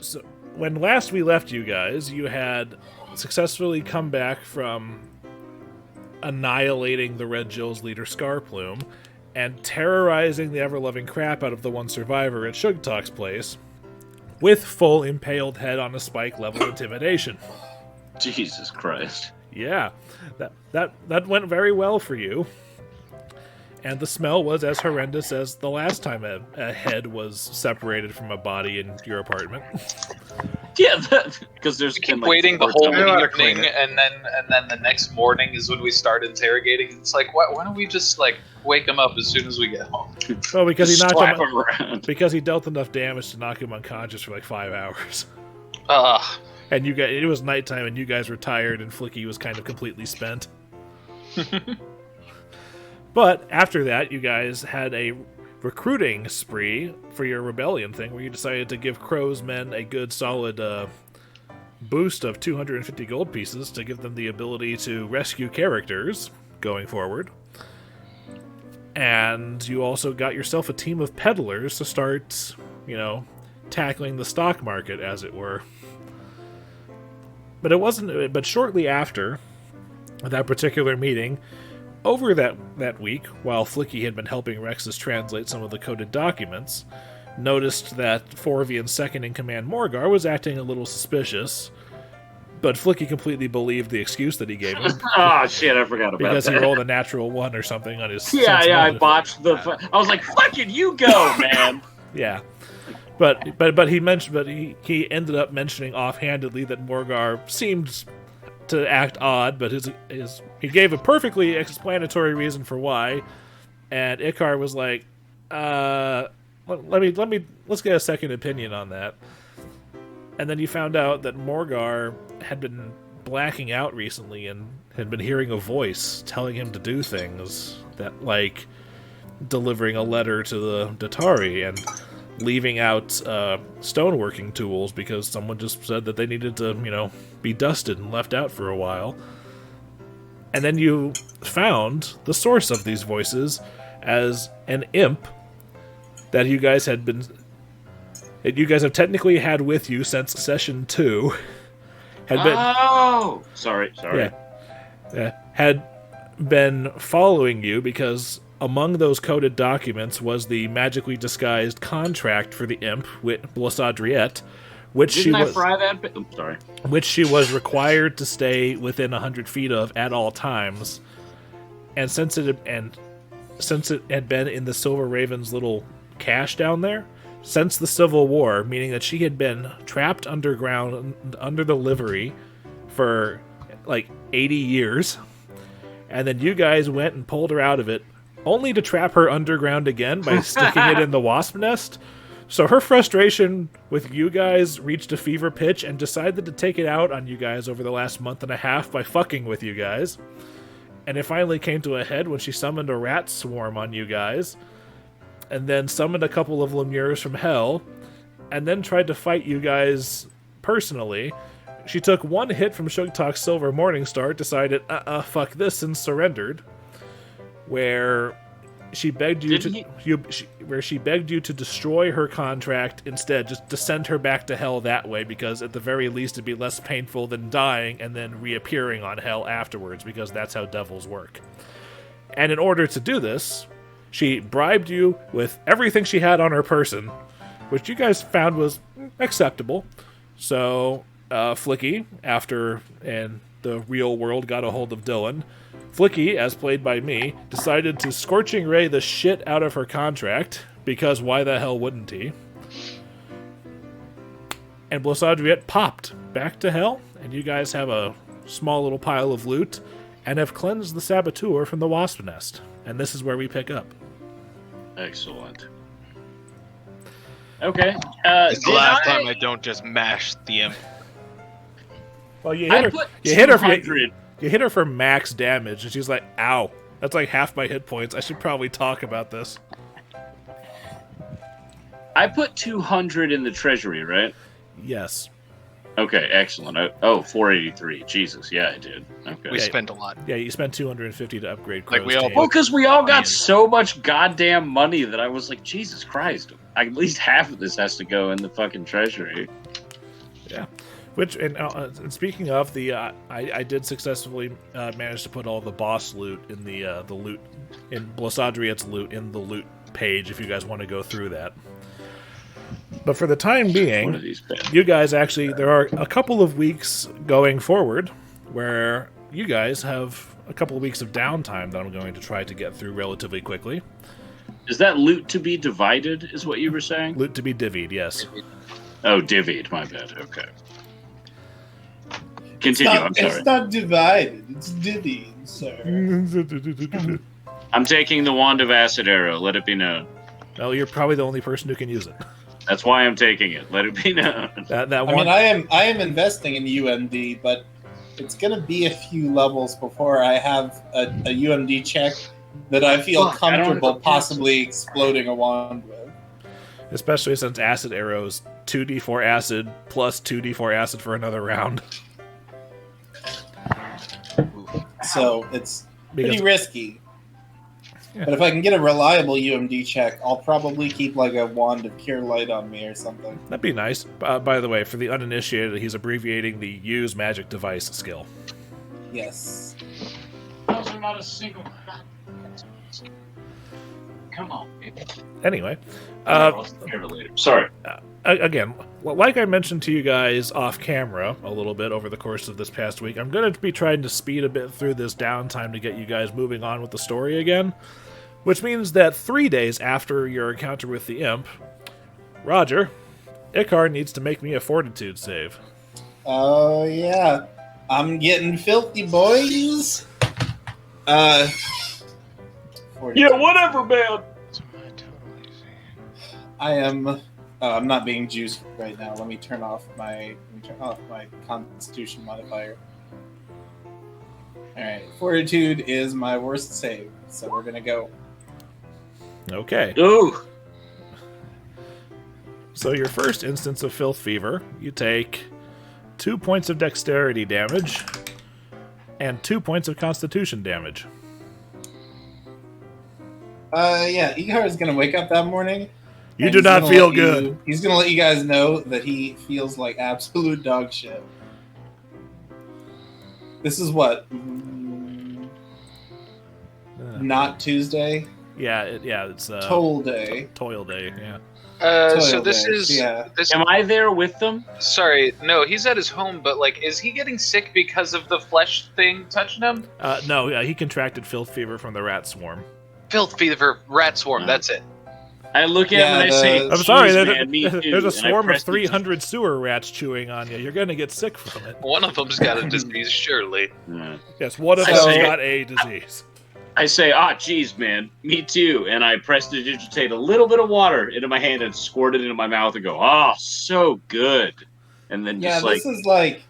So when last we left you guys, you had successfully come back from annihilating the Red Jill's leader Scarplume and terrorizing the ever-loving crap out of the one survivor at Sugtok's place with full impaled head on a spike level intimidation. Jesus Christ. Yeah, that went very well for you. And the smell was as horrendous as the last time a head was separated from a body in your apartment. Yeah, because there's keep waiting the whole evening, and then the next morning is when we start interrogating. It's like, why don't we just like wake him up as soon as we get home? Well, because he knocked him around. Because he dealt enough damage to knock him unconscious for like 5 hours. And you guys, it was nighttime, and you guys were tired, and Flickie was kind of completely spent. But after that, you guys had a recruiting spree for your rebellion thing, where you decided to give Crow's men a good solid boost of 250 gold pieces to give them the ability to rescue characters going forward. And you also got yourself a team of peddlers to start, tackling the stock market, as it were. But it wasn't. But shortly after that particular meeting, over that week, while Flickie had been helping Rexus translate some of the coded documents, noticed that Forvian's second-in-command Morgar was acting a little suspicious, but Flickie completely believed the excuse that he gave him. Oh, shit, I forgot about because that. he rolled a natural 1 or something on his... Yeah, I botched the... I was like, fucking you go, man! Yeah. But he ended up mentioning offhandedly that Morgar seemed to act odd, but he gave a perfectly explanatory reason for why, and Icar was like, let's get a second opinion on that. And then you found out that Morgar had been blacking out recently and had been hearing a voice telling him to do things that, like, delivering a letter to the Datari and leaving out stoneworking tools because someone just said that they needed to, be dusted and left out for a while. And then you found the source of these voices as an imp that you guys have technically had with you since session 2. Sorry. Had been following you because among those coded documents was the magically disguised contract for the imp with Blassadriette, which she was required to stay within 100 feet of at all times. And since it had been in the Silver Raven's little cache down there since the Civil War, meaning that she had been trapped underground under the livery for like 80 years, and then you guys went and pulled her out of it, only to trap her underground again by sticking it in the wasp nest. So her frustration with you guys reached a fever pitch and decided to take it out on you guys over the last month and a half by fucking with you guys. And it finally came to a head when she summoned a rat swarm on you guys, and then summoned a couple of lemures from hell, and then tried to fight you guys personally. She took one hit from Sugtok's Silver Morningstar, decided, fuck this, and surrendered. Where she begged you to destroy her contract instead, just to send her back to hell that way, because at the very least it'd be less painful than dying and then reappearing on hell afterwards, because that's how devils work. And in order to do this, she bribed you with everything she had on her person, which you guys found was acceptable. So Flickie, after and the real world got a hold of Dillon, Flickie, as played by me, decided to scorching ray the shit out of her contract, because why the hell wouldn't he? And Blassadriette popped back to hell, and you guys have a small little pile of loot, and have cleansed the Saboteur from the wasp nest. And this is where we pick up. Excellent. Okay. It's the last time I don't just mash the imp. Well, you hit her for max damage, and she's like, ow, that's like half my hit points. I should probably talk about this. I put 200 in the treasury, right? Yes. Okay, excellent. 483. Jesus, yeah, I did. Okay. We spent a lot. Yeah, you spent 250 to upgrade Crow's because we all got so much goddamn money that I was like, Jesus Christ, at least half of this has to go in the fucking treasury. Yeah. Which and speaking of the, I did successfully manage to put all the boss loot in the loot in Blosadriet's loot in the loot page if you guys want to go through that. But for the time being, you guys actually there are a couple of weeks going forward where you guys have a couple of weeks of downtime that I'm going to try to get through relatively quickly. Is that loot to be divided, is what you were saying? Loot to be divvied, yes. Oh, divvied, my bad. Okay. Continue, I'm sorry. It's not divided, it's divvied, sir. I'm taking the Wand of Acid Arrow, let it be known. Well, you're probably the only person who can use it. That's why I'm taking it, let it be known. I am investing in UMD, but it's going to be a few levels before I have a UMD check that I feel comfortable possibly exploding a wand with. Especially since Acid Arrows 2d4 acid plus 2d4 acid for another round. So it's pretty risky. Yeah. But if I can get a reliable UMD check, I'll probably keep like a Wand of Cure Light on me or something. That'd be nice. By the way, for the uninitiated, he's abbreviating the Use Magic Device skill. Yes. Those are not a single... Come on. Anyway. Sorry. Again, like I mentioned to you guys off camera a little bit over the course of this past week, I'm going to be trying to speed a bit through this downtime to get you guys moving on with the story again. Which means that 3 days after your encounter with the imp, Roger, Icar needs to make me a fortitude save. Oh, yeah. I'm getting filthy, boys. Yeah, whatever, man. I am... I'm not being juiced right now. Let me turn off my Constitution modifier. Alright, Fortitude is my worst save, so we're gonna go. Okay. Ooh. So your first instance of Filth Fever, you take 2 points of Dexterity damage and 2 points of Constitution damage. Yeah, Icar is gonna wake up that morning. You do not feel good. He's gonna let you guys know that he feels like absolute dog shit. This is what? Not Tuesday? Yeah, it's Toll Day. Toil Day, yeah. So this is... Yeah. Am I there with them? Sorry, no, he's at his home, but, like, is he getting sick because of the flesh thing touching him? No, he contracted Filth Fever from the rat swarm. Filth Fever, rat swarm, that's it. I look at him and I say, I'm sorry, man, me too. There's a swarm of 300 sewer rats chewing on you. You're going to get sick from it. One of them's got a disease, surely. Yeah. Yes, one of them's got a disease. I say, geez, man, me too. And I prestidigitate a little bit of water into my hand and squirt it into my mouth and go, so good. And then just this is like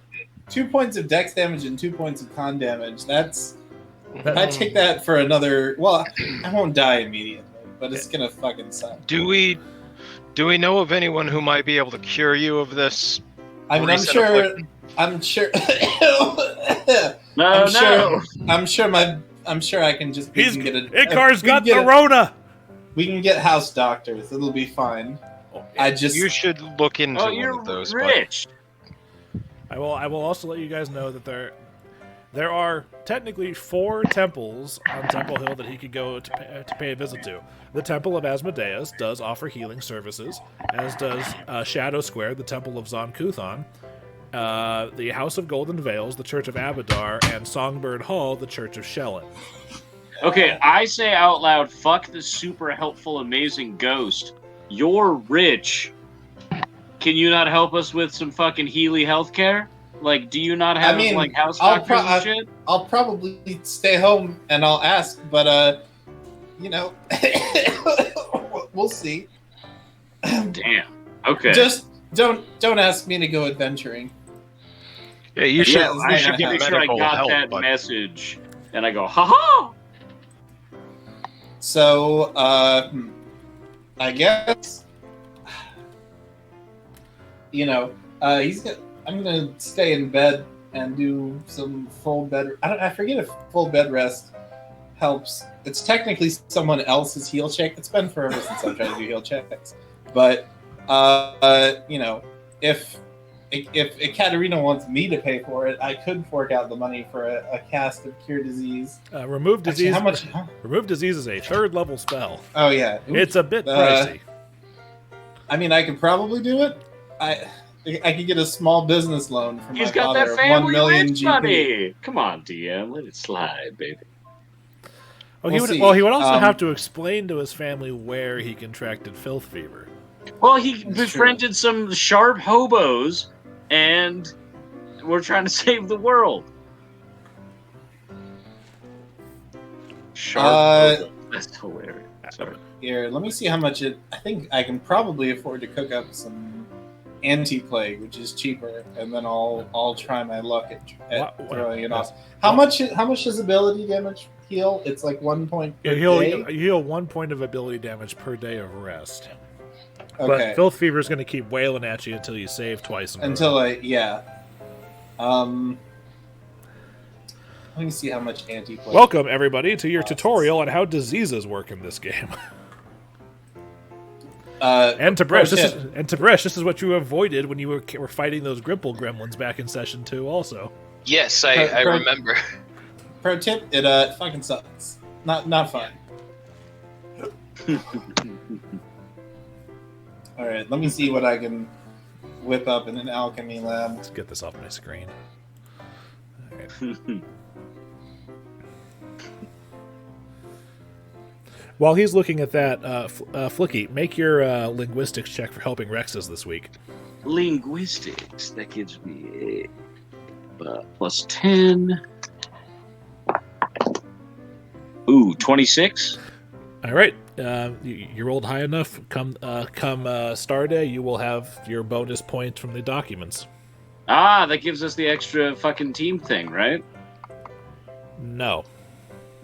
2 points of dex damage and 2 points of con damage. I take that for another... Well, I won't die immediately, but it's gonna fucking suck. Do we know of anyone who might be able to cure you of this? I mean, I'm sure. I'm sure I can just. Icar's got the Rona. We can get house doctors. It'll be fine. You should look into one of those. Rich. I will also let you guys know that there are technically 4 temples on Temple Hill that he could go to pay a visit to. The Temple of Asmodeus does offer healing services, as does Shadow Square, the Temple of Zon-Kuthon, the House of Golden Veils, the Church of Abadar, and Songbird Hall, the Church of Shellin. Okay, I say out loud, fuck the super helpful, amazing ghost. You're rich. Can you not help us with some fucking Healy healthcare? Like, do you not have, house doctors and shit? I'll probably stay home and I'll ask, but, we'll see. Damn. Okay. Just don't ask me to go adventuring. Yeah, you should. I should make sure I got that message, and I go, ha. So, I guess, I'm gonna stay in bed and do some full bed. I forget if full bed rest helps. It's technically someone else's heal check. It's been forever since I've tried to do heal checks, but if if Katerina wants me to pay for it, I could fork out the money for a cast of Cure Disease. Remove Disease. Actually, how much? Remove Disease is a 3rd level spell. Oh yeah, It's a bit pricey. I mean, I could probably do it. I could get a small business loan from He's my got father that of family 1 million rich GP. money. Come on, DM, let it slide, baby. Oh, We'll see. he would also have to explain to his family where he contracted filth fever. Well, he That's befriended some sharp hobos, and we're trying to save the world. Sharp hobos. That's hilarious. Sorry. Here, let me see how much it. I think I can probably afford to cook up some anti-plague, which is cheaper, and then I'll try my luck at throwing it off. How much does ability damage heal? It's like 1 point per day. Heal 1 point of ability damage per day of rest. Okay. But filth fever is going to keep wailing at you until you save twice. Until let me see how much anti-plague. Welcome everybody to your tutorial on how diseases work in this game. And Tib'resh, this is what you avoided when you were fighting those Grimple gremlins back in session 2 also. Yes, I remember. Pro tip, it fucking sucks. Not fun. Alright, let me see what I can whip up in an alchemy lab. Let's get this off my screen. All right. While he's looking at that, Flickie, make your linguistics check for helping Rexus this week. Linguistics, that gives me a plus 10. Ooh, 26. All right, you rolled high enough. Come Star Day, you will have your bonus point from the documents. Ah, that gives us the extra fucking team thing, right? No.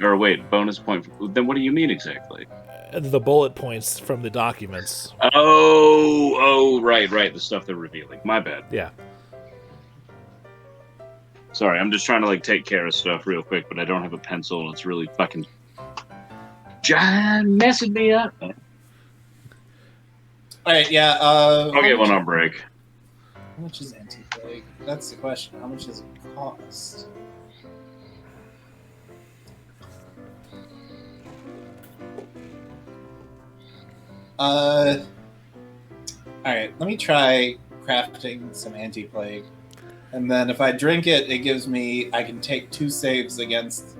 Or wait, bonus point. Then what do you mean exactly? The bullet points from the documents. Oh, right. The stuff they're revealing. My bad. Yeah. Sorry, I'm just trying to take care of stuff real quick, but I don't have a pencil, and it's really fucking messing me up. Alright, yeah. I'll get one on break. How much is anti-plague? That's the question. How much does it cost? Alright, let me try crafting some anti-plague. And then if I drink it, it gives me... I can take 2 saves against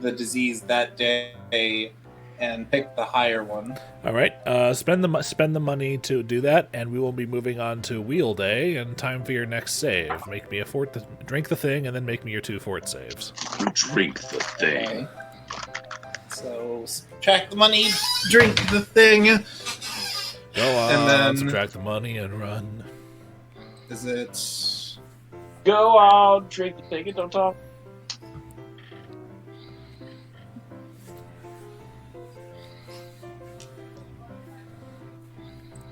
the disease that day and pick the higher one. All right. Spend the money to do that, and we will be moving on to Wheel Day, and time for your next save. Make me a fort... Drink the thing, and then make me your 2 fort saves. Drink the thing. Okay. So, subtract the money, drink the thing. Go on, and then, subtract the money and run. Is it... Go on, drink the thing and don't talk.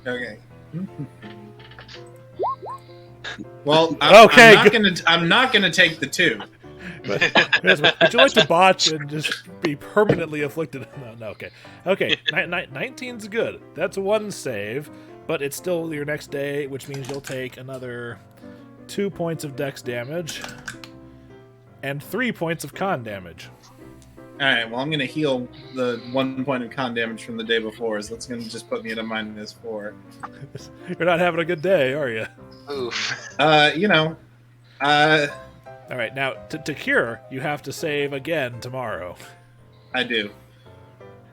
Okay. Well, I'm not gonna take the 2. But, would you like to botch and just be permanently afflicted? No, okay. Okay, 19's good. That's 1 save, but it's still your next day, which means you'll take another 2 points of dex damage and 3 points of con damage. Alright, well, I'm going to heal the 1 point of con damage from the day before, so that's going to just put me at a -4. You're not having a good day, are you? Oof. All right, now, to cure, you have to save again tomorrow. I do.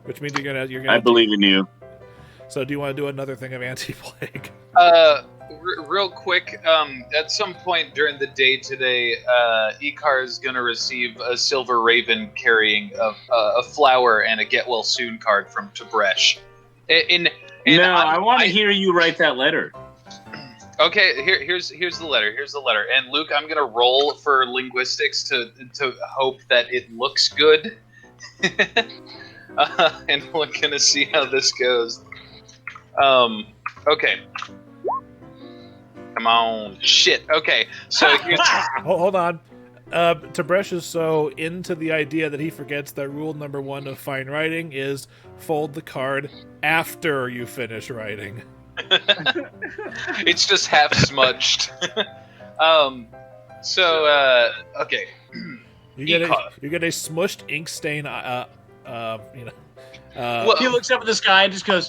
Which means you're gonna. I believe in you. So, do you want to do another thing of anti-plague? Real quick, at some point during the day today, Icar is going to receive a silver raven carrying a flower and a get well soon card from Tib'resh. I want to hear you write that letter. Okay, here's the letter. Here's the letter. And Luke, I'm gonna roll for linguistics to hope that it looks good, and we're gonna see how this goes. Okay. Come on, shit. Okay, so here's. Hold on. Tib'resh is so into the idea that he forgets that rule number 1 of fine writing is fold the card after you finish writing. It's just half smudged. Okay. You get Icar. a smushed ink stain. He looks up at the sky and just goes,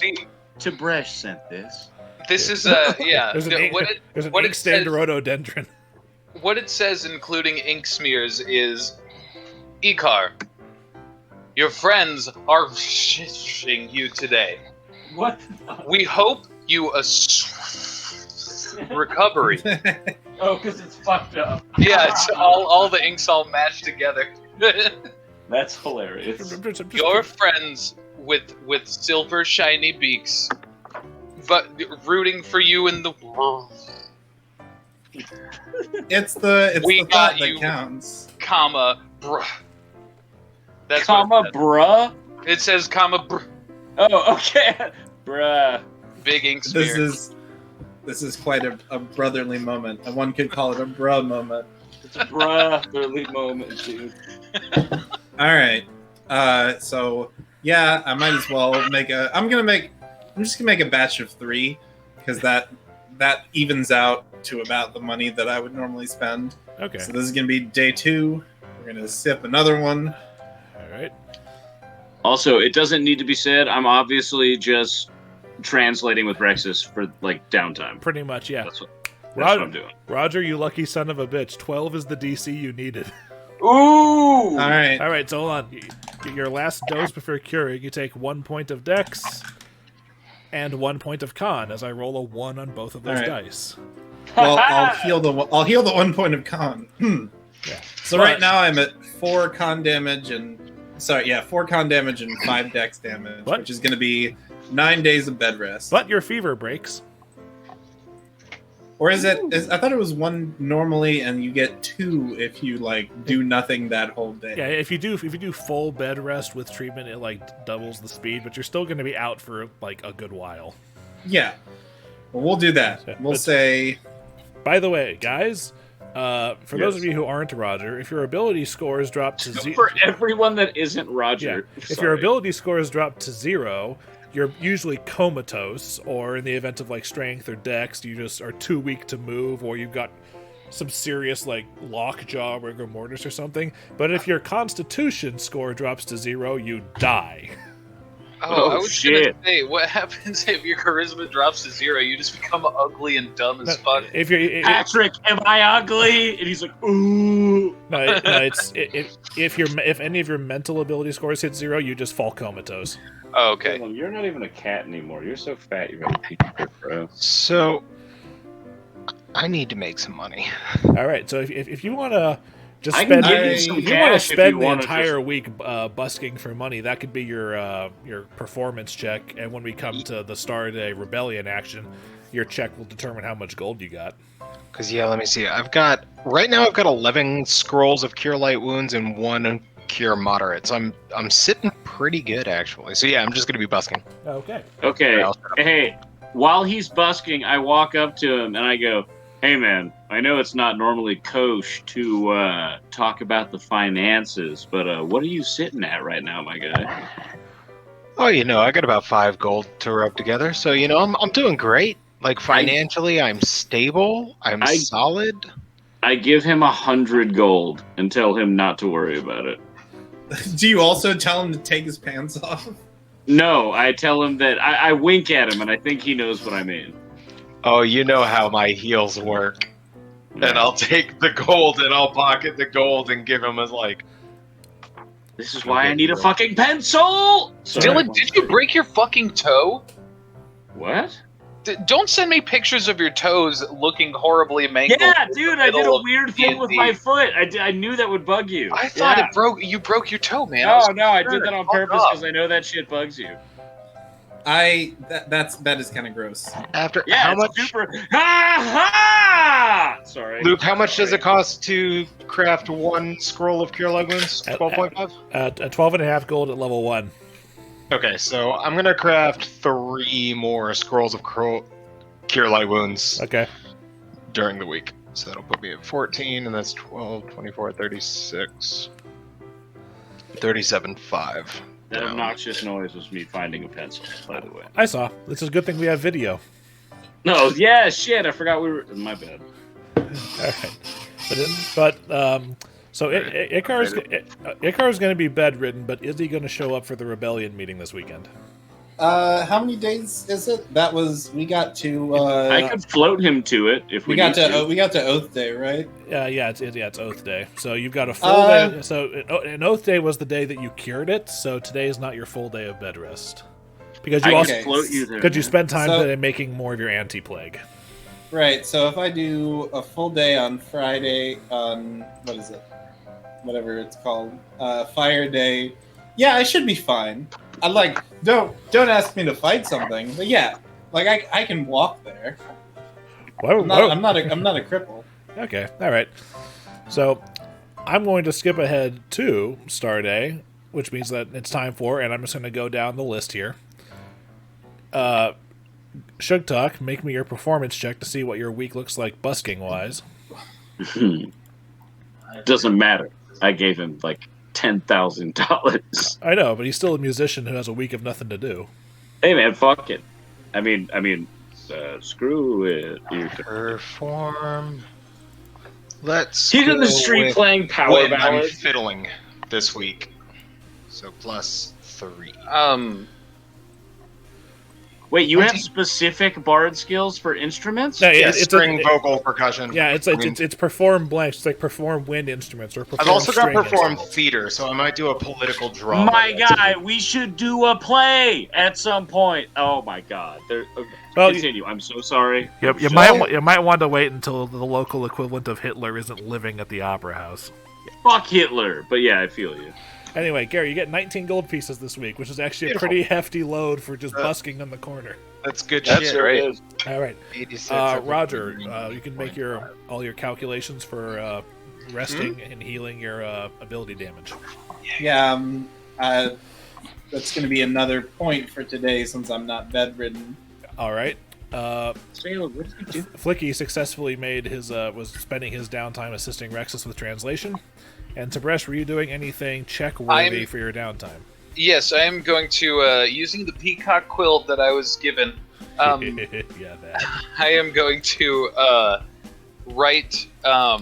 Tib'resh sent this. This is yeah. There's an what ink it stained says- rhododendron. What it says, including ink smears, is Icar. Your friends are shitting you today. What? We hope you a recovery. Oh, because it's fucked up. Yeah, it's all the inks all mashed together. That's hilarious. Your friends with silver shiny beaks, but rooting for you in the world. It's the We thought got that you. counts. Comma, bruh. That's Comma, what bruh? it says. Comma, bruh. Oh, okay. Bruh. Big ink smear. This is quite a brotherly moment. One could call it a bruh moment. It's a brotherly moment, dude. All right. So yeah, I might as well make a. I'm just gonna make a batch of 3 because that evens out to about the money that I would normally spend. Okay. So this is gonna be day 2. We're gonna sip another one. All right. Also, it doesn't need to be said. I'm obviously just translating with Rexus for, like, downtime. Pretty much, yeah. That's what I'm doing. Roger, you lucky son of a bitch. 12 is the DC you needed. Ooh! All right. All right, so hold on. Your last dose before curing, you take 1 point of Dex and 1 point of Con as I roll a 1 on both of those All right. dice. Well, I'll heal the 1 point of con. Yeah. So right now I'm at 4 con damage and 4 con damage and 5 dex damage, What? which is going to be 9 days of bed rest. But your fever breaks. Or is it? I thought it was 1 normally, and you get 2 if you do nothing that whole day. Yeah, if you do full bed rest with treatment, it doubles the speed, but you're still going to be out for a good while. Yeah. Well, we'll do that. Yeah, We'll but- say. By the way, guys, for those of you who aren't Roger, if your ability scores drop to zero, For everyone that isn't Roger. if your ability scores drop to 0, you're usually comatose, or in the event of strength or dex, you just are too weak to move, or you've got some serious lockjaw, rigor mortis, or something. But if your constitution score drops to 0, you die. Oh, I was shit. gonna say, what happens if your charisma drops to 0? You just become ugly and dumb as fuck. If you're Patrick, am I ugly? And he's like, ooh. if any of your mental ability scores hit 0, you just fall comatose. Oh, okay. Dillon, you're not even a cat anymore. You're so fat you've got a pink hair, bro. So, I need to make some money. All right, so if you want to just I can spend, give you some if you want to cash if spend you the wanna entire week busking for money, that could be your performance check. And when we come to the start of a rebellion action, your check will determine how much gold you got. Because, let me see. Right now I've got 11 scrolls of Cure Light Wounds and 1 Cure Moderate. So I'm sitting pretty good, actually. So, I'm just going to be busking. Okay. Okay. Hey, while he's busking, I walk up to him and I go, hey, man, I know it's not normally kosher to talk about the finances, but what are you sitting at right now, my guy? Oh, I got about 5 gold to rub together. So, I'm doing great. Financially, I'm stable. I'm solid. I give him 100 gold and tell him not to worry about it. Do you also tell him to take his pants off? No, I tell him that I wink at him, and I think he knows what I mean. Oh, you know how my heels work. And I'll take the gold and I'll pocket the gold and give him This is why I need a fucking pencil! Sorry. Dillon, did you break your fucking toe? What? Don't send me pictures of your toes looking horribly mangled. Yeah, dude, I did a middle of weird thing with D&D. my foot. I knew that would bug you. I thought Yeah. you broke your toe, man. No, I did that on Fuck purpose off. because I know that shit bugs you. That is kind of gross. After Yeah, how it's much, super. Ha ha! Sorry, Luke? How much does Sorry. it cost to craft 1 scroll of Cure Light Wounds? 12.5. At 12.5 gold at level 1. Okay, so I'm gonna craft 3 more scrolls of Cure Light Wounds Okay. during the week. So that'll put me at 14, and that's 12, 24, 36, 37.5. That obnoxious noise was me finding a pencil, by the way. I saw. It's a good thing we have video. No, yeah, shit. I forgot we were. My bad. All right. So Icar's going to be bedridden, but is he going to show up for the rebellion meeting this weekend? How many days is it? We got to. I could float him to it if we got need to. We got to Oath Day, right? Yeah, it's Oath Day. So you've got a full day. So an Oath Day was the day that you cured it. So today is not your full day of bed rest because you also float you there. because you spend time today making more of your anti-plague. Right. So if I do a full day on Friday on what is it? Whatever it's called, Fire Day. Yeah, I should be fine. Don't ask me to fight something, but yeah, I can walk there. I'm not a cripple. Okay, all right. So I'm going to skip ahead to Star Day, which means that it's time for, and I'm just going to go down the list here. Sugtok, make me your performance check to see what your week looks like busking wise. Doesn't matter. I gave him like $10,000. I know, but he's still a musician who has a week of nothing to do. Hey man, fuck it. I mean, screw it. Perform. Let's. He's in the street playing power I'm ballads. fiddling this week, so +3. Wait, you have specific bard skills for instruments? No, Yeah, string, vocal, percussion. Yeah, it's perform blanks. It's like perform wind instruments or perform. I've also got string perform instruments. theater, so I might do a political drama. My guy, we should do a play at some point. Oh my god. Continue. I'm so sorry. You might want to wait until the local equivalent of Hitler isn't living at the opera house. Fuck Hitler. But yeah, I feel you. Anyway, Gary, you get 19 gold pieces this week, which is actually a pretty hefty load for just busking on the corner. That's good That's shit. right. All right, 86. Roger, you can make all your calculations for resting and healing your ability damage. Yeah, that's going to be another point for today since I'm not bedridden. All right. Salem, what did you do? Flickie successfully was spending his downtime assisting Rexus with translation. And Tib'resh, were you doing anything check-worthy for your downtime? Yes, I am going to, using the peacock quilt that I was given, Yeah, that. I am going to write. I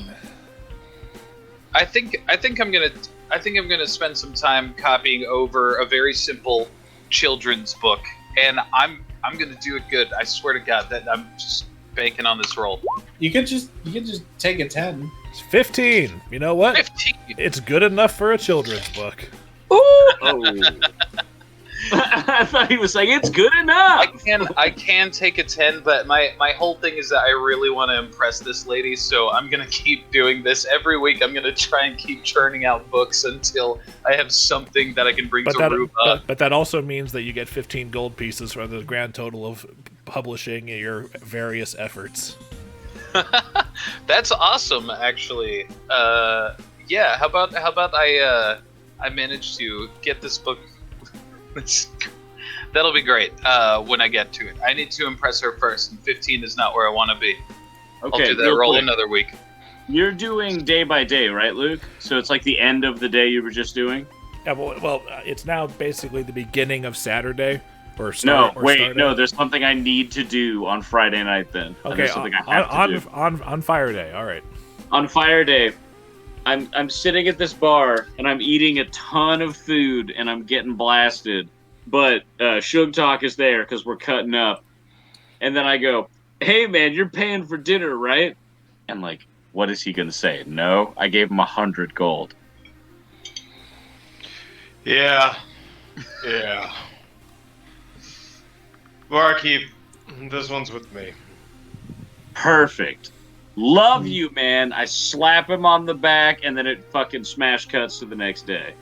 think I'm gonna spend some time copying over a very simple children's book, and I'm gonna do it good. I swear to God that I'm just banking on this roll. You could just take a 10. It's 15. You know what? 15. It's good enough for a children's book. Ooh! Oh. I thought he was saying it's good enough. I can take a 10, but my whole thing is that I really want to impress this lady, so I'm gonna keep doing this every week. I'm gonna try and keep churning out books until I have something that I can bring to Aruba. But that also means that you get 15 gold pieces for the grand total of publishing your various efforts. That's awesome, actually. Yeah. How about I manage to get this book. That'll be great when I get to it. I need to impress her first, and 15 is not where I want to be. Okay, I'll do that. Roll another week. You're doing day by day, right, Luke? So it's like the end of the day you were just doing? Yeah, well, it's now basically the beginning of Saturday. There's something I need to do on Friday night then. Okay, something I have to do. On Fire Day, all right. On Fire Day, I'm sitting at this bar, and I'm eating a ton of food, and I'm getting blasted. But Sugtok is there, because we're cutting up. And then I go, hey, man, you're paying for dinner, right? And, like, what is he going to say? No, I gave him 100 gold. Yeah. Barkeep, this one's with me. Perfect. Love you, man. I slap him on the back, and then it fucking smash cuts to the next day.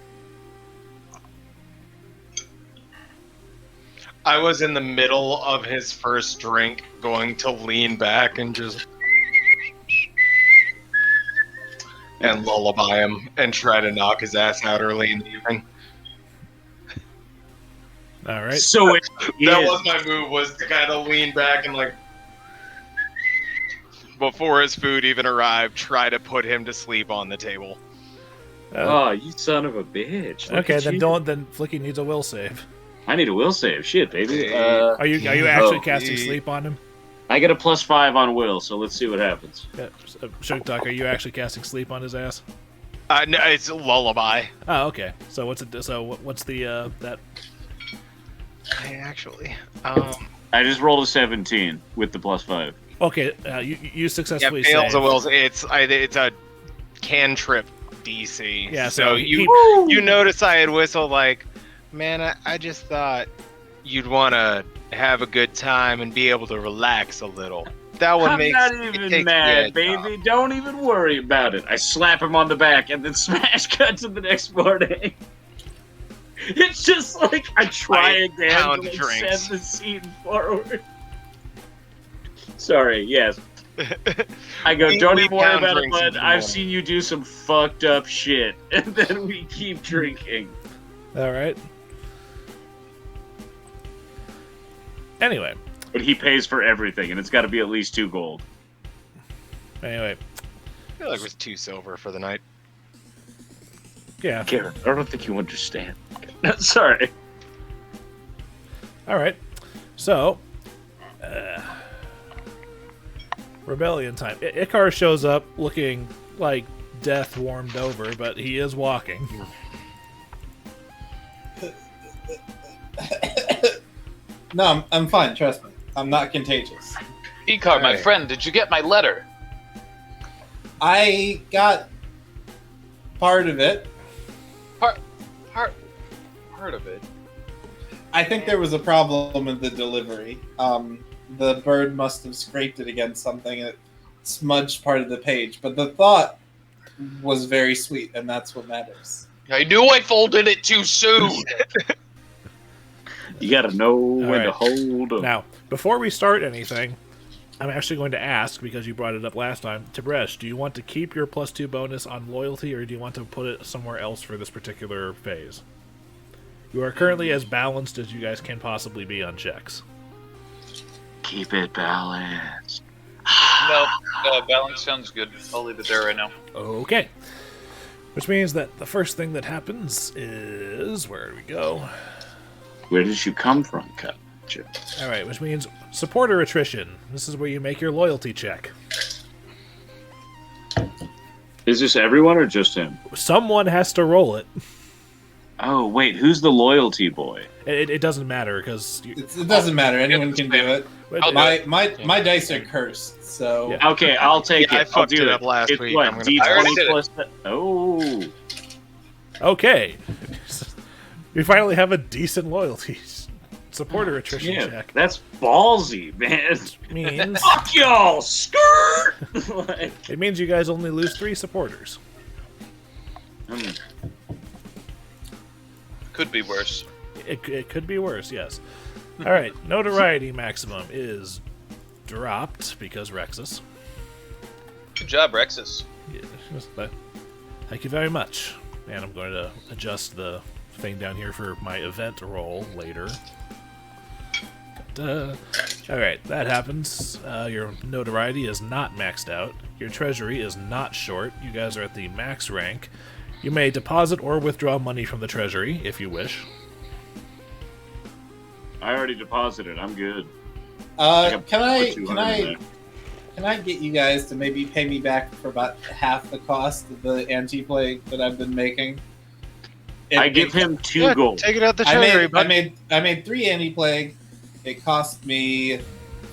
I was in the middle of his first drink, going to lean back and just and lullaby him and try to knock his ass out early in the evening. All right. So that was my move, was to kind of lean back and, like, before his food even arrived, try to put him to sleep on the table. Oh, you son of a bitch. Look Okay, at then you. Then Flickie needs a will save. I need a will save. Shit, baby. Are you actually casting sleep on him? I get a +5 on will, so let's see what happens. Yeah. Sugtok, are you actually casting sleep on his ass? No, it's a lullaby. Oh, okay. So what's the that? Actually, I just rolled a 17 with the +5. Okay, you successfully fails saved. a will. It's a cantrip DC. Yeah, So so you notice I had whistled like, man, I just thought you'd want to have a good time and be able to relax a little. That would I'm make not even mad, baby. Don't even worry about it. I slap him on the back and then smash cut to the next morning. It's just like I try again pound to drinks. send the scene forward. Sorry, yes. I go, don't even worry pound about it, drinks bud. into the I've morning. seen you do some fucked up shit. And then we keep drinking. All right. Anyway. But he pays for everything, and it's got to be at least 2 gold. Anyway. I feel like it was 2 silver for the night. Yeah. Garrett, I don't think you understand. Sorry. All right. So, rebellion time. Icar shows up looking like death warmed over, but he is walking. No, I'm fine. Trust me. I'm not contagious. Icar, my Right. friend, did you get my letter? I got part of it. Part of it. I think there was a problem with the delivery. The bird must have scraped it against something. It smudged part of the page, but the thought was very sweet, and that's what matters. I knew I folded it too soon. You gotta know when to right. hold them. Now, before we start anything, I'm actually going to ask, because you brought it up last time, Tib'resh, do you want to keep your +2 bonus on loyalty, or do you want to put it somewhere else for this particular phase? You are currently as balanced as you guys can possibly be on checks. Keep it balanced. No, balance sounds good. I'll leave it there right now. Okay. Which means that the first thing that happens is... Where do we go? Where did you come from, Cut? Alright, which means supporter attrition. This is where you make your loyalty check. Is this everyone or just him? Someone has to roll it. Oh, wait, who's the loyalty boy? It doesn't matter, because... It doesn't matter. Anyone can do it. I'll do it. My dice are cursed, so Yeah. Okay, I'll take Yeah, I it. I'll fucked do it it. up last It's week. what, I'm gonna- D20 I already did it. plus... Oh. Okay. We finally have a decent loyalty supporter attrition Yeah, check. that's ballsy, man. Means Fuck y'all! Skirt! Like, it means you guys only lose 3 supporters. Could be worse. It could be worse, yes. Alright, notoriety maximum is dropped because Rexus. Good job, Rexus. Yeah, thank you very much. And I'm going to adjust the thing down here for my event roll later. Alright, that happens. Your notoriety is not maxed out. Your treasury is not short. You guys are at the max rank. You may deposit or withdraw money from the treasury if you wish. I already deposited. I'm good. can I Put 200 can in I there. can I get you guys to maybe pay me back for about half the cost of the anti-plague that I've been making? I give him 2 Yeah, gold. take it out the I treasury, made bud. I made 3 anti-plague. It cost me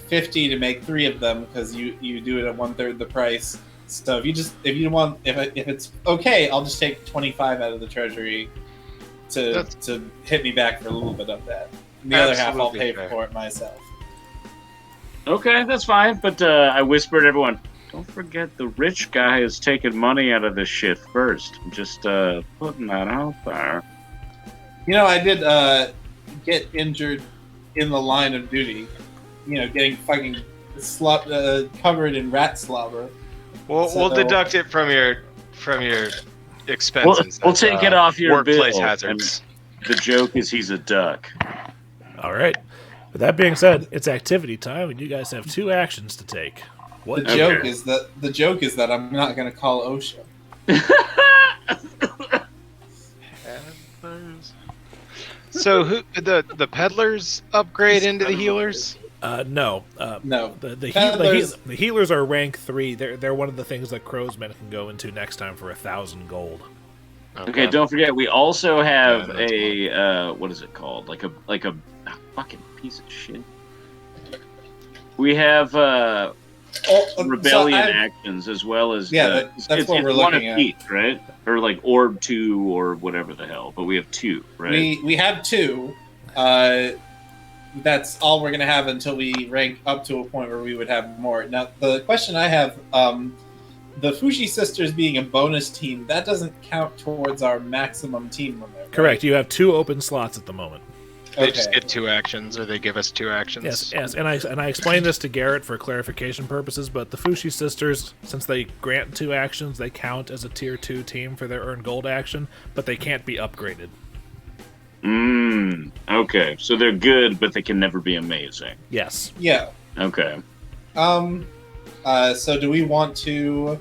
50 to make 3 of them because you do it at 1/3 the price. So if it's okay, I'll just take 25 out of the treasury to hit me back for a little bit of that. And the other half I'll Absolutely pay fair. for it myself. Okay, that's fine. But I whispered to everyone, don't forget the rich guy is taking money out of this shit first. I'm just putting that out there. You know, I did get injured in the line of duty. You know, getting fucking covered in rat slobber. We'll deduct it from your expenses. We'll take it off your workplace bill. hazards. And the joke is he's a duck. Alright. With that being said, it's activity time, and you guys have 2 actions to take. What? The joke is that I'm not going to call OSHA. So who the peddlers upgrade into the healers? No. No. The healers are rank 3. They're one of the things that Crowsmen can go into next time for 1,000 gold. Okay, don't forget we also have that's a what is it called? Like a fucking piece of shit. We have rebellion actions as well as that's what we're one looking of at. each, right? Or like orb 2 or whatever the hell. But we have 2, right? We have 2. That's all we're gonna have until we rank up to a point where we would have more. Now, the question I have, the Fushi Sisters being a bonus team, that doesn't count towards our maximum team limit. Right? Correct. You have 2 open slots at the moment. They just get 2 actions, or they give us 2 actions. Yes. And I explained this to Garrett for clarification purposes, but the Fushi Sisters, since they grant 2 actions, they count as a tier 2 team for their earn gold action, but they can't be upgraded. Okay. So they're good, but they can never be amazing. Yes. Yeah. Okay. So do we want to?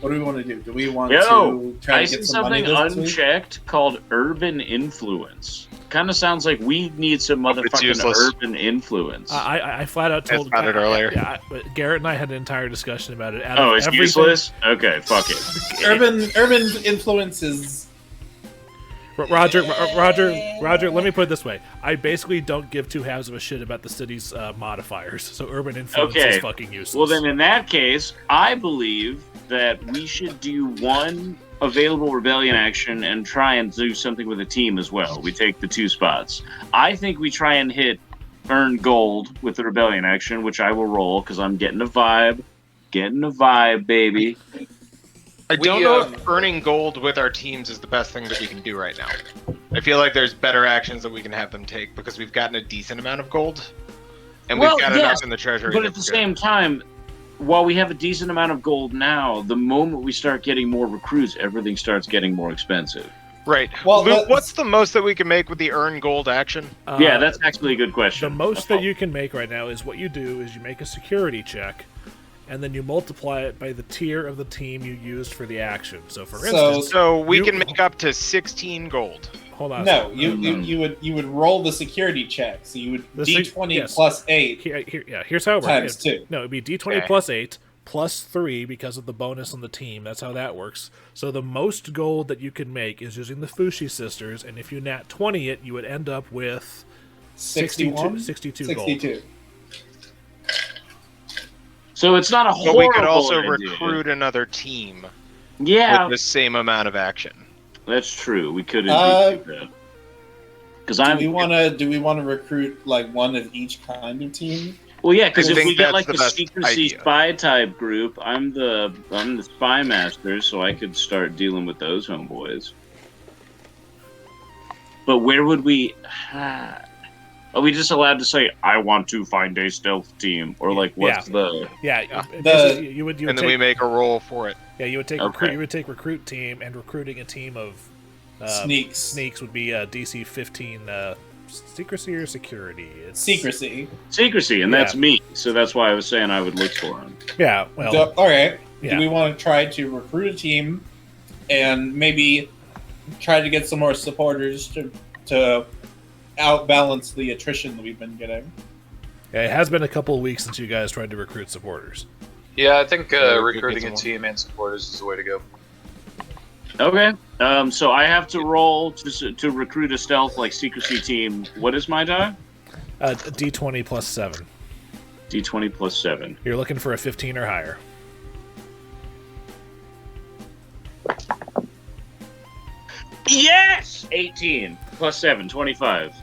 What do we want to do? Do we want to try I to see get some money something this week? unchecked called urban influence. Kind of sounds like we need some It's motherfucking useless. urban influence. I flat out told about it earlier. Garrett and I had an entire discussion about it. It's useless? Okay, fuck it. Urban influence is. Roger, let me put it this way. I basically don't give 2 halves of a shit about the city's modifiers, so urban influence is fucking useless. Well, then in that case, I believe that we should do 1 available rebellion action and try and do something with a team as well. We take the 2 spots. I think we try and hit earn gold with the rebellion action, which I will roll because I'm getting a vibe. Getting a vibe, baby. I don't know if earning gold with our teams is the best thing that we can do right now. I feel like there's better actions that we can have them take because we've gotten a decent amount of gold, and we've got enough in the treasury. But at the same time, while we have a decent amount of gold now, the moment we start getting more recruits, everything starts getting more expensive. Right. Well, Luke, what's the most that we can make with the earn gold action? Yeah, that's actually a good question. The most that you can make right now is what you do is you make a security check, and then you multiply it by the tier of the team you used for the action. So, for instance, so we can make up to 16 gold. Hold on. No, you would roll the security check. So you would D20 plus 8. Here's how it works. Times 2. No, it'd be D20 plus 8 plus 3 because of the bonus on the team. That's how that works. So the most gold that you can make is using the Fushi Sisters, and if you nat 20 it, you would end up with 62 gold. So it's not a horrible But we could also idea. recruit another team with the same amount of action. That's true. We could indeed do that. Because Do we want to recruit like 1 of each kind of team? Well, yeah, because I if think we get that's like the the best secrecy idea. spy type group, I'm the spy master, so I could start dealing with those homeboys. But where would we? Are we just allowed to say, "I want to find a stealth team," or like what's the? You would and then we make a roll for it. Yeah, you would take you would take recruit team, and recruiting a team of Sneaks. Sneaks would be DC 15. Secrecy or security? It's Secrecy, and that's me. So that's why I was saying I would look for him. Yeah. Well. All right. Yeah. Do we want to try to recruit a team, and maybe try to get some more supporters to outbalance the attrition that we've been getting? Yeah, it has been a couple of weeks since you guys tried to recruit supporters. Yeah, I think recruiting a team and supporters is the way to go. Okay. So I have to roll to recruit a stealth like secrecy team. What is my die? D20 plus 7. D20 plus 7. You're looking for a 15 or higher. Yes! 18 plus 7, 25.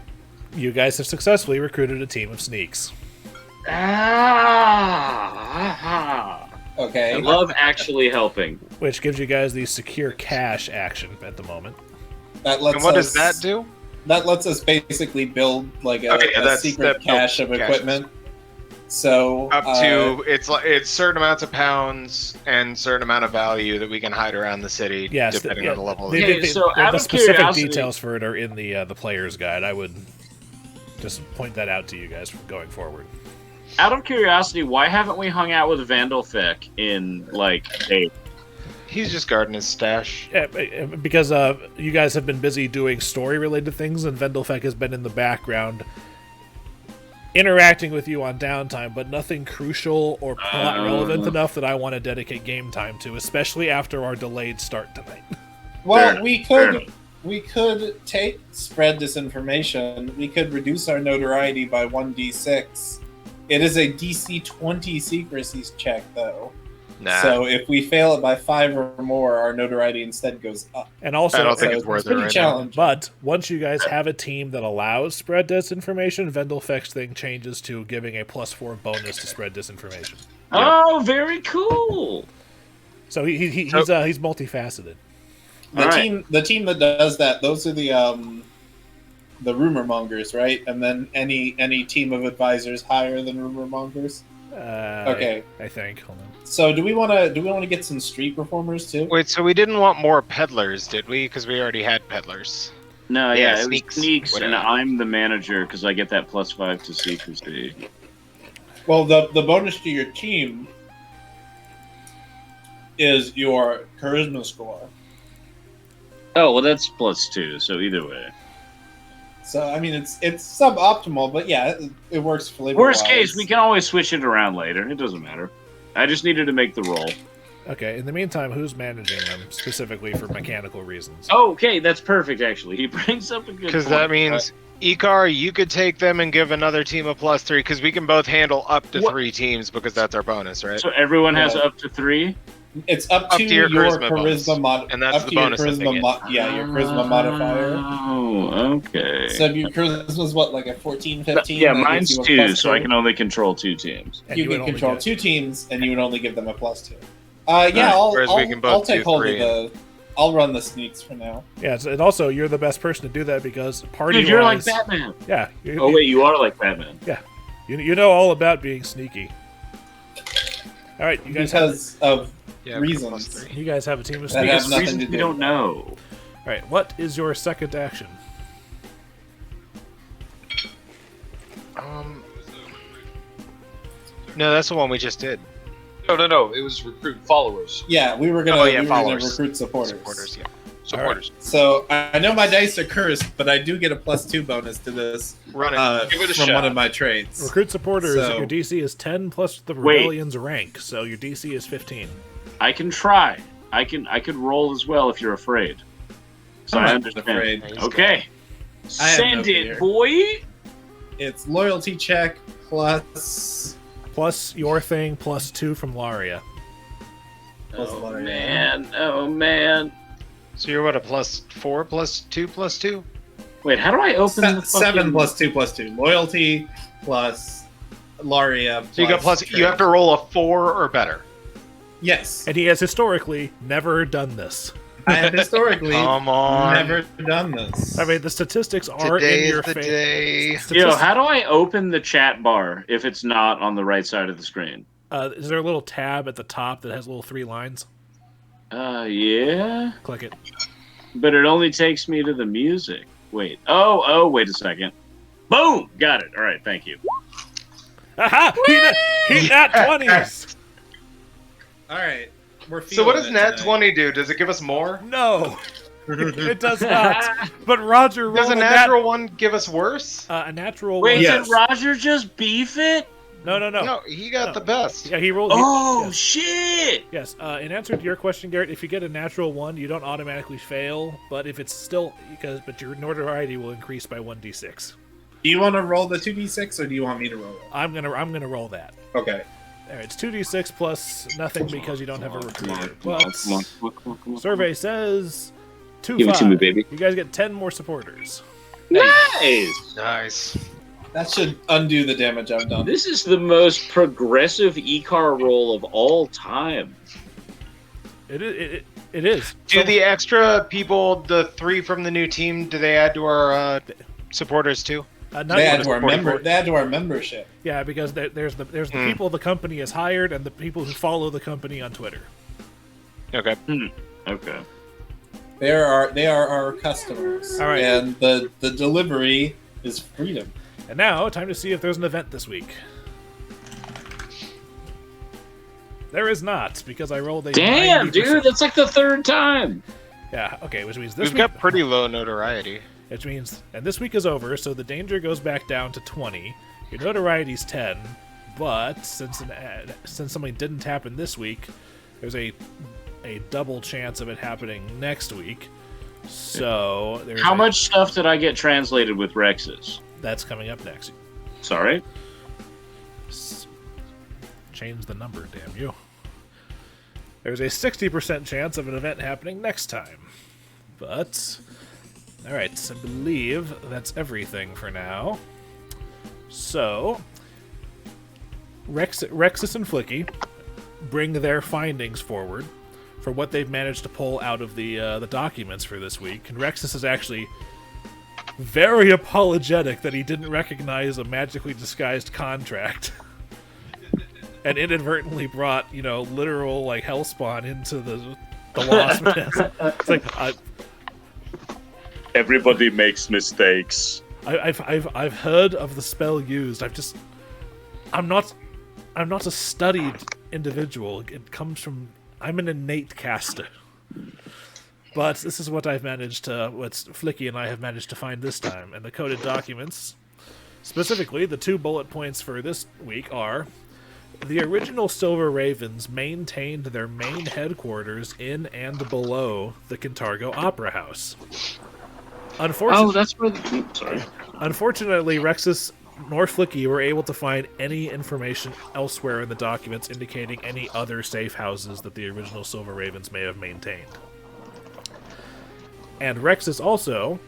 You guys have successfully recruited a team of sneaks. Okay. I love actually helping. Which gives you guys the secure cash action at the moment. That lets And what us, does that do? That lets us basically build like a secret cache of equipment. So up to it's certain amounts of pounds and certain amount of value that we can hide around the city, depending on the level of Okay, so out the of specific curiosity- details for it are in the player's guide. I would just point that out to you guys going forward. Out of curiosity, why haven't we hung out with Vandalfek in like a? He's just guarding his stash. Yeah, because you guys have been busy doing story-related things, and Vendelfek has been in the background interacting with you on downtime, but nothing crucial or plot relevant enough that I want to dedicate game time to, especially after our delayed start tonight. Well, we could spread disinformation. We could reduce our notoriety by 1d6. It is a DC 20 secrecy check, though. Nah. So if we fail it by 5 or more, our notoriety instead goes up. And also, I don't think it's worth it right challenging. But once you guys have a team that allows spread disinformation, Vendelfecht's thing changes to giving a +4 bonus to spread disinformation. Oh, very cool. So he's multifaceted. The team that does that, those are the rumor mongers, right? And then any team of advisors higher than rumor mongers. Okay, I think. Hold on. So do we want to get some street performers too? Wait, so we didn't want more peddlers, did we? Because we already had peddlers. No, Yeah, it sneaks, was sneaks, and whatever. I'm the manager because I get that +5 to secrecy. Well, the bonus to your team is your charisma score. Oh, well, that's +2, so either way. So I mean, it's suboptimal, but yeah, it works flavor. Worst case, we can always switch it around later. It doesn't matter. I just needed to make the roll. Okay, in the meantime, who's managing them specifically for mechanical reasons? Oh, okay, that's perfect, actually. He brings up a good Because point. that means, Icar, you could take them and give another team a +3, because we can both handle up to 3 teams, because that's our bonus, right? So everyone has Yeah. up to 3? It's up to your charisma bonus. And that's the bonus that they get. Your charisma modifier. Oh, okay. So if your charisma's what, like a 14, 15? Yeah, that mine's gives you a 2, so I +2. can only control 2 teams. And You would can only control get- 2 teams, and you would only give them a +2. Whereas we can both I'll take do hold 3. of the. I'll run the sneaks for now. Yeah, and also you're the best person to do that because party. Dude, you're like Batman. Yeah. Oh, wait, you are like Batman. You know all about being sneaky. All right, you guys Because of Yeah, reasons. +3. you guys have a team of That sneakers. has nothing Reasons to we do don't with know. All right, what is your second action? No, that's the one we just did. No. It was recruit followers. Yeah, we were gonna followers. recruit supporters. Supporters, yeah. Supporters. So I know my dice are cursed, but I do get a +2 bonus to this Run it. Give it a from shot. one of my traits. Recruit supporters. So- Your DC is 10 plus the Wait. rebellion's rank, so your DC is 15. I can try. I could roll as well if you're afraid. So I'm I not understand. afraid. Okay. I have Send no it, fear. boy. It's loyalty check plus. Plus your thing, plus 2 from Laria. Plus Oh Laria. man. Oh man. So you're what, a +4, +2? Wait, how do I open the 7 fucking... plus 2. Loyalty plus Laria. So you got you have to roll a 4 or better. Yes. And he has historically never done this. I have historically Come on. never done this. I mean, the statistics are Today in your is the face. day. Yo, how do I open the chat bar if it's not on the right side of the screen? Is there a little tab at the top that has little 3 lines? Yeah. Click it. But it only takes me to the music. Wait. Oh, wait a second. Boom! Got it. All right, thank you. Aha! He nat 20s! All right. We're So what feeling does it Nat tonight. 20 do? Does it give us more? No! It does not. But Roger rolled Does a a natural one give us worse? a natural Wait, one. Yes. did Roger just beef it? No. No, he got No. the best. Yeah, he rolled. Oh, yes. shit! Yes. In answer to your question, Garrett, if you get a natural 1, you don't automatically fail. But if it's still but your notoriety will increase by 1d6. Do you want to roll the 2d6 or do you want me to roll it? I'm gonna roll that. Okay. All right, it's 2d6 plus nothing because you don't have a recruiter. Come on, come on, come on. Survey says 2 Give it to me, 5. baby. You guys get 10 more supporters. Nice! Nice. That should undo the damage I've done. This is the most progressive Icar roll of all time. It is. Do So- the extra people, the 3 from the new team, do they add to our supporters too? not They add yet. to our They add to our membership. Yeah, because there's the people the company has hired and the people who follow the company on Twitter. Okay. Okay. They are our customers. All right. And the delivery is freedom. And now, time to see if there's an event this week. There is not, because I rolled a Damn, 90%. dude, that's like the 3rd time. Yeah, okay, which means this We've week... got pretty low notoriety. Which means, and this week is over, so the danger goes back down to 20. Your notoriety's 10, but since something didn't happen this week, there's a double chance of it happening next week. So there's How much stuff did I get translated with Rexus? That's coming up next. Sorry? Change the number, damn you. There's a 60% chance of an event happening next time. But, alright, I believe that's everything for now. So, Rexus and Flickie bring their findings forward for what they've managed to pull out of the documents for this week. And Rexus is actually very apologetic that he didn't recognize a magically disguised contract. And inadvertently brought, literal, hellspawn into the wasp nest. It's like, everybody makes mistakes. I've heard of the spell used. I'm not a studied individual. It comes from, I'm an innate caster. But this is what what Flickie and I have managed to find this time. And the coded documents, specifically, the 2 bullet points for this week are: the original Silver Ravens maintained their main headquarters in and below the Kintargo Opera House. That's where sorry. Unfortunately, Rexus nor Flickie were able to find any information elsewhere in the documents indicating any other safe houses that the original Silver Ravens may have maintained. And Rexus also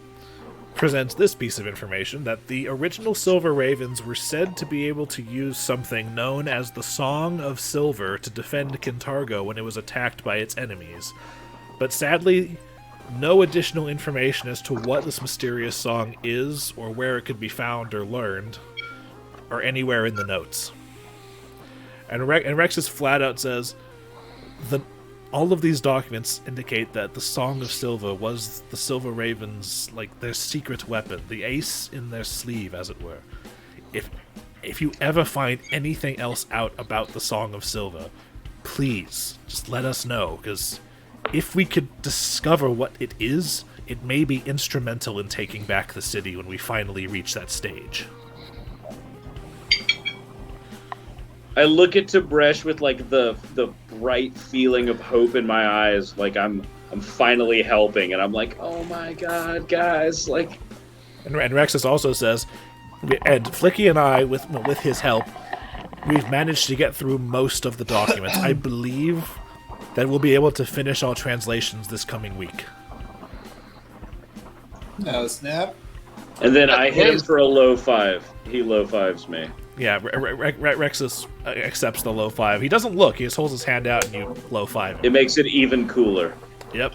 presents this piece of information, that the original Silver Ravens were said to be able to use something known as the Song of Silver to defend Kintargo when it was attacked by its enemies. But sadly, no additional information as to what this mysterious song is, or where it could be found or learned, or anywhere in the notes. And Rexus flat out says, all of these documents indicate that the Song of Silver was the Silver Ravens, their secret weapon, the ace in their sleeve, as it were. If you ever find anything else out about the Song of Silver, please, just let us know, because if we could discover what it is, it may be instrumental in taking back the city when we finally reach that stage. I look at Tib'resh with the bright feeling of hope in my eyes, like I'm finally helping, and I'm like, oh my god, guys, And Rexus also says, and Flickie and I, with his help, we've managed to get through most of the documents. I believe that we'll be able to finish all translations this coming week. No snap. And then I hit him for a low 5. He low 5s me. Yeah, Rexus accepts the low 5. He doesn't look, he just holds his hand out and you low 5 him. It makes it even cooler. Yep.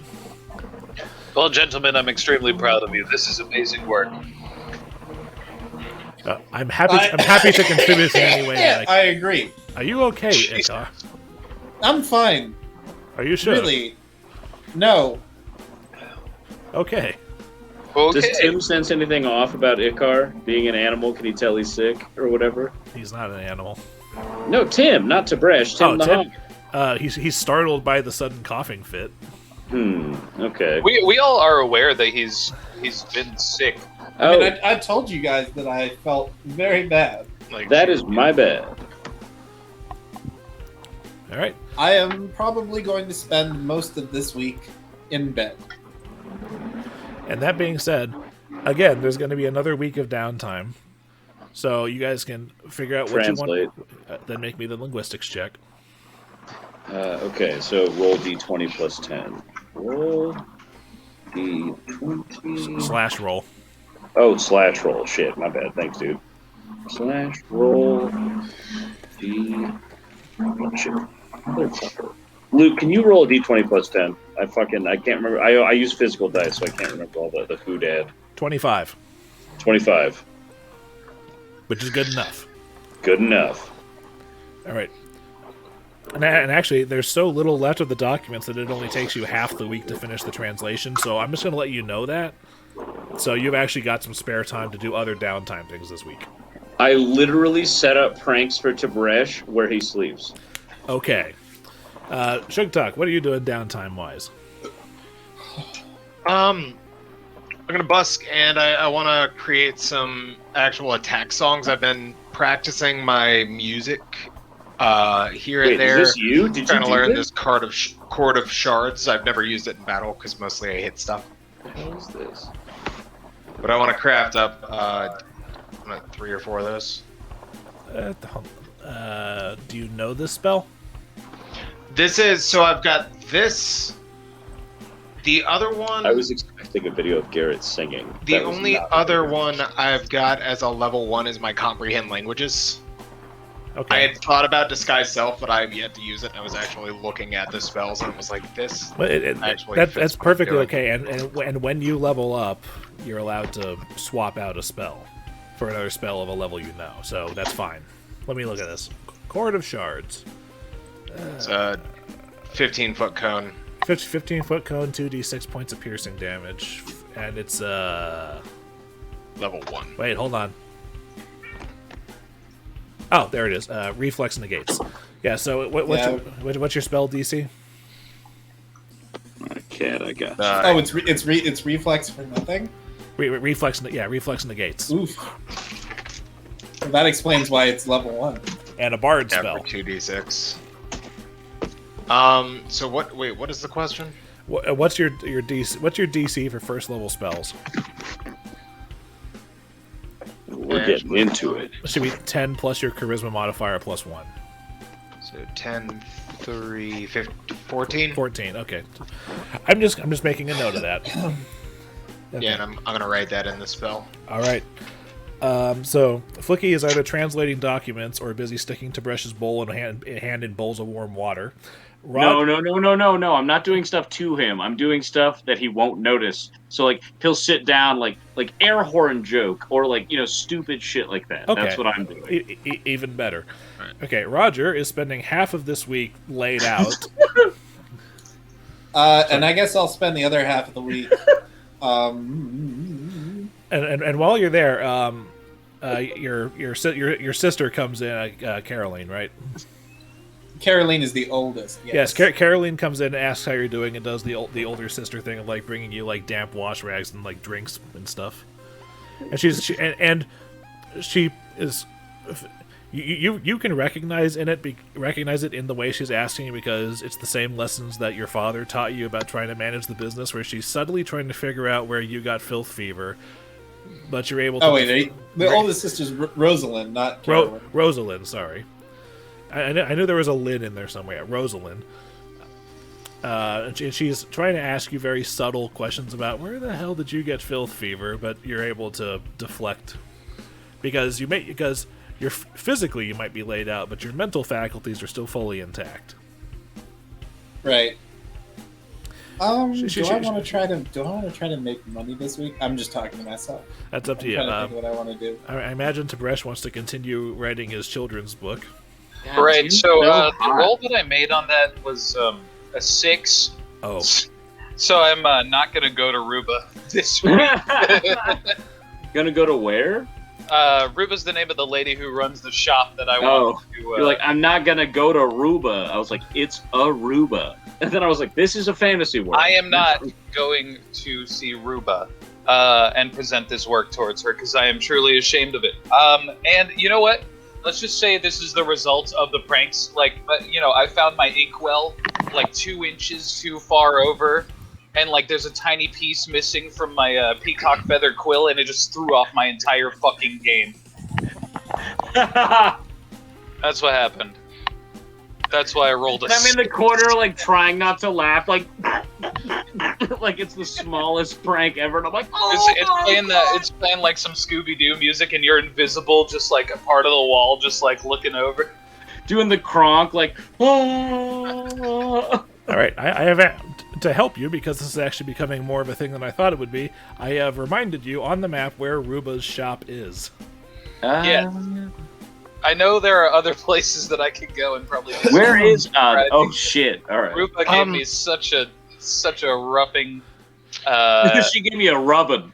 Well, gentlemen, I'm extremely proud of you. This is amazing work. I'm happy to contribute in any way. I agree. Are you okay, Icar? I'm fine. Are you sure? Really? No. Okay. Does Tim sense anything off about Icar being an animal? Can he tell he's sick or whatever? He's not an animal. No, Tim, not Tib'resh. Tim the hawk. He's startled by the sudden coughing fit. Okay. We all are aware that he's been sick. I mean, I told you guys that I felt very bad. That is my bad. All right. I am probably going to spend most of this week in bed. And that being said, again, there's going to be another week of downtime. So you guys can figure out what you want. Then make me the linguistics check. Okay, so roll d20 plus 10. Roll d20. Slash roll. Oh, slash roll. Shit, my bad. Thanks, dude. Slash roll d... Oh, shit. Luke, can you roll a d20 plus 10? I can't remember. I use physical dice, so I can't remember all the foodad. 25. 25. Which is good enough. Good enough. All right. And actually, there's so little left of the documents that it only takes you half the week to finish the translation, so I'm just going to let you know that. So you've actually got some spare time to do other downtime things this week. I literally set up pranks for Tib'resh where he sleeps. Okay. Sugtok, what are you doing downtime-wise? I'm gonna busk, and I want to create some actual attack songs. I've been practicing my music here Wait, and there. is this you? Did Trying you to do learn this? this chord of shards. I've never used it in battle because mostly I hit stuff. What the hell is this? But I want to craft up 3 or 4 of those. Do you know this spell? This is so I've got this. The other one. I was expecting a video of Garrett singing. The That was only not other there. one I've got as a level 1 is my comprehend languages. Okay. I had thought about disguise self, but I have yet to use it. I was actually looking at the spells and it was like this. But actually that's fits what I'm perfectly doing. okay. And when you level up, you're allowed to swap out a spell for another spell of a level you know. So that's fine. Let me look at this. Chord of Shards. It's a 15-foot cone. 15-foot cone, 2d6 points of piercing damage, and it's Level 1. Wait, hold on. Oh, there it is. Reflex negates. Yeah. So what's your spell DC? I got Oh, it's reflex for nothing. Reflex. Yeah, reflex negates. Oof. Well, that explains why it's level 1. And a bard Yeah, spell. for 2d6. So what? Wait, what is the question? What's your DC? What's your DC for first level spells? We're getting into it. It should be 10 plus your charisma modifier plus 1. So 10, 3, 15, 14? 14. Okay. I'm just making a note of that. Okay. Yeah, and I'm gonna write that in the spell. All right. So Flickie is either translating documents or busy sticking Tib'resh's bowl in hand in bowls of warm water. No. I'm not doing stuff to him. I'm doing stuff that he won't notice. So like he'll sit down like air horn joke or like stupid shit like that. Okay. That's what I'm doing. Even better. Right. Okay, Roger is spending half of this week laid out. And I guess I'll spend the other half of the week. And while you're there, your sister comes in, Caroline, right? Caroline is the oldest. Yes, Caroline comes in and asks how you're doing and does the older sister thing of like bringing you like damp wash rags and like drinks and stuff. And she is you can recognize it in the way she's asking you because it's the same lessons that your father taught you about trying to manage the business, where she's subtly trying to figure out where you got filth fever, but you're able to. Oh wait, the oldest sister's Rosalind, not Caroline. Rosalind. Sorry. I knew there was a Lynn in there somewhere. Rosalind. And she's trying to ask you very subtle questions about where the hell did you get filth fever, but you're able to deflect because you're physically you might be laid out, but your mental faculties are still fully intact. Right. Do I want to try to make money this week? I'm just talking to myself. That's up to you. I'm trying to think what I want to do. I imagine Tib'resh wants to continue writing his children's book. Yeah, Right, dude, so the hot. roll that I made on that was a 6. Oh, So I'm not going to go to Ruba this week. Gonna go to where? Ruba's the name of the lady who runs the shop that I Oh, want to... You're like, I'm not gonna go to Aruba. I was like, it's Aruba. And then I was like, this is a fantasy world. I am not going to see Ruba and present this work towards her because I am truly ashamed of it. And you know what? Let's just say this is the result of the pranks. Like, I found my inkwell like 2 inches too far over, and like there's a tiny piece missing from my peacock feather quill, and it just threw off my entire fucking game. That's what happened. That's why I rolled a... I'm in the corner, like, trying not to laugh, like, like it's the smallest prank ever, and I'm like, oh, it's playing like some Scooby-Doo music, and you're invisible, just like a part of the wall, just like looking over. Doing the cronk, like, oh. all right. I have to help you because this is actually becoming more of a thing than I thought it would be. I have reminded you on the map where Ruba's shop is. Yeah. I know there are other places that I could go and probably... Where is... oh, shit. All right. Ruba gave me such a roughing... She gave me a rubbing.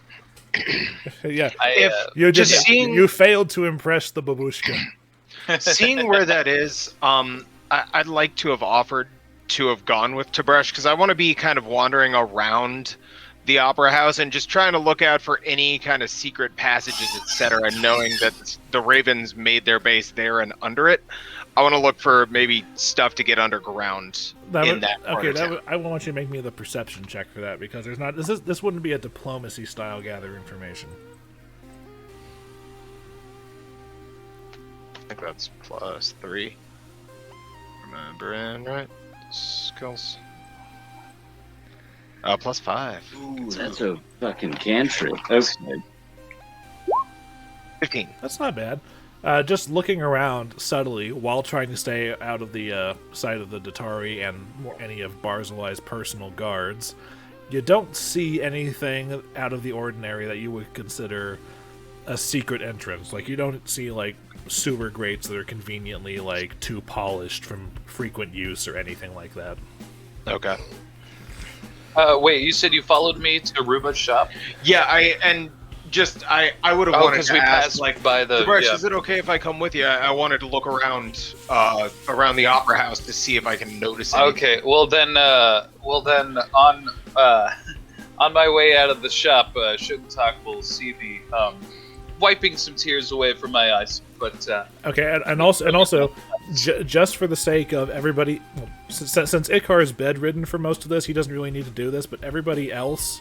Yeah. You failed to impress the babushka. Seeing where that is, I'd like to have offered to have gone with Tib'resh because I want to be kind of wandering around the Opera House and just trying to look out for any kind of secret passages, etc., knowing that the Ravens made their base there and under it. I want to look for maybe stuff to get underground in that part of town. I want you to make me the perception check for that, because there's not this wouldn't be a diplomacy style gather information. I think that's +3. Remembering right? Skills. +5. Ooh, that's a fucking cantrip. Okay. 15. That's not bad. Just looking around subtly while trying to stay out of the sight of the Datari and any of Barzilai's personal guards, you don't see anything out of the ordinary that you would consider a secret entrance. Like, you don't see, like, sewer grates that are conveniently, like, too polished from frequent use or anything like that. Okay. Wait, you said you followed me to Ruba's shop? Yeah, I would have wanted to ask, like, by the... Tib'resh, is it okay if I come with you? I wanted to look around the Opera House to see if I can notice anything. Okay, well then on my way out of the shop, Sugtok will see me wiping some tears away from my eyes. But okay, and also, just for the sake of everybody, since Icar is bedridden for most of this, he doesn't really need to do this. But everybody else,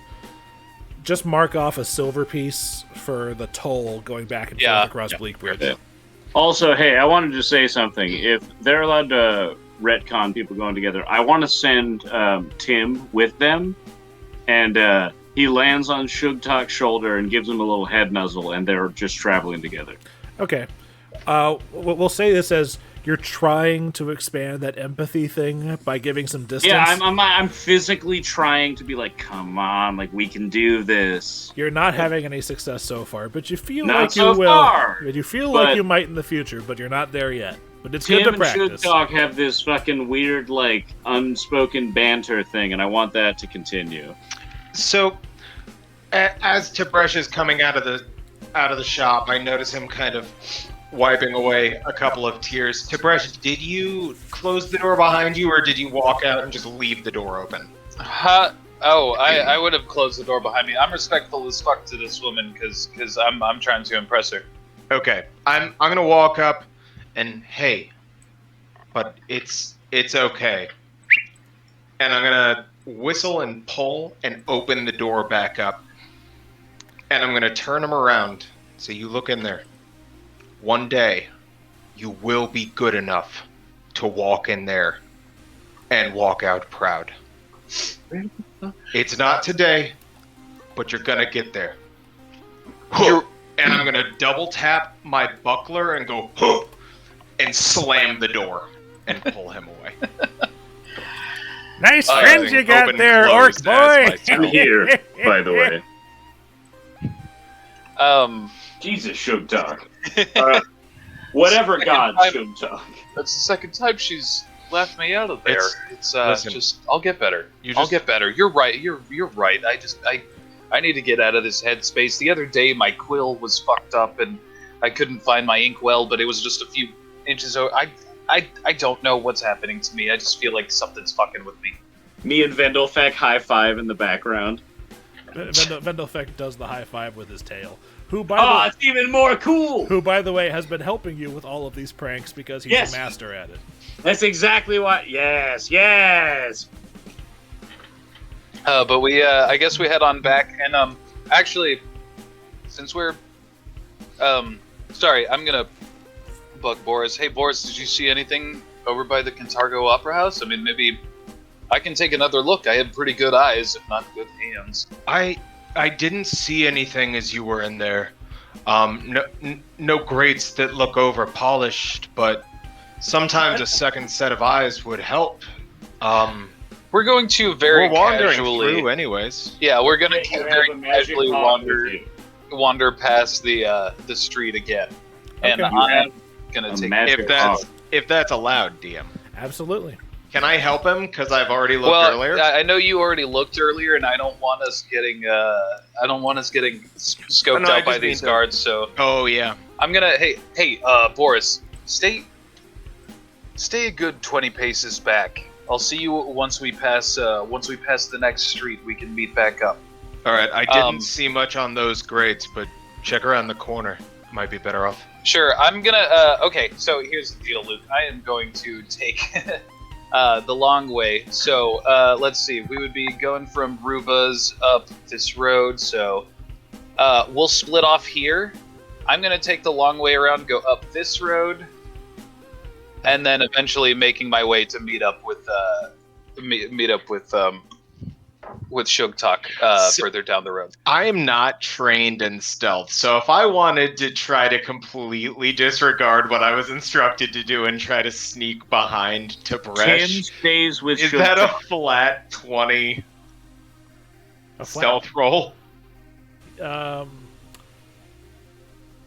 just mark off a silver piece for the toll going back and forth across Bleak Bridge. Yeah. Also, hey, I wanted to say something. If they're allowed to retcon people going together, I want to send Tim with them, and he lands on Sugtok's shoulder and gives him a little head nuzzle, and they're just traveling together. Okay. We'll say this as you're trying to expand that empathy thing by giving some distance. Yeah, I'm physically trying to be like, come on, like, we can do this. You're not having any success so far, but you feel not like so you will. Far, you feel like you might in the future, but you're not there yet. But it's good to practice. Tim and Shattersong have this fucking weird, like, unspoken banter thing, and I want that to continue. So, as Tib'resh is coming out of the shop, I notice him kind of wiping away a couple of tears. Tib'resh, did you close the door behind you, or did you walk out and just leave the door open? I would have closed the door behind me. I'm respectful as fuck to this woman because I'm trying to impress her. Okay, I'm gonna walk up and hey, but it's okay, and I'm gonna whistle and pull and open the door back up, and I'm gonna turn him around so you look in there. One day, you will be good enough to walk in there and walk out proud. It's not today, but you're gonna get there. And I'm gonna double tap my buckler and go, and slam the door and pull him away. Nice friends you got there, orc boy! I'm here, by the way. Jesus, Sugtok. Whatever God, Sugtok. That's the second time she's left me out of there. Listen, just I'll get better. I'll get better. You're right. You're right. I need to get out of this headspace. The other day my quill was fucked up and I couldn't find my inkwell, but it was just a few inches over. I don't know what's happening to me. I just feel like something's fucking with me. Me and Vendelfek high five in the background. Vendelfek does the high five with his tail. It's even more cool! Who, by the way, has been helping you with all of these pranks because he's a master at it. That's exactly what... Yes! But we, I guess we head on back, and, actually, since we're, sorry, I'm gonna bug Boarris. Hey, Boarris, did you see anything over by the Cantargo Opera House? I mean, maybe I can take another look. I have pretty good eyes, if not good hands. I didn't see anything as you were in there. No grates that look over polished, but sometimes a second set of eyes would help. We're going to very wandering casually through anyways. Yeah, we're gonna very casually wander past the street again, and I'm gonna take if that's allowed, DM. Absolutely. Can I help him? Because I've already looked earlier. I know you already looked earlier, and I don't want us getting scoped out by these guards. So. Oh yeah. I'm gonna. Hey, Boarris, stay a good 20 paces back. I'll see you once we pass the next street. We can meet back up. All right, I didn't see much on those grades, but check around the corner. Might be better off. Sure, I'm gonna. Okay, so here's the deal, Luke. I am going to take the long way. So let's see. We would be going from Ruba's up this road. So we'll split off here. I'm gonna take the long way around, go up this road, and then eventually making my way to meet up with Sugtok further down the road. I am not trained in stealth, so if I wanted to try to completely disregard what I was instructed to do and try to sneak behind Tib'resh, Tim stays with is Sugtok. that a flat 20 stealth roll?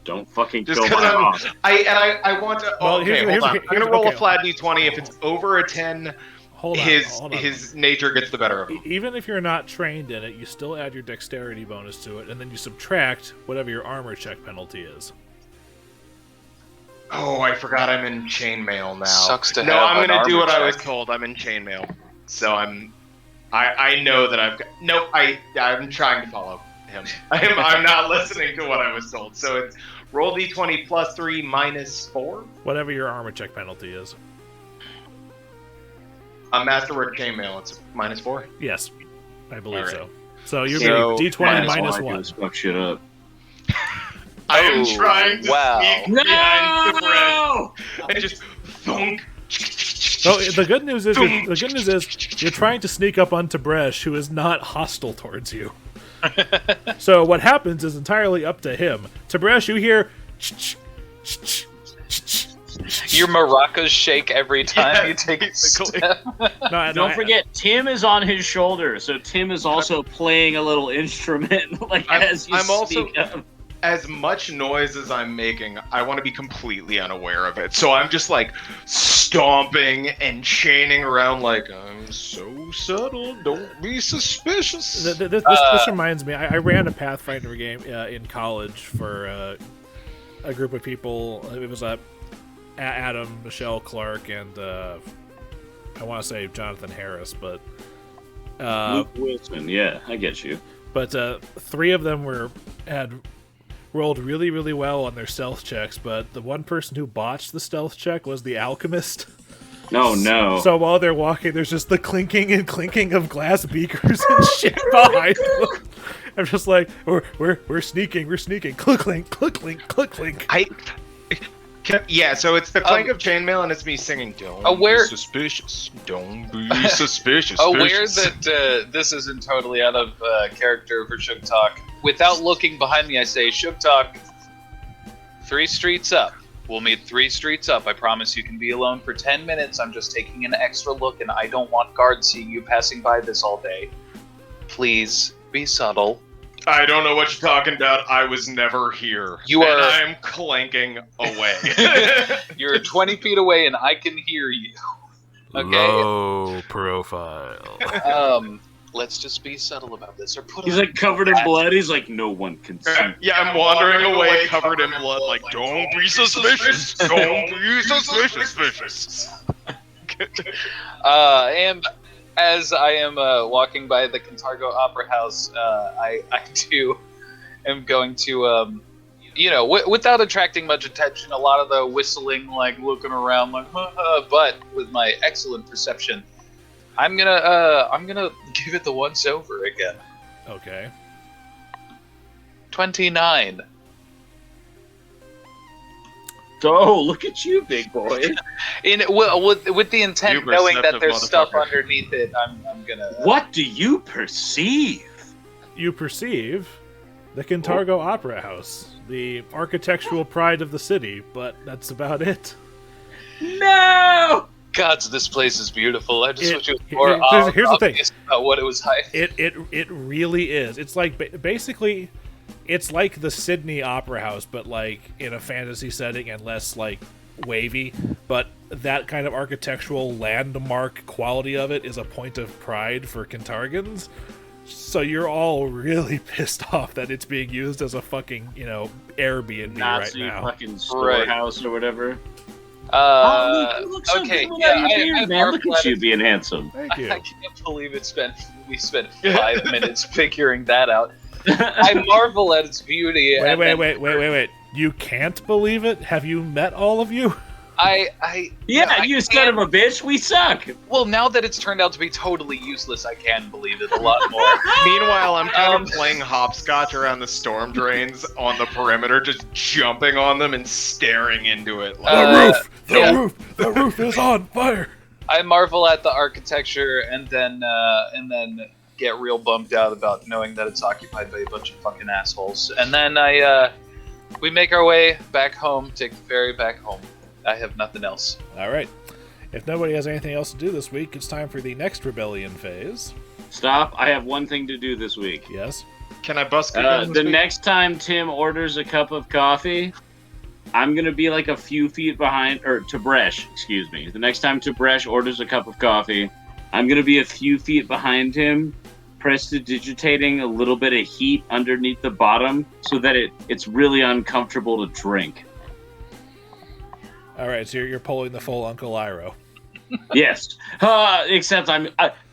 Don't fucking Just kill because my mom. I want to. Well, Okay, here's- hold on. here's- I'm gonna roll okay. a flat d20. If it's over a 10, Hold on. his nature gets the better of him. Even if you're not trained in it, you still add your dexterity bonus to it, and then you subtract whatever your armor check penalty is. Oh, I forgot I'm in chainmail now. Sucks to no, have I'm an gonna do armor what I was check. told. I'm in chainmail, so I know that I've got. Nope, I'm trying to follow him. I'm not listening to what I was told. So it's roll d20 plus 3 minus 4. Whatever your armor check penalty is. On Masterwork chainmail, it's minus 4. Yes, I believe All right. so. So you're So, getting d20 minus All I do 1. is fuck shit up. I am trying to wow. sneak behind the bread and just thunk. So the good news is you're trying to sneak up on Tib'resh, who is not hostile towards you. So what happens is entirely up to him. Tib'resh, you hear. Your maracas shake every time you take a basically. step. Don't forget, Tim is on his shoulder, so Tim is also playing a little instrument as you I'm also- speak up. As much noise as I'm making, I want to be completely unaware of it. So I'm just like stomping and chaining around like, I'm so subtle, don't be suspicious. This reminds me, I ran a Pathfinder game in college for a group of people. It was Adam, Michelle Clark, and I want to say Jonathan Harris, but Luke Wilson, yeah, I get you. but 3 of them had rolled really, really well on their stealth checks, but the one person who botched the stealth check was the alchemist. Oh no. So while they're walking, there's just the clinking and clinking of glass beakers and shit behind them. I'm just like, we're sneaking, click clink, click clink, click clink. Yeah, so it's the clank of chainmail and it's me singing, don't be suspicious, don't be suspicious. Aware that this isn't totally out of character for Sugtok, without looking behind me, I say, Sugtok, 3 streets up. We'll meet 3 streets up. I promise you can be alone for 10 minutes. I'm just taking an extra look, and I don't want guards seeing you passing by this all day. Please, be subtle. I don't know what you're talking about. I was never here. You are- And I'm clanking away. You're 20 feet away, and I can hear you. Okay? Low profile. Let's just be subtle about this, or put He's on- like covered in blood. He's like, no one can see. Yeah, I'm wandering away covered in blood like, don't be suspicious, don't be suspicious. And as I am walking by the Cantargo Opera House, I too am going to, without attracting much attention, a lot of the whistling, like looking around, like, but with my excellent perception, I'm gonna give it the once over again. Okay. 29. Oh, look at you, big boy. With the intent, You knowing that perceptive there's stuff motherfucker. underneath it, I'm gonna. What do you perceive? You perceive the Cantargo Opera House, the architectural pride of the city, but that's about it. No! Gods, this place is beautiful. I just wish it was Here's more the thing. obvious about what it was hiding. It really is. It's like basically, it's like the Sydney Opera House, but like in a fantasy setting and less like wavy. But that kind of architectural landmark quality of it is a point of pride for Cantargans. So you're all really pissed off that it's being used as a fucking Airbnb Nazi right now. fucking storehouse or whatever. Look so Okay, good yeah, without your beard, man. Look at you being handsome. Thank you. I can't believe we spent 5 minutes figuring that out. I marvel at its beauty. Wait. You can't believe it? Have you met all of you? You son of a bitch, we suck. Well, now that it's turned out to be totally useless, I can believe it a lot more. Meanwhile, I'm kind of playing hopscotch around the storm drains on the perimeter, just jumping on them and staring into it. The roof is on fire. I marvel at the architecture and then get real bummed out about knowing that it's occupied by a bunch of fucking assholes. And then we make our way back home, take the ferry back home. I have nothing else. All right. If nobody has anything else to do this week, it's time for the next rebellion phase. Stop. I have one thing to do this week. Yes. Can I busk the next time Tim orders a cup of coffee, I'm going to be like a few feet behind, or Tib'resh, excuse me. The next time Tib'resh orders a cup of coffee, I'm going to be a few feet behind him, prestidigitating a little bit of heat underneath the bottom so that it's really uncomfortable to drink. All right, so you're pulling the full Uncle Iroh. Yes. Except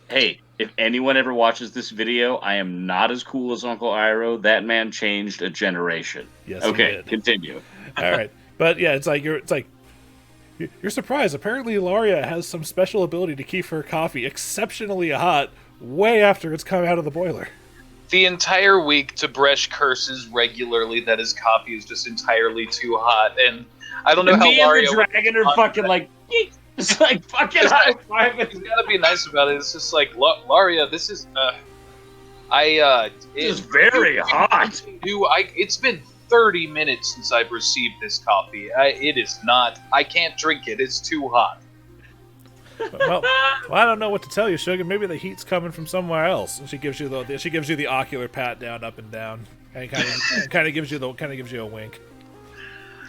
hey, if anyone ever watches this video, I am not as cool as Uncle Iroh. That man changed a generation. Yes. Okay, continue. All right, but yeah, it's like you're surprised. Apparently, Ilaria has some special ability to keep her coffee exceptionally hot way after it's come out of the boiler. The entire week, Tib'resh curses regularly that his coffee is just entirely too hot, and I don't know how Ilaria. The dragon are fucking like. It's like fucking high five. You gotta be nice about it. It's just like, Laria, this is it's very hot. It's been 30 minutes since I've received this coffee. It is not. I can't drink it. It's too hot. Well, I don't know what to tell you, Sugar. Maybe the heat's coming from somewhere else. And she gives you the ocular pat down, up and down, and kind of gives you a wink.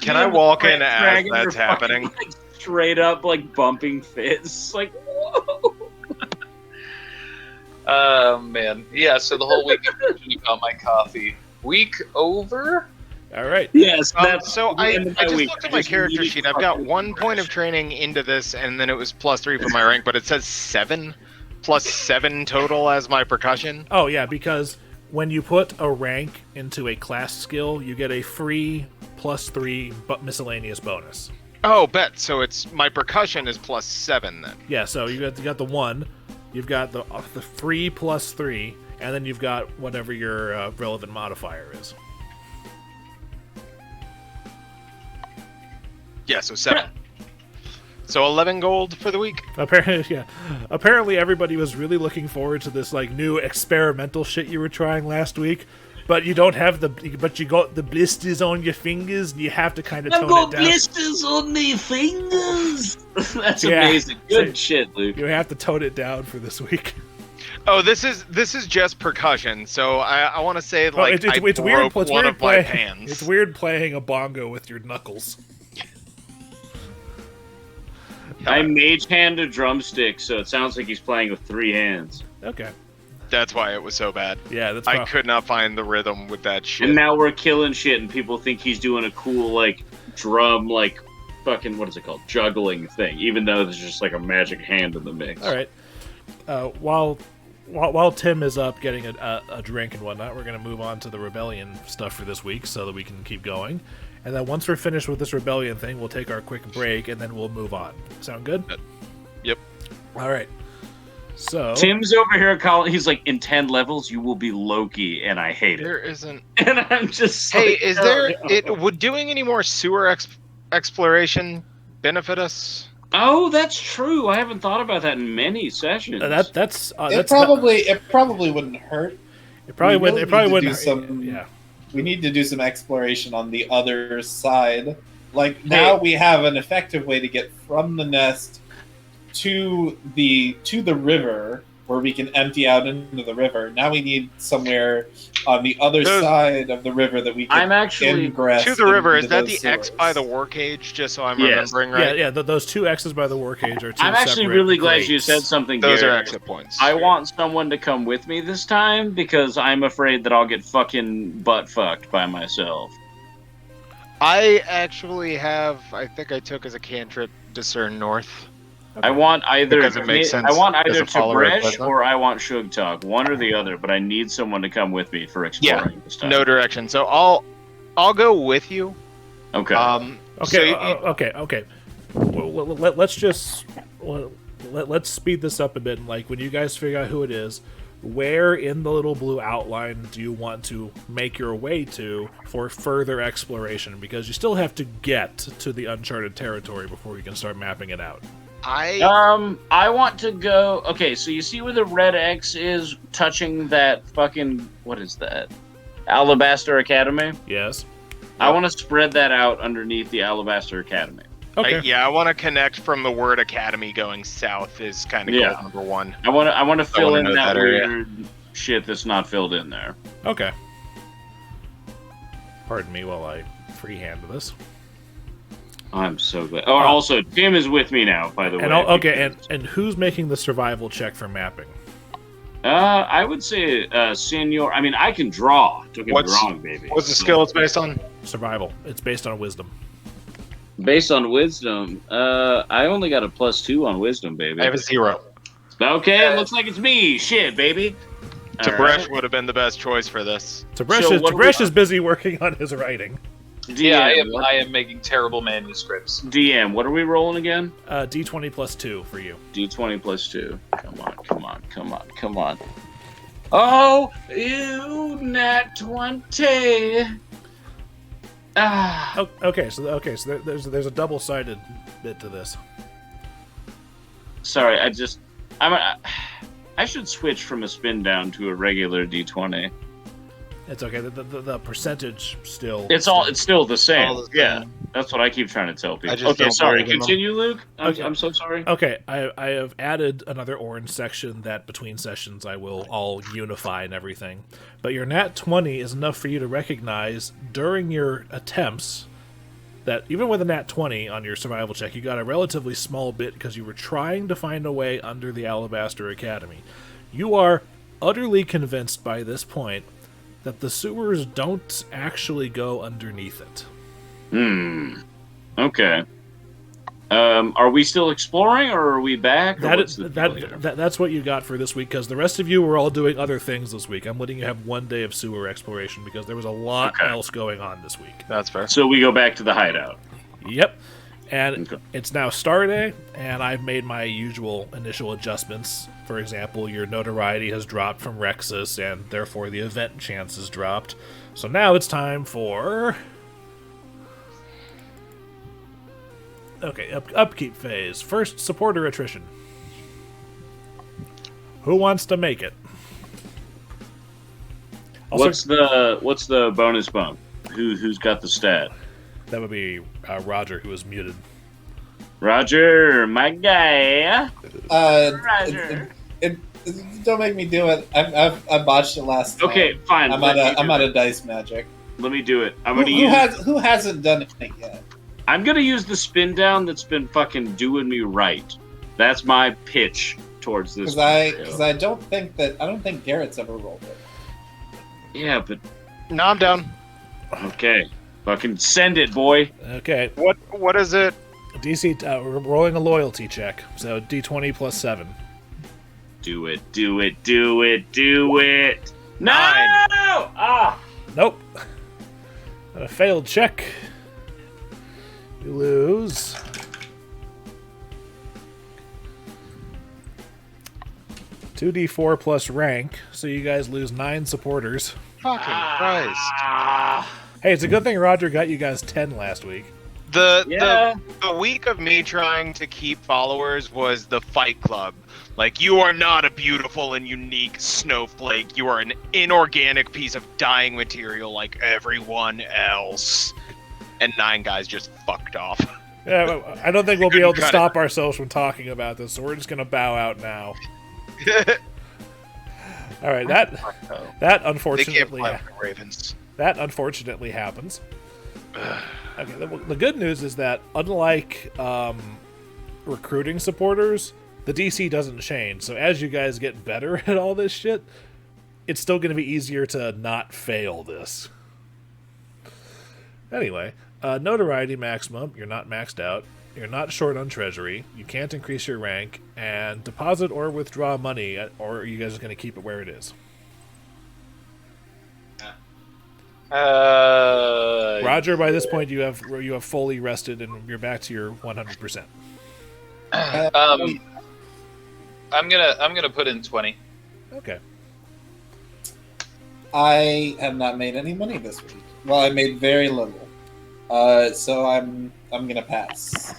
Can I walk in as that's happening? Fucking, like, straight up, like bumping fists, like whoa. Oh man, yeah. So the whole week I'm thinking about my coffee. Week over. All right. Yes. So I just looked at my character sheet. I've got 1 point of training into this, and then it was +3 for my rank, but it says 7 plus 7 total as my percussion. Oh yeah, because when you put a rank into a class skill, you get a free +3 but miscellaneous bonus. Oh, bet. So it's my percussion is +7 then. Yeah. So you got the 1, you've got the free +3, and then you've got whatever your relevant modifier is. Yeah, so 7. So 11 gold for the week. Apparently, everybody was really looking forward to this like new experimental shit you were trying last week, but you don't have but you got the blisters on your fingers, and you have to kind of tone it down. I've got blisters on my fingers. That's amazing. Good shit, Luke. You have to tone it down for this week. Oh, this is just percussion. So I want to say like it's weird. It's weird playing. pans. It's weird playing a bongo with your knuckles. I mage hand a drumstick, so it sounds like he's playing with 3 hands. Okay. That's why it was so bad. Yeah, that's. I could not find the rhythm with that shit. And now we're killing shit, and people think he's doing a cool like drum, like fucking what is it called, juggling thing, even though there's just like a magic hand in the mix. All right. While Tim is up getting a drink and whatnot, we're gonna move on to the rebellion stuff for this week, so that we can keep going. And then once we're finished with this rebellion thing, we'll take our quick break, and then we'll move on. Sound good? Yep. All right. So Tim's over here calling. He's like, in 10 levels, you will be Loki, and I hate it. There isn't. And I'm just. Hey, like, is there? Would doing any more sewer exploration benefit us? Oh, that's true. I haven't thought about that in many sessions. It probably wouldn't hurt. It probably wouldn't. Yeah. We need to do some exploration on the other side. Like, now we have an effective way to get from the nest to the river, where we can empty out into the river. Now we need somewhere on the other side of the river that we can ingress to the river. Is that the sewers. X by the war cage? Just so I'm remembering right. Yeah. Those 2 X's by the war cage are 2 I'm actually really glad you said something. Those Garrett. are exit points. I want someone to come with me this time because I'm afraid that I'll get fucking butt fucked by myself. I actually have. I think I took as a cantrip Discern North. I want either. Because it makes sense I want as either a follower of Tib'resh Bloodborne. or I want Sugtok. One or the other, but I need someone to come with me for exploring this time. No direction. So I'll go with you. Okay. Okay. Well, let's speed this up a bit. Like, when you guys figure out who it is, where in the little blue outline do you want to make your way to for further exploration? Because you still have to get to the uncharted territory before you can start mapping it out. I want to go. Okay, so you see where the red X is touching that fucking, what is that? Alabaster Academy? Yes. I want to spread that out underneath the Alabaster Academy. Okay. I want to connect from the word academy going south is kind of goal number one. I want to fill in that area. weird shit that's not filled in there. Okay. Pardon me while I freehand this. I'm so glad. Oh, also, Tim is with me now, by the way. And who's making the survival check for mapping? I would say Senior. I mean, I can draw. Don't get me wrong, baby. What's the skill it's based on? Survival. It's based on wisdom. Based on wisdom, I only got a +2 on wisdom, baby. I have a 0. Okay, it looks like it's me. Shit, baby. Tib'resh would have been the best choice for this. Tib'resh is busy working on his writing. DM, I am making terrible manuscripts. DM, what are we rolling again? D20 +2 for you. D20 +2. Come on. Oh, you nat 20. Ah. Okay, so there's a double-sided bit to this. Sorry, I should switch from a spin down to a regular D20. It's okay. The percentage still. It's still the same. All the same. Yeah, that's what I keep trying to tell people. I just Okay, don't sorry. believe in them. Continue, Luke. Okay. I'm so sorry. Okay, I have added another orange section that between sessions I will all unify and everything. But your nat 20 is enough for you to recognize during your attempts that even with a nat 20 on your survival check, you got a relatively small bit because you were trying to find a way under the Alabaster Academy. You are utterly convinced by this point that the sewers don't actually go underneath it. Okay. Are we still exploring, or are we back? That's what you got for this week, because the rest of you were all doing other things this week. I'm letting you have one day of sewer exploration, because there was a lot else going on this week. That's fair. So we go back to the hideout. Yep. And it's now Star Day, and I've made my usual initial adjustments. For example, your notoriety has dropped from Rexus, and therefore the event chance has dropped. So now it's time for... Okay, upkeep phase. First, supporter attrition. Who wants to make it? What's the bonus bump? Who's got the stat? That would be Roger, who is muted. Roger, my guy. Roger. Don't make me do it. I botched it last time. Okay, fine. I'm out of dice magic. Let me do it. Who hasn't done it yet? I'm gonna use the spin down that's been fucking doing me right. That's my pitch towards this. Because I don't think Garrett's ever rolled it. Yeah, but No, I'm down. okay, fucking send it, boy. Okay. What is it? DC, we're rolling a loyalty check, so D20 plus 7. Do it. No! 9. Ah! Nope. A failed check. You lose. $2d4 plus rank, so you guys lose 9 supporters. Fucking Christ. Hey, it's a good thing Roger got you guys 10 last week. The week of me trying to keep followers was the Fight Club. Like, you are not a beautiful and unique snowflake. You are an inorganic piece of dying material like everyone else. And 9 guys just fucked off. Yeah, I don't think we'll be able to stop ourselves from talking about this, so we're just going to bow out now. All right, that unfortunately Ravens. That unfortunately happens. Okay, the good news is that unlike recruiting supporters, the DC doesn't change. So as you guys get better at all this shit, it's still going to be easier to not fail this. Anyway, Notoriety maximum. You're not maxed out. You're not short on treasury. You can't increase your rank. And deposit or withdraw money, or are you guys going to keep it where it is? Roger, by this point you have fully rested and you're back to your 100%. I'm gonna put in 20. Okay. I have not made any money this week. Well, I made very little. So I'm gonna pass.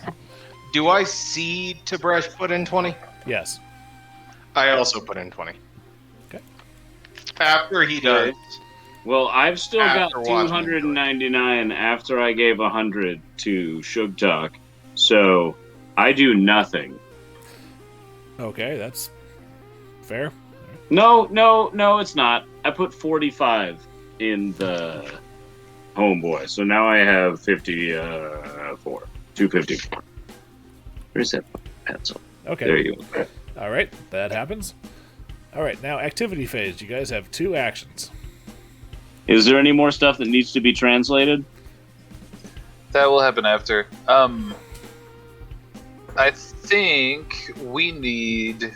Do I see Tib'resh put in 20? Yes. I also put in 20. Okay. After he does. Well, I've still got After watching 299 after I gave 100 to Sugtok, so I do nothing. Okay, that's fair. No, it's not. I put 45 in the homeboy, so now I have 54. 254. Where's that pencil? Okay. There you go. All right, that happens. All right, now activity phase. You guys have 2 actions. Is there any more stuff that needs to be translated? That will happen after. I think we need.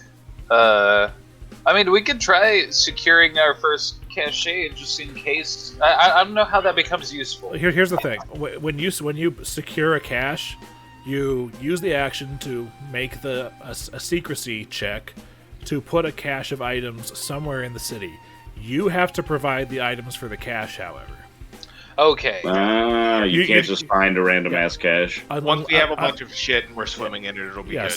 I mean, we could try securing our first cache just in case. I don't know how that becomes useful. Here's the thing: when you secure a cache, you use the action to make a secrecy check to put a cache of items somewhere in the city. You have to provide the items for the cache, however. Okay. You can't just find a random ass cache. Once we have a bunch of shit and we're swimming in it, it'll be good.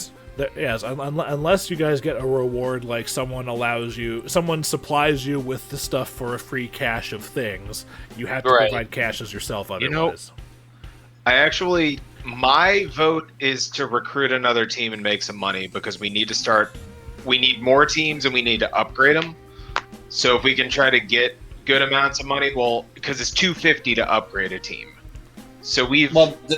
Yes, unless you guys get a reward, like someone supplies you with the stuff for a free cache of things, you have to provide caches yourself otherwise. My vote is to recruit another team and make some money because we need more teams and we need to upgrade them. So if we can try to get good amounts of money, well, because it's $250 to upgrade a team. So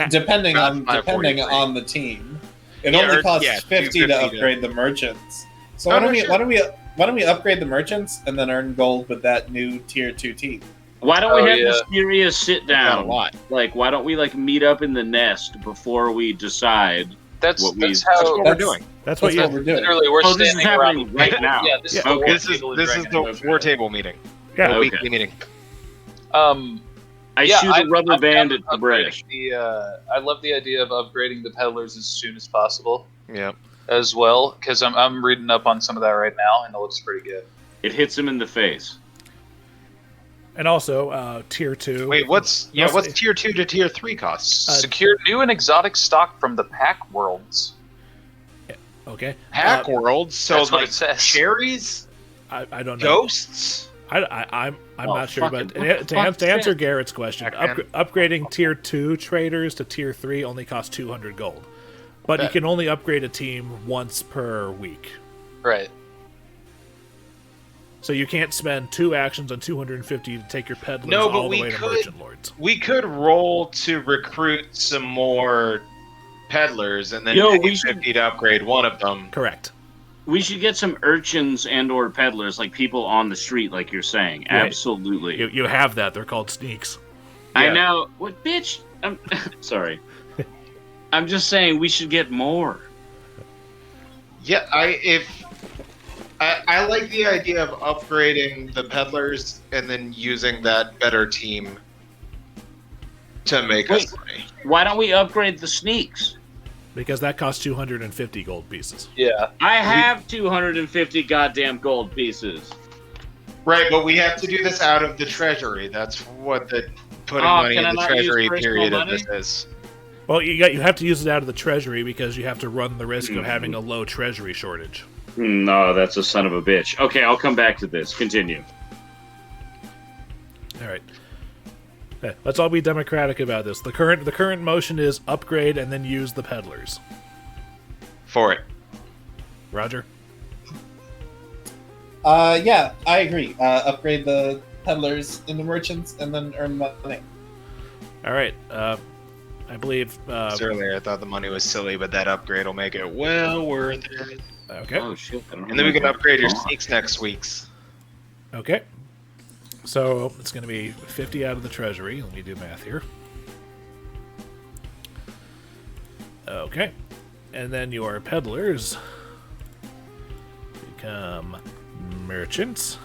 depending on the team, it only costs $50 to upgrade the merchants. So why don't we upgrade the merchants and then earn gold with that new tier 2 team? Why don't we have this serious sit down? A lot. Like, why don't we meet up in the nest before we decide? That's what we're doing. That's what we're doing. Literally, we're standing around right now. Yeah, this is the 4 table meeting. Yeah, weekly meeting. I shoot a rubber band at the British. I love the idea of upgrading the peddlers as soon as possible. Yeah. As well, because I'm reading up on some of that right now, and it looks pretty good. It hits him in the face. And also, tier 2. Wait, what's tier 2 to tier 3 costs? Secure new and exotic stock from the pack worlds. Okay. Pack worlds? So that's what like it says. Cherries? I don't know. Ghosts? I'm not sure, but to answer Garrett's question, upgrading tier 2 traders to tier 3 only costs 200 gold. But you can only upgrade a team once per week. Right. So you can't spend 2 actions on 250 to take your peddlers all the way to merchant lords. We could roll to recruit some more peddlers and then pay 50 to upgrade one of them. Correct. We should get some urchins and or peddlers, like people on the street, like you're saying. Right. Absolutely. You have that. They're called sneaks. I know. What, bitch? I'm sorry. I'm just saying we should get more. Yeah, I like the idea of upgrading the peddlers and then using that better team to make us money. Why don't we upgrade the sneaks? Because that costs 250 gold pieces. Yeah. I have 250 goddamn gold pieces. Right, but we have to do this out of the treasury. That's what the putting money in the treasury period of this is. Well, you have to use it out of the treasury because you have to run the risk of having a low treasury shortage. No, that's a son of a bitch. Okay, I'll come back to this. Continue. All right. Let's all be democratic about this. The current motion is upgrade and then use the peddlers. For it. Roger? Yeah, I agree. Upgrade the peddlers into merchants and then earn money. All right. I believe... earlier I thought the money was silly, but that upgrade will make it well worth it. Okay. Oh, shit. And then we can upgrade your sneaks next week's. Okay. So it's going to be 50 out of the treasury. Let me do math here. Okay. And then your peddlers become merchants.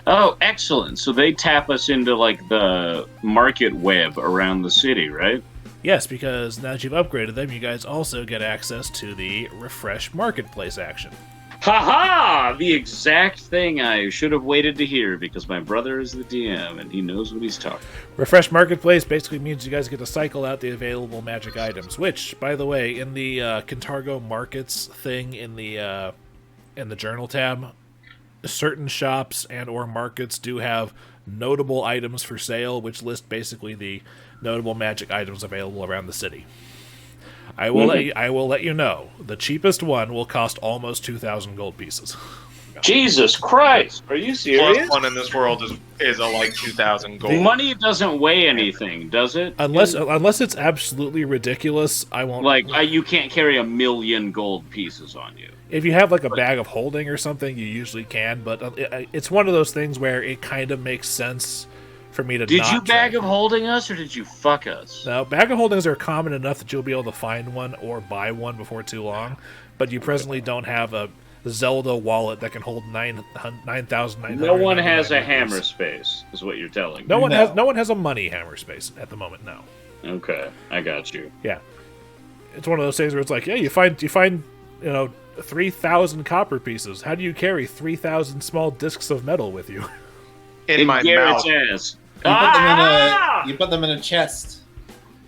Oh, excellent. So they tap us into, like, the market web around the city, right? Yes, because now that you've upgraded them, you guys also get access to the Refresh Marketplace action. Ha-ha! The exact thing I should have waited to hear, because my brother is the DM, and he knows what he's talking about. Refresh Marketplace basically means you guys get to cycle out the available magic items, which, by the way, in the Kintargo Markets thing in the Journal tab, certain shops and or markets do have notable items for sale, which list basically the notable magic items available around the city. I will let you know. The cheapest one will cost almost 2,000 gold pieces. Jesus Christ! Are you serious? Plus one in this world is like 2,000 gold. Money doesn't weigh anything, does it? Unless it's absolutely ridiculous, I won't. Like, you can't carry 1,000,000 gold pieces on you. If you have like a bag of holding or something, you usually can. But it's one of those things where it kind of makes sense for me to. Did you bag of holding us, or did you fuck us? No, bag of holdings are common enough that you'll be able to find one or buy one before too long. But you presently don't have a Zelda wallet that can hold 9,900. No one has a hammer space, is what you're telling me. No one has a money hammer space at the moment. No. Okay, I got you. Yeah, it's one of those things where it's like, yeah, you find 3,000 copper pieces. How do you carry 3,000 small discs of metal with you? In my Garrett's mouth. ass. You put them in a chest.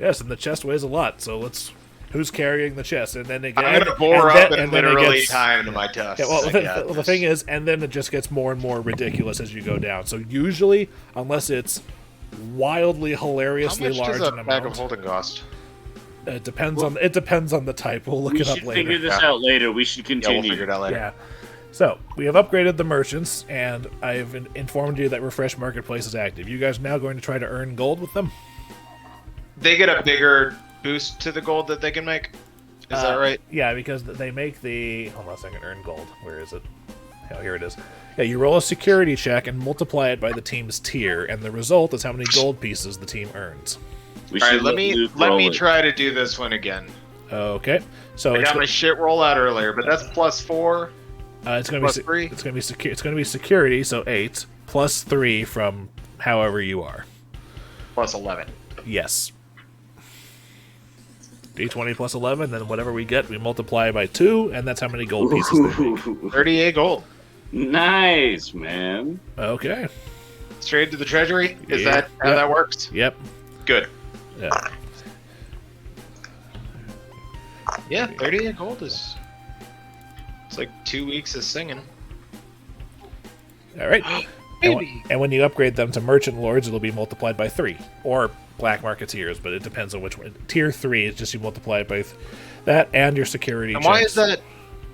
Yes, and the chest weighs a lot. So who's carrying the chest? And then again, I'm gonna bore up and literally tie into my tusk. Yeah, well, the thing is, and then it just gets more and more ridiculous as you go down. So usually, unless it's wildly, hilariously large, how much does a bag of holding cost? It depends on the type. We'll look it up later. We should figure this out later. We should continue. Yeah, we'll figure it out later. Yeah. So, we have upgraded the merchants, and I've informed you that Refresh Marketplace is active. You guys now going to try to earn gold with them? They get a bigger boost to the gold that they can make? Is that right? Yeah, because they make the... Hold on a second, earn gold. Where is it? Oh, here it is. Yeah, you roll a security check and multiply it by the team's tier, and the result is how many gold pieces the team earns. Alright, let me try to do this one again. Okay. So I got my shit roll out earlier, but that's +4. It's going to be 3. It's going to be security, so 8 plus 3 from however you are. +11. Yes. D20 plus 11, then whatever we get, we multiply by 2, and that's how many gold pieces they make. 38 gold. Nice, man. Okay. Straight to the treasury? Is that how that works? Yep. Good. Yeah. Yeah, 38 gold is... It's like 2 weeks of singing. All right. And when you upgrade them to merchant lords, it'll be multiplied by 3, or black marketeers, but it depends on which one. Tier 3 is just you multiply it by that and your security. And why is that?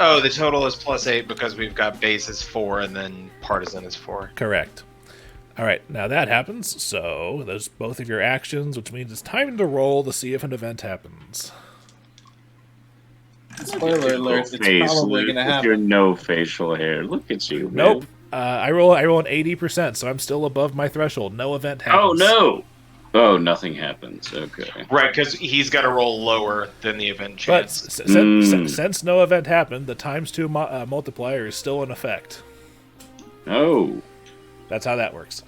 Oh, the total is +8 because we've got base is 4 and then partisan is 4. Correct. All right, now that happens, so there's both of your actions, which means it's time to roll to see if an event happens. Spoiler alert, it's probably going to happen. Your no facial hair. Look at you, man. Nope. I roll an 80%, so I'm still above my threshold. No event happens. Oh, no! Oh, nothing happens. Okay. Right, because he's got to roll lower than the event But chance. since no event happened, the ×2 multiplier is still in effect. Oh. That's how that works.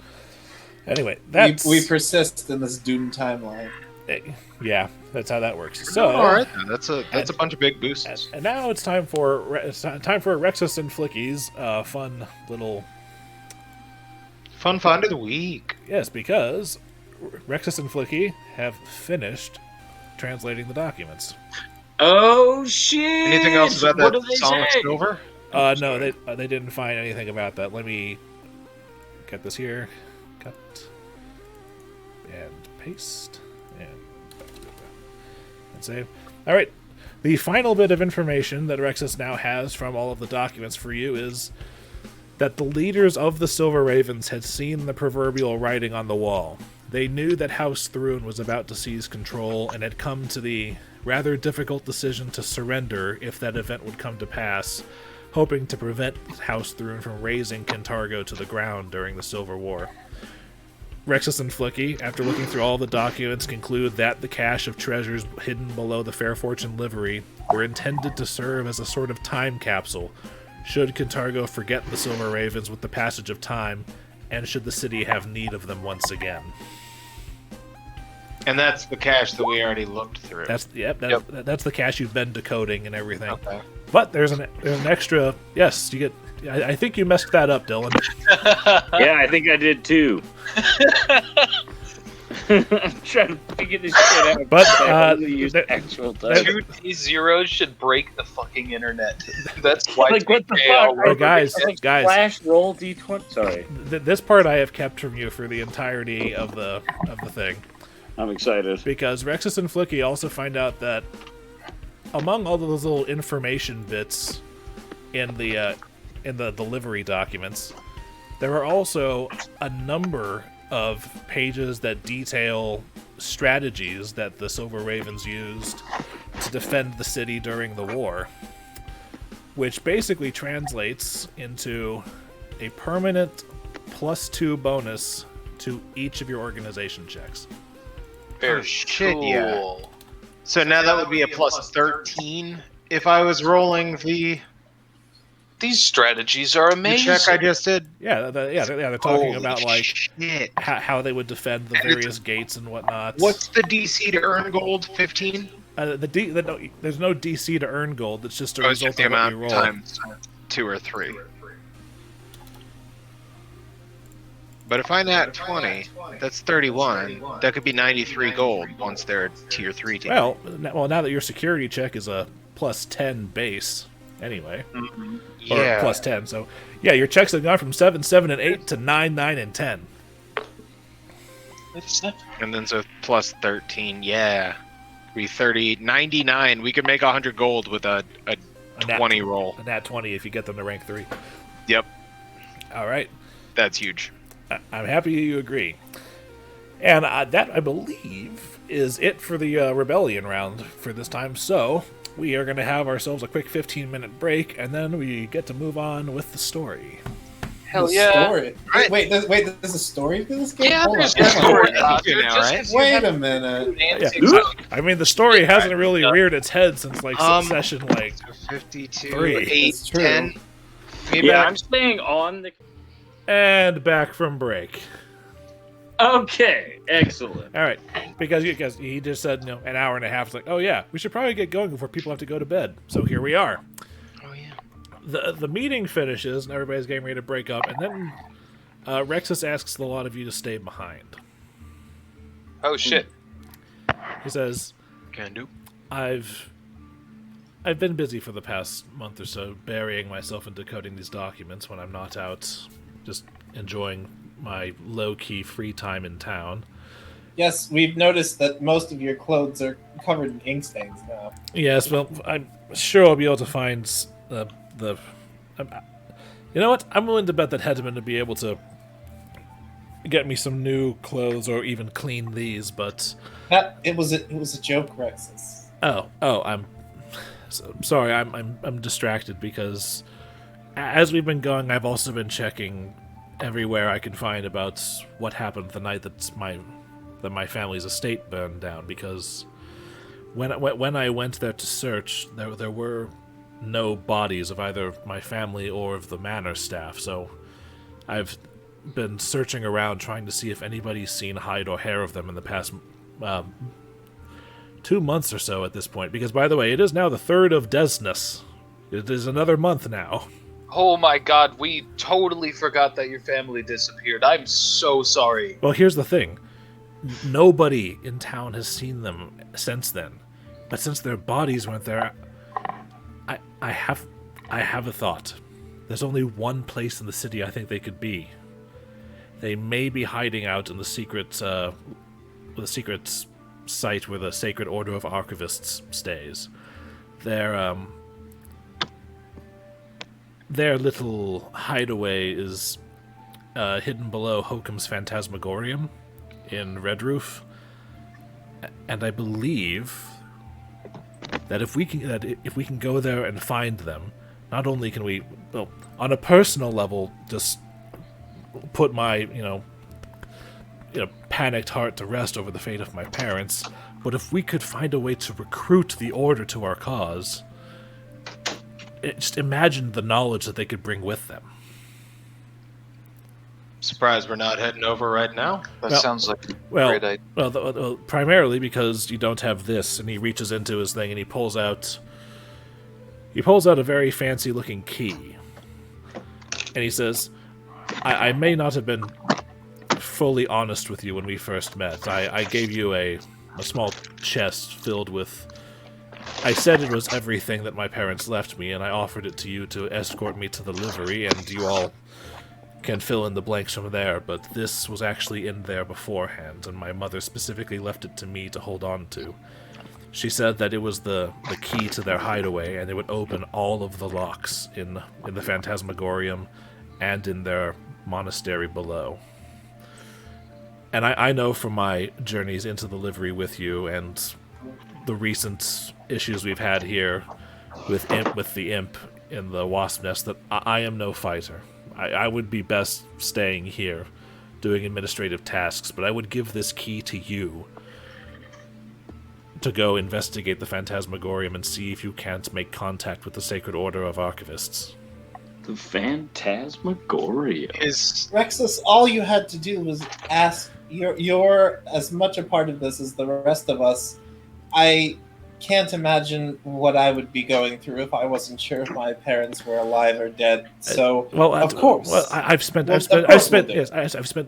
Anyway, we persist in this doomed timeline. Yeah, that's how that works. So, all right, that's a bunch of big boosts. And now it's time for Rexus and Flickie's fun little fun find of the week. Yes, because Rexus and Flickie have finished translating the documents. Oh shit! Anything else about that song of silver? No, they didn't find anything about that. Let me get this here. Cut and paste and save. All right. The final bit of information that Rexus now has from all of the documents for you is that the leaders of the Silver Ravens had seen the proverbial writing on the wall. They knew that House Thrun was about to seize control and had come to the rather difficult decision to surrender if that event would come to pass, hoping to prevent House Thrun from razing Kintargo to the ground during the Silver War. Rexus and Flickie, after looking through all the documents, conclude that the cache of treasures hidden below the Fair Fortune livery were intended to serve as a sort of time capsule, should Cantargo forget the Silver Ravens with the passage of time, and should the city have need of them once again. And that's the cache that we already looked through. That's the cache you've been decoding and everything. Okay. But there's an extra. Yes, you get. I think you messed that up, Dillon. Yeah, I think I did too. I'm trying to figure this shit out. But use actual time. 2 T-zeros should break the fucking internet. That's why. Like, what the TKL fuck? Oh, guys, Flash roll D20. Sorry, this part I have kept from you for the entirety of the thing. I'm excited. Because Rexus and Flickie also find out that among all those little information bits in the delivery documents, there are also a number of pages that detail strategies that the Silver Ravens used to defend the city during the war, which basically translates into a permanent +2 bonus to each of your organization checks. Very shit, cool. yeah. So now that would be a +13 if I was rolling the These strategies are amazing. check I just did. Yeah, they're talking Holy about like shit. how they would defend the And various gates and whatnot. What's the DC to earn gold? 15? There's no DC to earn gold. It's just a Oh, it's result just the of what amount you roll. times 2 or 3. But if I nat 20, that's 31. That could be 93 gold once they're tier 3 team. Well, now that your security check is a +10 base, anyway, or yeah. +10. So yeah, your checks have gone from 7, 7, and 8 to 9, 9, and 10. And then so +13, yeah. Be 30, 99. We could make 100 gold with a 20 roll. A nat 20 if you get them to rank 3. Yep, All right. that's huge. I'm happy you agree. And that, I believe, is it for the Rebellion round for this time. So we are going to have ourselves a quick 15-minute break, and then we get to move on with the story. Hell The yeah. Story. Right. Wait, there's a story to this game? Yeah, Hold there's on, a hold on. story. Now, right? Wait a minute. Yeah. I mean, the story hasn't really reared its head since like session like 52, 3. 8, That's true. 10. Maybe Yeah, back. I'm staying on the. and back from break. Okay, excellent. All right, because he just said an hour and a half. It's like, oh yeah, we should probably get going before people have to go to bed. So here we are. Oh yeah. The meeting finishes and everybody's getting ready to break up, and then Rexus asks the lot of you to stay behind. Oh shit. He says, Can do. I've been busy for the past month or so, burying myself in decoding these documents when I'm not out, just enjoying my low-key free time in town. Yes, we've noticed that most of your clothes are covered in ink stains now. Yes, well, I'm sure I'll be able to find the. You know what? I'm willing to bet that Hedman would be able to get me some new clothes or even clean these. But It was a joke, Rexus. I'm sorry. I'm distracted because as we've been going, I've also been checking everywhere I can find about what happened the night that my family's estate burned down. Because when I went there to search, there were no bodies of either my family or of the manor staff. So I've been searching around trying to see if anybody's seen hide or hair of them in the past 2 months or so at this point. Because, by the way, it is now the 3rd of Desnus. It is another month now. Oh my god, we totally forgot that your family disappeared. I'm so sorry. Well, here's the thing. Nobody in town has seen them since then. But since their bodies weren't there, I have a thought. There's only one place in the city I think they could be. They may be hiding out in the secret site where the Sacred Order of Archivists stays. Their little hideaway is hidden below Hokum's Phantasmagorium in Red Roof, and I believe that if we can go there and find them, not only can we, on a personal level, just put my panicked heart to rest over the fate of my parents, but if we could find a way to recruit the Order to our cause, just imagine the knowledge that they could bring with them. Surprised we're not heading over right now. That sounds like a great idea. Well, primarily because you don't have this, and he reaches into his thing and he pulls out a very fancy-looking key. And he says, I may not have been fully honest with you when we first met. I gave you a small chest filled with... I said it was everything that my parents left me, and I offered it to you to escort me to the livery, and you all can fill in the blanks from there, but this was actually in there beforehand, and my mother specifically left it to me to hold on to. She said that it was the key to their hideaway, and it would open all of the locks in the Phantasmagorium and in their monastery below. And I know from my journeys into the livery with you and the recent issues we've had here with the imp in the wasp nest that I am no fighter. I would be best staying here, doing administrative tasks, but I would give this key to you to go investigate the Phantasmagorium and see if you can't make contact with the Sacred Order of Archivists. The Phantasmagorium. Rexus, all you had to do was ask. You're as much a part of this as the rest of us. I can't imagine what I would be going through if I wasn't sure if my parents were alive or dead. So, of course. Well, I've spent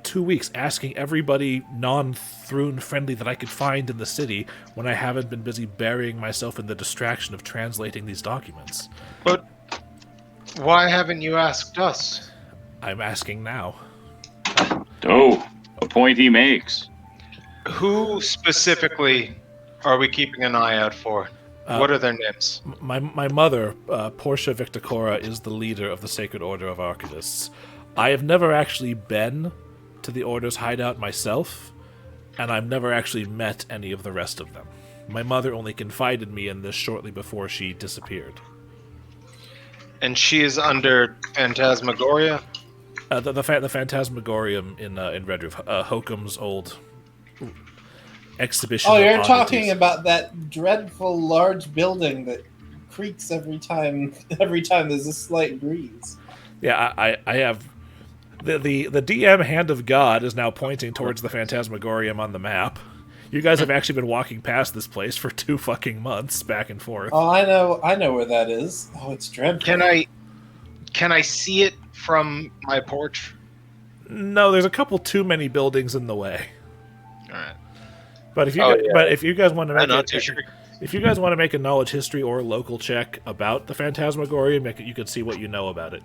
2 weeks asking everybody non-Thrune friendly that I could find in the city when I haven't been busy burying myself in the distraction of translating these documents. But why haven't you asked us? I'm asking now. Oh, a point he makes. Who specifically are we keeping an eye out for? What are their names? My mother, Portia Victicora, is the leader of the Sacred Order of Archivists. I have never actually been to the Order's hideout myself, and I've never actually met any of the rest of them. My mother only confided me in this shortly before she disappeared. And she is under Phantasmagoria? The Phantasmagorium in Red Roof, Hokum's old exhibition. Oh, you're of talking oddities. about that dreadful large building that creaks every time there's a slight breeze. Yeah, I have the DM Hand of God is now pointing towards the Phantasmagorium on the map. You guys have actually been walking past this place for 2 fucking months, back and forth. Oh, I know where that is. Oh, it's dreadful. Can I see it from my porch? No, there's a couple too many buildings in the way. All right. But if you guys want to make if you guys want to make a knowledge history or a local check about the Phantasmagorium, you can see what you know about it.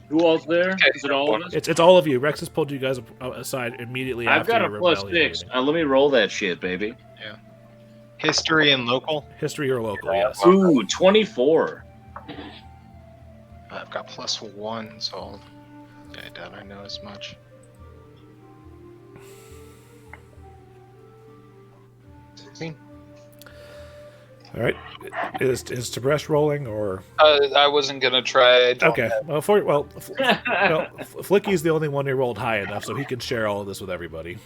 Who all's there? Is it all of us? It's all of you. Rex has pulled you guys aside immediately after I've got your a +6. rebellion. Let me roll that shit, baby. Yeah. History and local? History or local, yes. Ooh, 24. I've got +1, so I doubt I know as much. All right, is Tib'resh rolling or? I wasn't gonna try. Okay, Flickie's the only one who rolled high enough, so he can share all of this with everybody.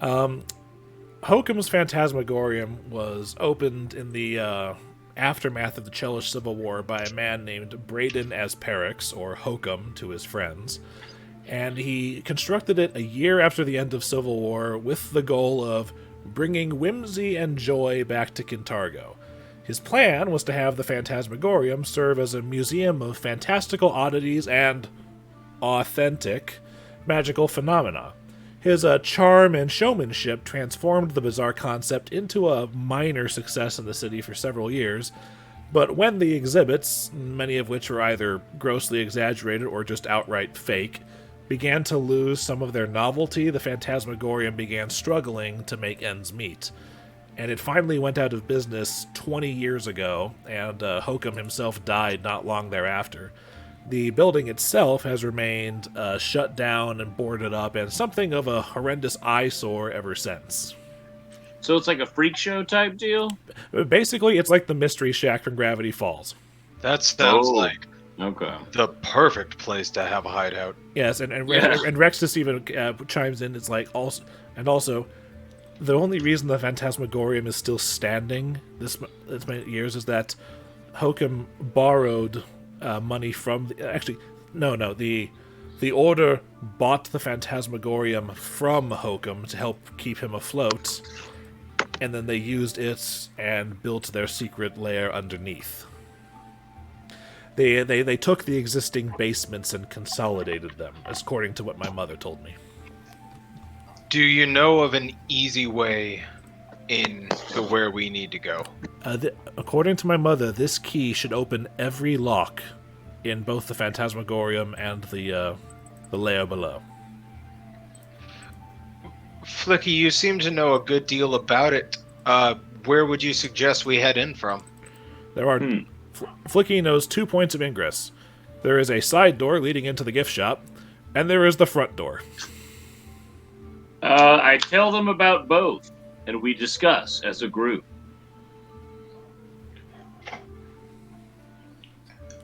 Hokum's Phantasmagorium was opened in the aftermath of the Chelish Civil War by a man named Braden Asperix, or Hokum to his friends. And he constructed it a year after the end of Civil War with the goal of bringing whimsy and joy back to Kintargo. His plan was to have the Phantasmagorium serve as a museum of fantastical oddities and authentic magical phenomena. His charm and showmanship transformed the bizarre concept into a minor success in the city for several years, but when the exhibits, many of which were either grossly exaggerated or just outright fake, began to lose some of their novelty, the Phantasmagorium began struggling to make ends meet. And it finally went out of business 20 years ago, and Hokum himself died not long thereafter. The building itself has remained shut down and boarded up, and something of a horrendous eyesore ever since. So it's like a freak show type deal? Basically, it's like the Mystery Shack from Gravity Falls. That sounds like Okay. The perfect place to have a hideout. Yes, and Rexus even chimes in. It's like also, the only reason the Phantasmagorium is still standing this many years is that Hokum borrowed money from the Order bought the Phantasmagorium from Hokum to help keep him afloat, and then they used it and built their secret lair underneath. They took the existing basements and consolidated them, according to what my mother told me. Do you know of an easy way in to where we need to go? According to my mother, this key should open every lock in both the Phantasmagorium and the lair below. Flickie, you seem to know a good deal about it. Where would you suggest we head in from? There are... Flickie knows 2 points of ingress. There is a side door leading into the gift shop, and there is the front door. I tell them about both, and we discuss as a group.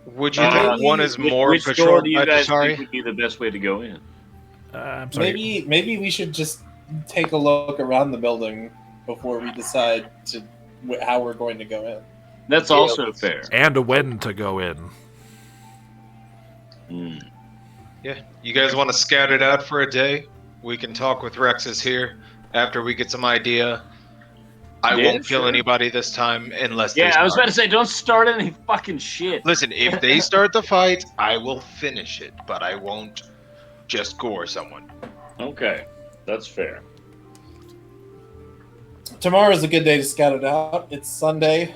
Would you think one is more which patrolled door do you by guys Dasari? think would be the best way to go in? I'm sorry. Maybe we should just take a look around the building before we decide how we're going to go in. That's also fair. And when to go in. Yeah, you guys want to scout it out for a day? We can talk with Rexus here after we get some idea. I won't kill anybody this time unless they start. I was about to say, don't start any fucking shit. Listen, if they start the fight, I will finish it, but I won't just gore someone. Okay, that's fair. Tomorrow's a good day to scout it out. It's Sunday.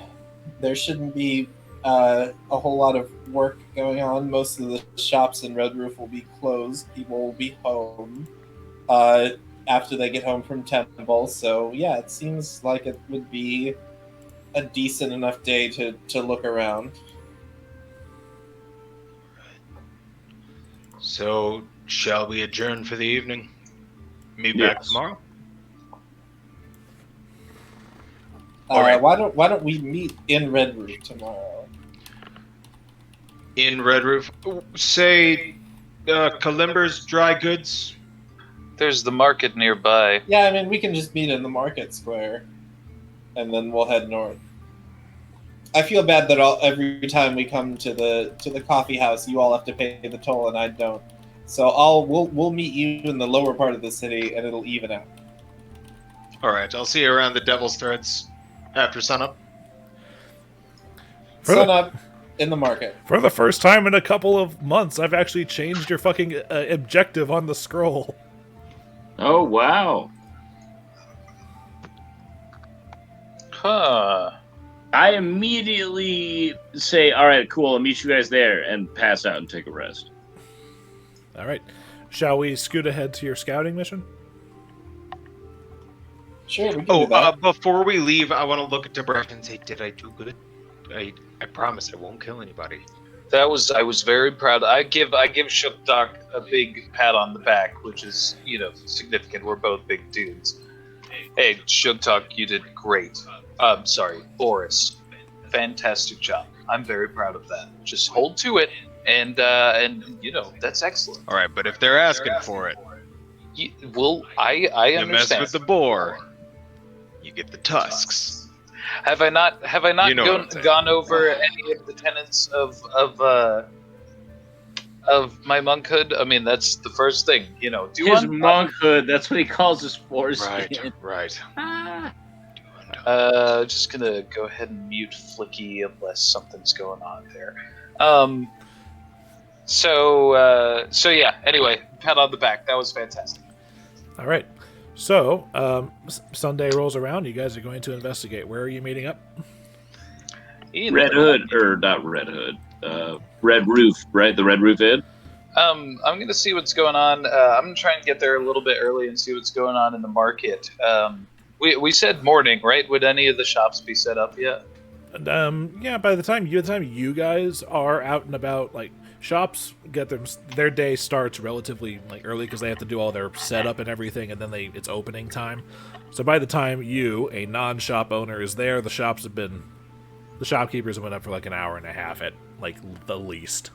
There shouldn't be a whole lot of work going on. Most of the shops in Red Roof will be closed. People will be home after they get home from Temple. So, yeah, it seems like it would be a decent enough day to look around. So, shall we adjourn for the evening? Meet back tomorrow? Right. Why don't we meet in Red Roof tomorrow? In Red Roof? Say, Kalimber's Dry Goods? There's the market nearby. Yeah, I mean, we can just meet in the market square, and then we'll head north. I feel bad that every time we come to the coffee house, you all have to pay the toll, and I don't. So we'll meet you in the lower part of the city, and it'll even out. All right, I'll see you around the Devil's Threads after sunup. Sunup in the market. For the first time in a couple of months, I've actually changed your fucking objective on the scroll. Oh, wow. Huh. I immediately say, all right, cool, I'll meet you guys there, and pass out and take a rest. All right. Shall we scoot ahead to your scouting mission? Sure, we can do that. Before we leave, I want to look at Tib'resh and say, did I do good? I promise I won't kill anybody. I was very proud. I give Sugtok a big pat on the back, which is, significant. We're both big dudes. Hey, Sugtok, you did great. Sorry, Boarris, fantastic job. I'm very proud of that. Just hold to it, and that's excellent. All right, but if they're asking for it, I you understand. mess with the boar, you get the tusks. Have I not gone over any of the tenets of my monkhood? I mean, that's the first thing, His monkhood, that's what he calls his foreskin. Right. Just gonna go ahead and mute Flickie unless something's going on there. So yeah, anyway, pat on the back. That was fantastic. All right. So, Sunday rolls around. You guys are going to investigate. Where are you meeting up? Red Hood, or not Red Hood. Red Roof, right? The Red Roof Inn? I'm going to see what's going on. I'm going to try and get there a little bit early and see what's going on in the market. We said morning, right? Would any of the shops be set up yet? Yeah, by the time you guys are out and about, like, shops get their day starts relatively early because they have to do all their setup and everything, and then it's opening time. So by the time you, a non-shop owner, is there, the shopkeepers have been up for an hour and a half at the least.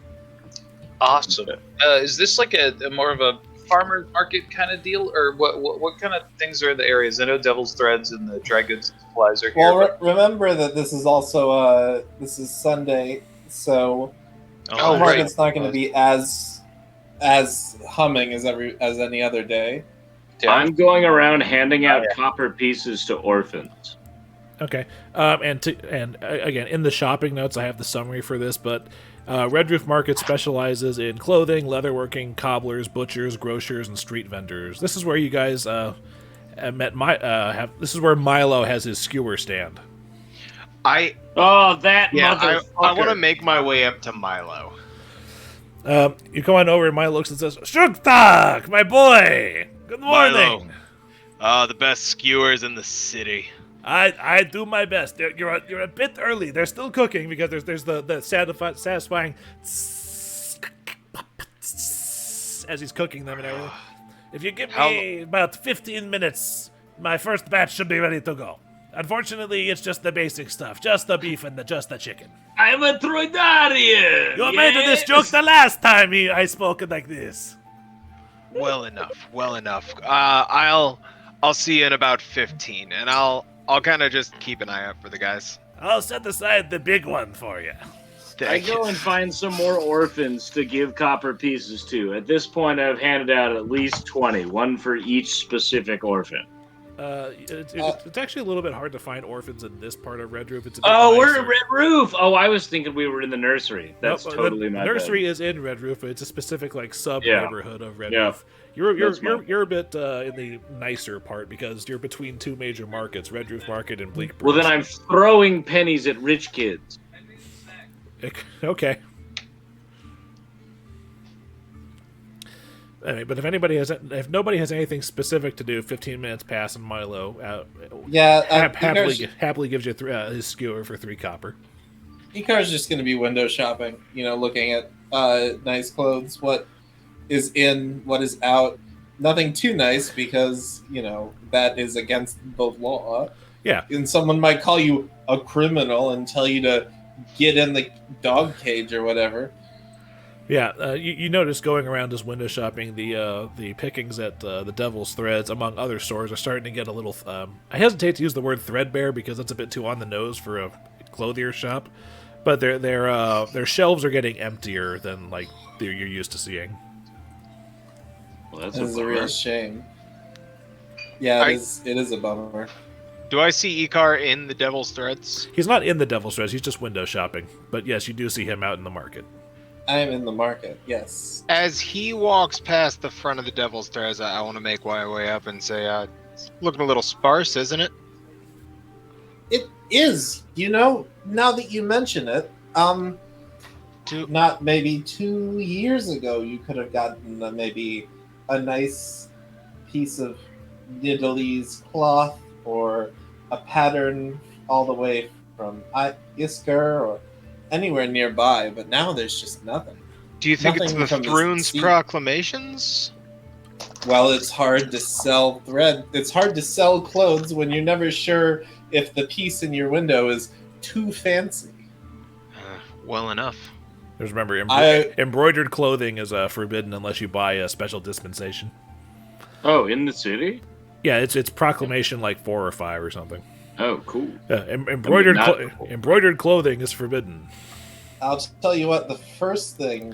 Awesome. Is this like a more of a farmer's market kind of deal, or what kind of things are in the areas? I know Devil's Threads and the dry goods and supplies are here. Well, remember that this is also this is Sunday, so the market's not going to be as humming as any other day. Yeah. I'm going around handing out copper pieces to orphans. Okay, and again, in the shopping notes, I have the summary for this, but Red Roof Market specializes in clothing, leatherworking, cobblers, butchers, grocers, and street vendors. This is where you guys this is where Milo has his skewer stand. I want to make my way up to Milo. You go on over, and Milo looks and says, "Sugtok, my boy, good morning." Milo. The best skewers in the city. I do my best. You're a bit early. They're still cooking because there's the satisfying as he's cooking them and everything. If you give me about 15 minutes, my first batch should be ready to go. Unfortunately, it's just the basic stuff, just the beef and just the chicken. I'm a Troidarian. You made this joke the last time I spoke like this. Well enough. I'll see you in about 15, and I'll kind of just keep an eye out for the guys. I'll set aside the big one for you. I go and find some more orphans to give copper pieces to. At this point, I've handed out at least 20, one for each specific orphan. It's actually a little bit hard to find orphans in this part of Red Roof. We're at Red Roof. Oh, I was thinking we were in the nursery. That's totally my bad. The nursery is in Red Roof. It's a specific sub neighborhood of Red Roof. You're a bit in the nicer part because you're between two major markets, Red Roof Market and Bleak Bridge. Well, then I'm throwing pennies at rich kids. Okay. Anyway, but if nobody has anything specific to do, 15 minutes pass and Milo happily gives you his skewer for 3 copper. Icar's just going to be window shopping, looking at nice clothes, what is in, what is out. Nothing too nice because, that is against the law. Yeah. And someone might call you a criminal and tell you to get in the dog cage or whatever. Yeah, you notice going around just window shopping, the pickings at the Devil's Threads, among other stores, are starting to get a little... I hesitate to use the word threadbare because it's a bit too on the nose for a clothier shop, but their shelves are getting emptier than you're used to seeing. Well, that's a real shame. Yeah, it is a bummer. Do I see Icar in the Devil's Threads? He's not in the Devil's Threads, he's just window shopping. But yes, you do see him out in the market. I am in the market, yes. As he walks past the front of the Devil's Threads, I want to make my way up and say, it's looking a little sparse, isn't it? It is. Now that you mention it, not maybe 2 years ago, you could have gotten maybe a nice piece of Nidalese cloth or a pattern all the way from Icar or anywhere nearby, but now there's just nothing. Do you think it's the Thrune's proclamations? Well, it's hard to sell thread. It's hard to sell clothes when you're never sure if the piece in your window is too fancy. Well enough. Just remember, embroidered clothing is forbidden unless you buy a special dispensation. Oh, in the city? Yeah, it's proclamation 4 or 5 or something. Oh, cool. Embroidered clothing is forbidden. I'll tell you what, the first thing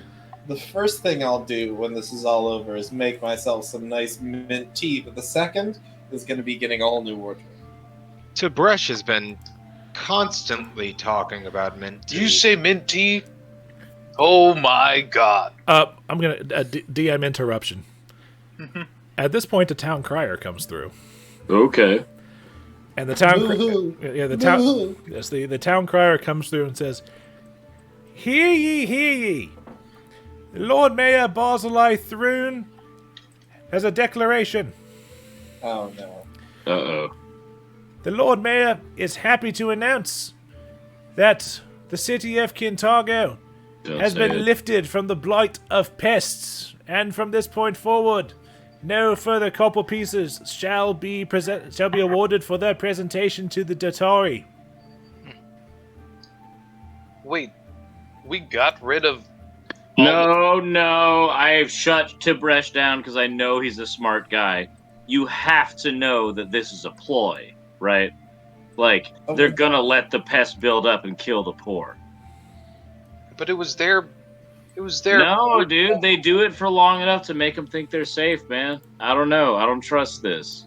I'll do when this is all over is make myself some nice mint tea, but the second is going to be getting a whole new wardrobe. Tib'resh has been constantly talking about mint tea. You say mint tea? Oh my god. I'm going to DM interruption. At this point, the town crier comes through. Okay. And the town crier comes through and says, "Hear ye, hear ye! The Lord Mayor Barzillai Thrune has a declaration. Oh no. Uh-oh. The Lord Mayor is happy to announce that the city of Kintargo has been lifted from the blight of pests, and from this point forward, no further copper pieces shall be awarded for their presentation to the Datori." Wait, we got rid of No, I have shut Tib'resh down because I know he's a smart guy. You have to know that this is a ploy, right? Like, they're gonna let the pest build up and kill the poor. But it was their. No, dude, they do it for long enough to make them think they're safe, man. I don't know. I don't trust this.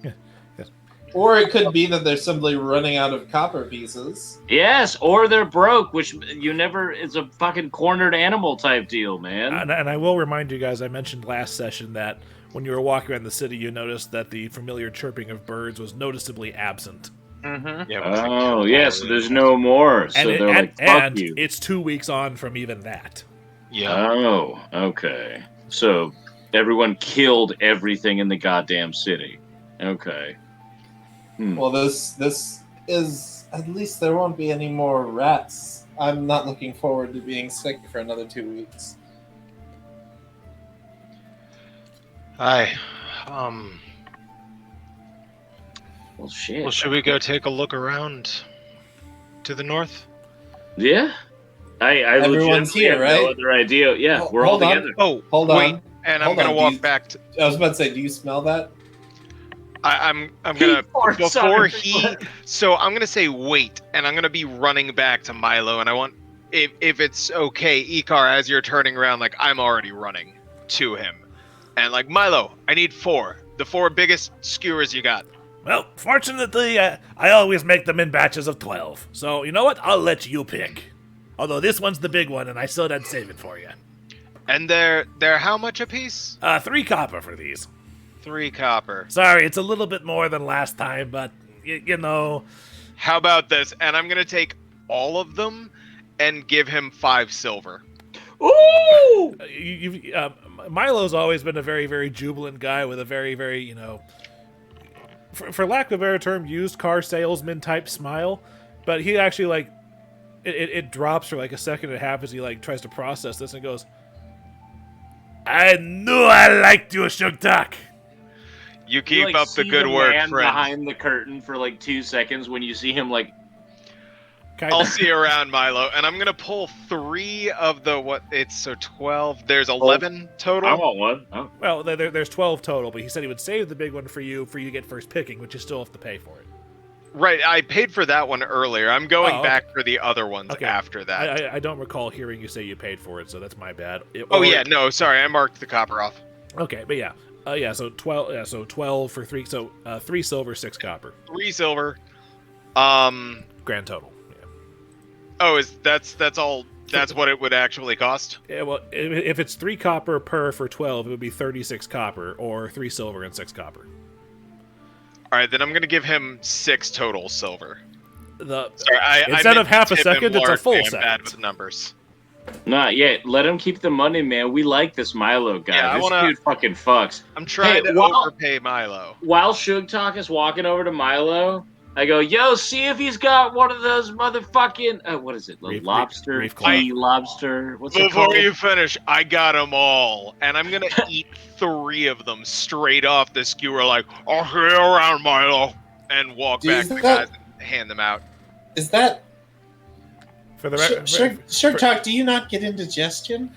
Or it could be that they're simply running out of copper pieces. Yes, or they're broke, which you never... It's a fucking cornered animal type deal, man. And I will remind you guys, I mentioned last session that when you were walking around the city, you noticed that the familiar chirping of birds was noticeably absent. Mm-hmm. Yeah, so there's no more. So they're like, fuck you. It's 2 weeks on from even that. Yeah. Oh, okay. So everyone killed everything in the goddamn city. Okay. Well, this is... At least there won't be any more rats. I'm not looking forward to being sick for another 2 weeks. Aye. Well, shit. Well, should we go take a look around to the north? Yeah. I Everyone's legitimately here, have right? no other idea. Yeah, Well, we're all hold on. together. Oh, Hold wait, on. and I'm Hold gonna on, walk do you- back to. I was about to say, do you smell that? I'm gonna before sorry. So I'm gonna say wait, and I'm gonna be running back to Milo, and I want if it's okay, Icar, as you're turning around, like I'm already running to him, and like Milo, I need 4, the 4 biggest skewers you got. Well, fortunately, I always make them in batches of 12. So, you know what? I'll let you pick. Although this one's the big one, and I still didn't save it for you. And they're how much a piece? 3 copper for these. 3 copper. Sorry, it's a little bit more than last time, but, you know... How about this? And I'm gonna take all of them and give him 5 silver. Ooh! Milo's always been a very, very jubilant guy with a very, very, you know... For lack of a better term, used car salesman type smile. But he actually, like... It drops for like a second and a half as he like tries to process this and goes, I knew I liked you, Sugtok. You keep like, up the see good work, man friend. behind the curtain for like 2 seconds when you see him like... I'll see you around, Milo, and I'm gonna pull 3 of the so 12. There's 11 total. I want one. Oh. Well, there's 12 total, but he said he would save the big one for you to get first picking, which you still have to pay for it. Right, I paid for that one earlier. I'm going okay. back for the other ones after that. I don't recall hearing you say you paid for it, so that's my bad. No, sorry, I marked the copper off. Okay, but so 12. Yeah, so 12 for 3. So 3 silver, 6 copper. 3 silver. Grand total. Yeah. Oh, that's all. That's what it would actually cost. Yeah, well, if it's 3 copper per for 12, it would be 36 copper, or 3 silver and 6 copper. All right, then I'm gonna give him 6 total silver. Sorry, instead of half a second, it's a full second. I'm bad with numbers. Not yet. Let him keep the money, man. We like this Milo guy. Yeah, this dude fucking fucks. I'm trying to overpay Milo. While Sugtok is walking over to Milo, I go, yo, see if he's got one of those motherfucking... what is it? Lobster? Reef lobster? What's it called? Before you finish, I got them all. And I'm going to eat 3 of them straight off the skewer like, I'll see you around, Milo. And walk back to the guys and hand them out. Is that... For the Sugtok, do you not get indigestion?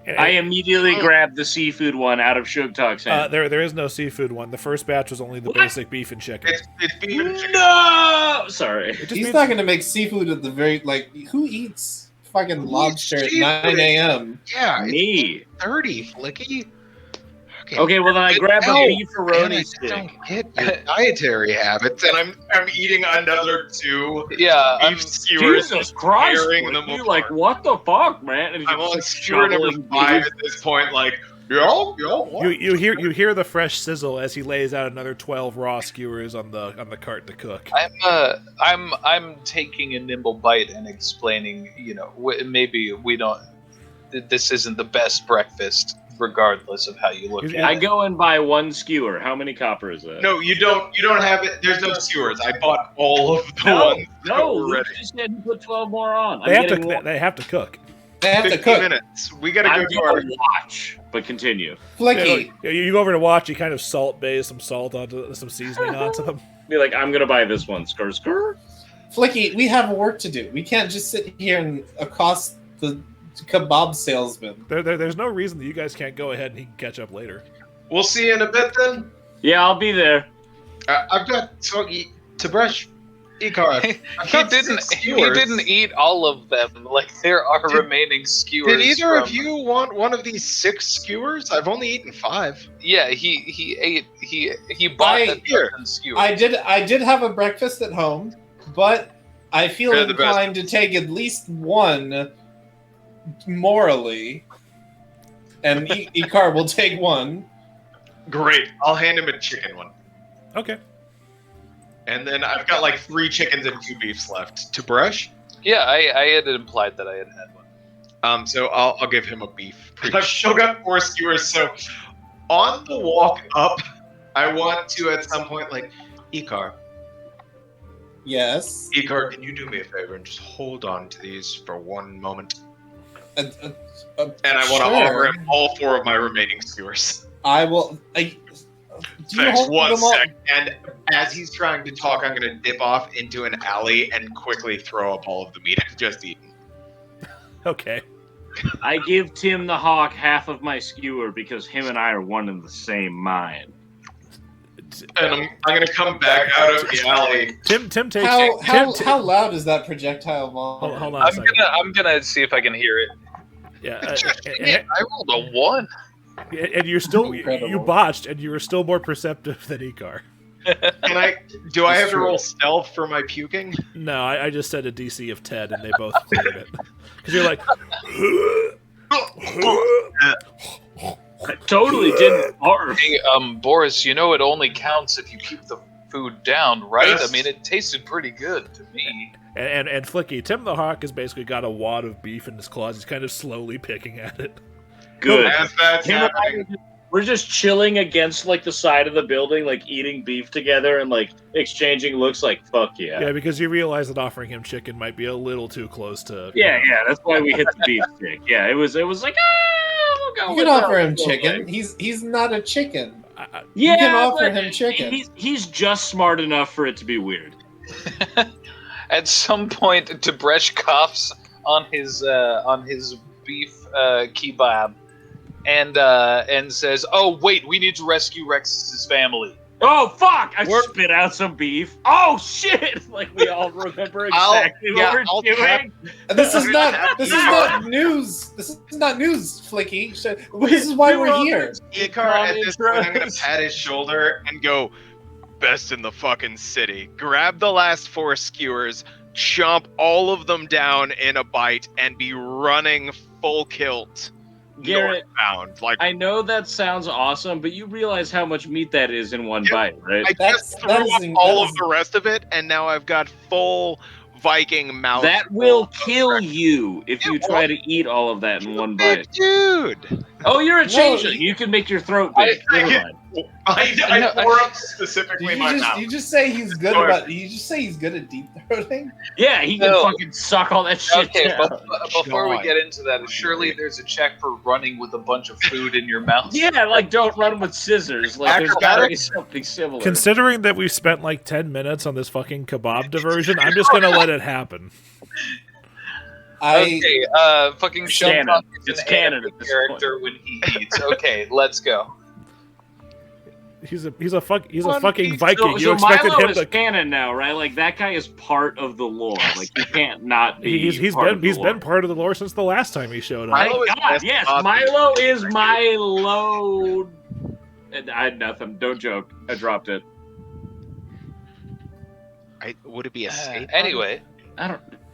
I immediately grabbed the seafood one out of Sugtok's hand. There is no seafood one. The first batch was only the basic beef and chicken. It's beef and chicken. No! Sorry. He's not going to make seafood at the very... Like, who eats fucking lobster at 9 a.m.? Yeah, Me. 30, Flickie. Okay, well then I grab a beefaroni stick. Don't get your dietary habits, and I'm eating another 2 beef skewers. Jesus Christ! Them You're like, what the fuck, man? And I'm on skewer number 5 at this point, like, yo, what? You hear the fresh sizzle as he lays out another 12 raw skewers on the cart to cook. I'm taking a nimble bite and explaining, maybe we don't. This isn't the best breakfast, regardless of how you look at it. I go and buy 1 skewer. How many copper is that? No, you don't have it. There's no skewers. I bought all of the ones that were you ready. just said to put 12 more on. They have to cook. They have to 15 cook. minutes. We gotta I'm go to our... going to watch, but continue. Flickie. You go over to watch. You kind of baze some salt onto some seasoning onto them. Be like, I'm going to buy this one. Skr. Flickie, we have work to do. We can't just sit here and accost the kebab salesman. There's no reason that you guys can't go ahead and he can catch up later. We'll see you in a bit then. Yeah, I'll be there. I've got Tib'resh, Icar. He didn't eat all of them. Like there are remaining skewers. Did either of you want one of these 6 skewers? I've only eaten 5. Yeah, he ate. He bought a dozen skewers. I did have a breakfast at home, but I feel They're the inclined to take at least one morally, and Icar will take one. Great. I'll hand him a chicken one. Okay. And then I've got like 3 chickens and 2 beefs left. Tib'resh? Yeah, I had implied that I had one. So I'll give him a beef. I've still got 4 skewers, so on the walk up, I want to at some point like, Icar, Yes. can you do me a favor and just hold on to these for one moment? And I want to offer him all 4 of my remaining skewers. I will. Thanks, one sec. And as he's trying to talk, I'm going to dip off into an alley and quickly throw up all of the meat I've just eaten. Okay. I give Tim the Hawk half of my skewer because him and I are one and the same mind. And I'm going to come back out of the alley. Tim takes. How loud is that projectile volume? Hold on a second. I'm gonna see if I can hear it. Yeah. I rolled a 1. And you're still Incredible. you botched, and you were still more perceptive than Icar. Do I have to roll stealth for my puking? No, I just said a DC of 10, and they both cleared it. Because you're like, I totally didn't barf. Hey, Boarris, you know it only counts if you keep the food down, right? Yes. I mean, it tasted pretty good to me. and Flickie, Tim the Hawk has basically got a wad of beef in his claws. He's kind of slowly picking at it. Good. As that's Him and I, happening, we're just chilling against like the side of the building, like eating beef together and like exchanging looks. Like fuck yeah. Yeah, because you realize that offering him chicken might be a little too close to. Yeah. That's why we hit the beef stick. Yeah, it was like we'll go You with can offer that. him chicken. He's not a chicken. Yeah, You can offer but him chicken. He's just smart enough for it to be weird. At some point, Tib'resh coughs on his beef kebab, and says, "Oh wait, we need to rescue Rexus' family." Oh fuck! I spit out some beef. Oh shit! Like we all remember exactly what we're doing. This is not news. This is not news, Flickie. This is why we're here. Icar, at this point, I'm going to pat his shoulder and go, best in the fucking city. Grab the last 4 skewers, chomp all of them down in a bite, and be running full kilt. Garrett, northbound. Like, I know that sounds awesome, but you realize how much meat that is in one bite, right? I just threw up all of the rest of it, and now I've got full Viking mouth. That will kill you if you try to eat all of that in one bite. Dude! Oh, you're a changeling. You can make your throat big. Never mind. I tore up specifically my mouth. You just say he's good at deep throating? Yeah, he can fucking suck all that shit down. Before we get into that, surely there's a check for running with a bunch of food in your mouth. Yeah, like don't run with scissors. Like there's gotta be something similar. Considering that we've spent like 10 minutes on this fucking kebab diversion, I'm just gonna let it happen. Fucking Shannon. It's canon at this character when he eats. Okay, let's go. He's a fucking Viking. So You expected Milo him is to. canon now, right? Like that guy is part of the lore. Like he can't not be. He's been part of the lore since the last time he showed up. My God, yes, Milo is Milo. And I had nothing. Don't joke. I dropped it. Would it be a safe? Anyway,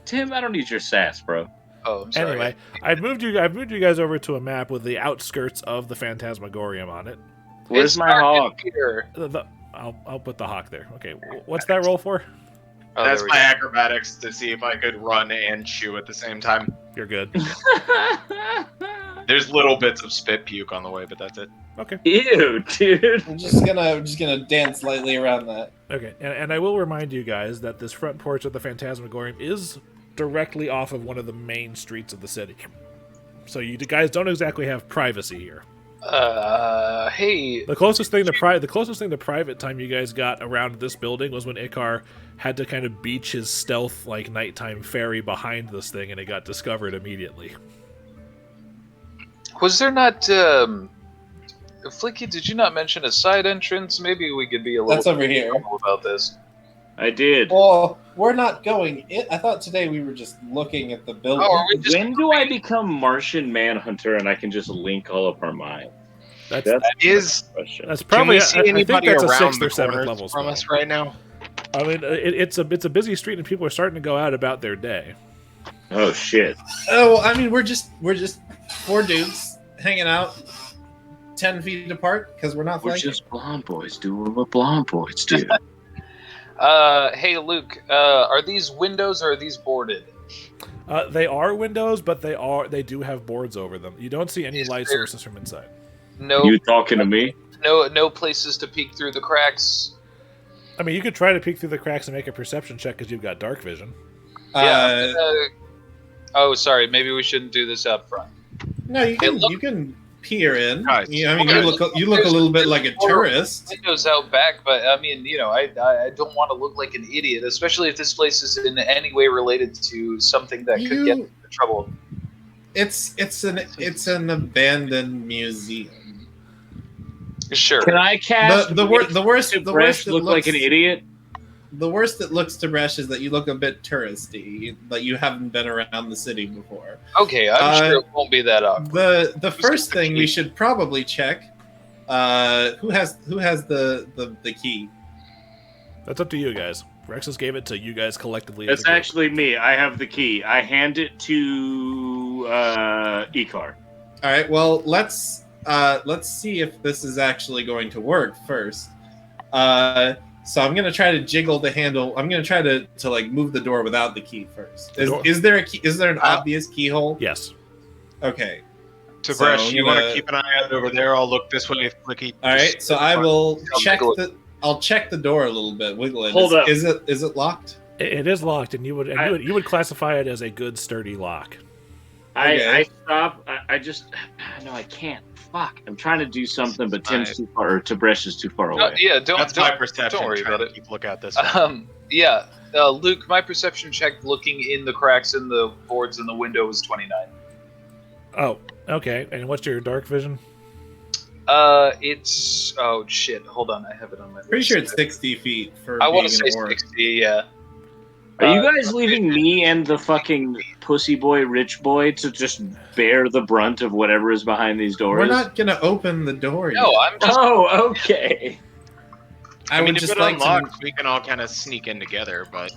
Tim, I don't need your sass, bro. Oh, I'm sorry. Anyway, I've moved you guys over to a map with the outskirts of the Phantasmagorium on it. Where's my hawk? I'll put the hawk there. Okay, what's that roll for? Oh, that's my acrobatics to see if I could run and chew at the same time. You're good. There's little bits of spit puke on the way, but that's it. Okay. Ew, dude. I'm just gonna dance lightly around that. Okay, and I will remind you guys that this front porch of the Phantasmagorium is directly off of one of the main streets of the city. So you guys don't exactly have privacy here. Hey. The closest thing to private time you guys got around this building was when Icar had to kind of beach his stealth like nighttime ferry behind this thing, and it got discovered immediately. Was there not, Flickie, did you not mention a side entrance? Maybe we could be a little That's over here. about this. I did. Well, we're not going. I thought today we were just looking at the building. Oh, are we just... When do I become Martian Manhunter and I can just link all of our minds? That's the question. That's probably. Can we see I think anybody that's a around 6th the or 7th corners level from spell. us right now? I mean, it's a busy street and people are starting to go out about their day. Oh shit! Oh, I mean, we're just 4 dudes hanging out 10 feet apart because we're not We're flanking. just blonde boys doing what blonde boys do. Hey, Luke, are these windows or are these boarded? They are windows, but they do have boards over them. You don't see any light sources from inside. No, You talking to me? no places to peek through the cracks. I mean, you could try to peek through the cracks and make a perception check because you've got dark vision. Yeah. Oh, sorry. Maybe we shouldn't do this up front. No, you can peer in. Guys, I mean, you look a little bit like a tourist. Windows out back, but I mean, I don't want to look like an idiot, especially if this place is in any way related to something that could get into trouble. It's an abandoned museum. Sure. Can I cast The worst Tib'resh that look like an idiot? The worst that looks to Tib'resh is that you look a bit touristy, that you haven't been around the city before. Okay, I'm sure it won't be that awkward. The first thing we should probably check, who has the key? That's up to you guys. Rexus gave it to you guys collectively. That's actually me. I have the key. I hand it to Icar. All right. Well, let's see if this is actually going to work first. So I'm gonna try to jiggle the handle. I'm gonna try to like move the door without the key first. Is there a key? Is there an obvious keyhole? Yes. Okay. Tib'resh, So you want to keep an eye out over there? I'll look this way if Flickie. All right. So I will check I'll check the door a little bit, wiggle it. Hold up. Is it locked? It is locked, and you would classify it as a good sturdy lock. Okay. I stop. I just no. I can't. Fuck. I'm trying to do something, but Tim's too far. Or Tib'resh is too far away. That's my perception. Don't worry about it. Keep a look at this. Luke, my perception check looking in the cracks in the boards in the window was 29. Oh, okay. And what's your dark vision? It's shit. Hold on, I have it on my. Pretty sure it's 60 feet for. I want to being say an orc. 60. Yeah. Are you guys leaving me and the fucking pussy boy, rich boy, to just bear the brunt of whatever is behind these doors? We're not gonna open the door yet. No, I'm just. Oh, okay. I would if just it like unlocks, we can all kind of sneak in together, but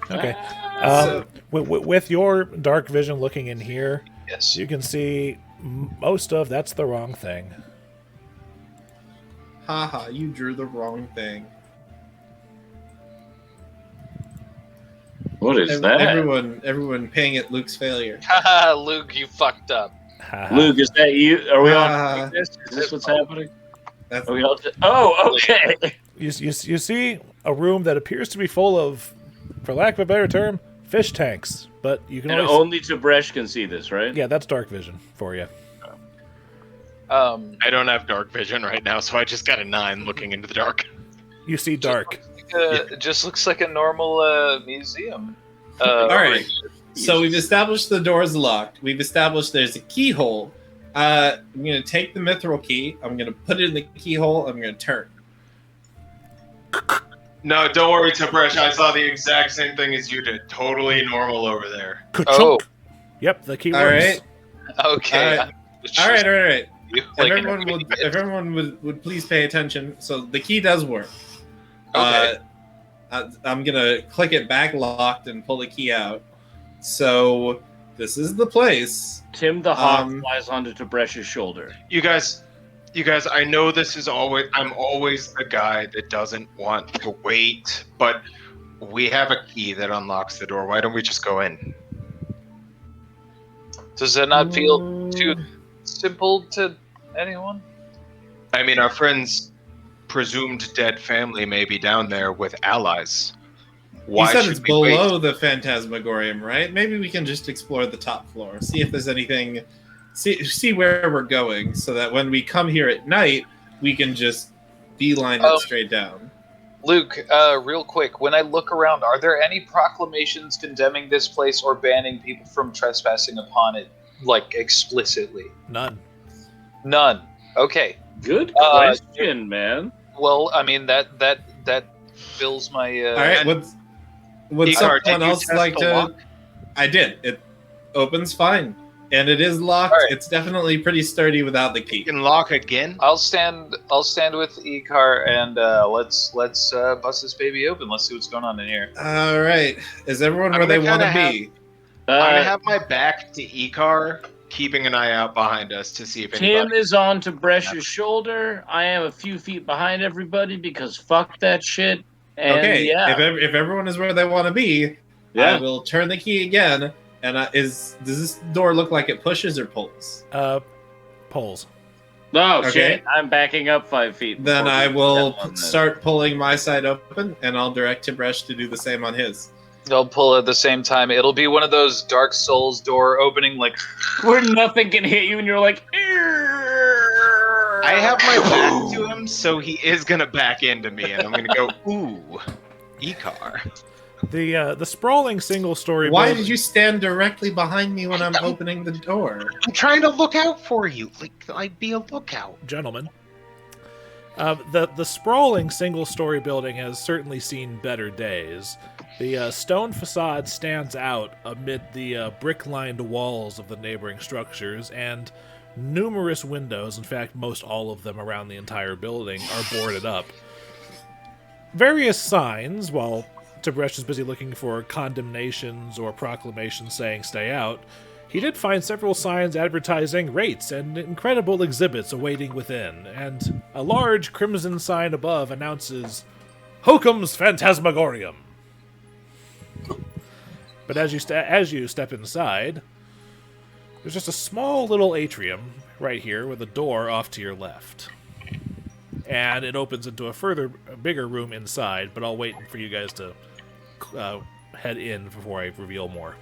Okay. So- With your dark vision looking in here, Yes. you can see most of that's the wrong thing. Haha, you drew the wrong thing. What is that? Everyone paying at Luke's failure. Haha, Luke, you fucked up. Luke, is that you? Are we on Uh, this? Is this what's happening? That's Are we all oh, okay. You see a room that appears to be full of, for lack of a better term, fish tanks. But you can And always... only Tib'resh can see this, right? Yeah, that's dark vision for you. I don't have dark vision right now, so I just got a 9 looking into the dark. You see dark. It just looks like a normal museum. all right. So we've established the door is locked. We've established there's a keyhole. I'm going to take the mithril key. I'm going to put it in the keyhole. I'm going to turn. No, don't worry, Tib'resh. I saw the exact same thing as you did. Totally normal over there. Oh. Yep, the key All works. right. Okay. All right. You, If everyone would please pay attention. So the key does work. Okay. I'm gonna click it back locked and pull the key out. So this is the place. Tim the Hawk flies onto Tib'resh's shoulder. You guys, I know this is I'm always the guy that doesn't want to wait, but we have a key that unlocks the door. Why don't we just go in? Does that not feel too simple to anyone? I mean, our friend's presumed dead family may be down there with allies. Why you said should it's we below wait? the Phantasmagorium, right? Maybe we can just explore the top floor, see if there's anything, see where we're going, so that when we come here at night, we can just beeline it straight down. Luke, real quick, when I look around, are there any proclamations condemning this place or banning people from trespassing upon it, like, explicitly? None. None. Okay. Good question, man. Well, I mean that fills my. All right. Would Icar, someone did you else test like the to? lock? I did. It opens fine, and it is locked. All right. It's definitely pretty sturdy without the key. You can lock again. I'll stand with Icar and let's bust this baby open. Let's see what's going on in here. All right. Is everyone where I'm they gonna want to kinda be? Uh, I'm gonna have my back to Icar, keeping an eye out behind us to see if Tim anybody. is on Tib'resh's shoulder. I am a few feet behind everybody because fuck that shit. And Okay. yeah, If everyone is where they want to be, I will turn the key again. And does this door look like it pushes or pulls? Pulls. Oh Okay. shit! I'm backing up 5 feet. Then before I we will step on this. start pulling my side open, and I'll direct Tib'resh to do the same on his. They'll pull at the same time. It'll be one of those Dark Souls door opening, like where nothing can hit you, and you're like, I have my back to him, so he is gonna back into me, and I'm gonna go, ooh, Icar. The sprawling single-story. Why building- did you stand directly behind me when I'm opening the door? I'm trying to look out for you, like I'd be a lookout. Gentlemen? The sprawling single-story building has certainly seen better days. The stone facade stands out amid the brick-lined walls of the neighboring structures, and numerous windows, in fact most all of them around the entire building, are boarded up. Various signs, while Tib'resh is busy looking for condemnations or proclamations saying stay out, he did find several signs advertising rates and incredible exhibits awaiting within, and a large crimson sign above announces Hokum's Phantasmagorium. But as you step inside, there's just a small little atrium right here with a door off to your left. And it opens into a bigger room inside, but I'll wait for you guys to head in before I reveal more.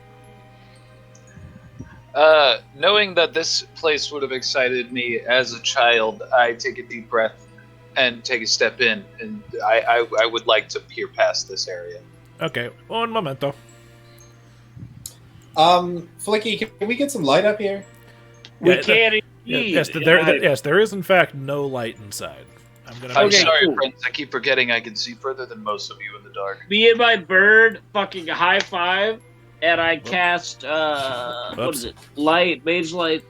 knowing that this place would have excited me as a child, I take a deep breath and take a step in, and I would like to peer past this area. Okay, un momento. Flickie, can we get some light up here? We Yeah, can't eat. Yes, there is in fact no light inside. I'm Okay, sorry, cool. friends. I keep forgetting I can see further than most of you in the dark. Me and my bird fucking high five, and I cast what is it? Light, mage light.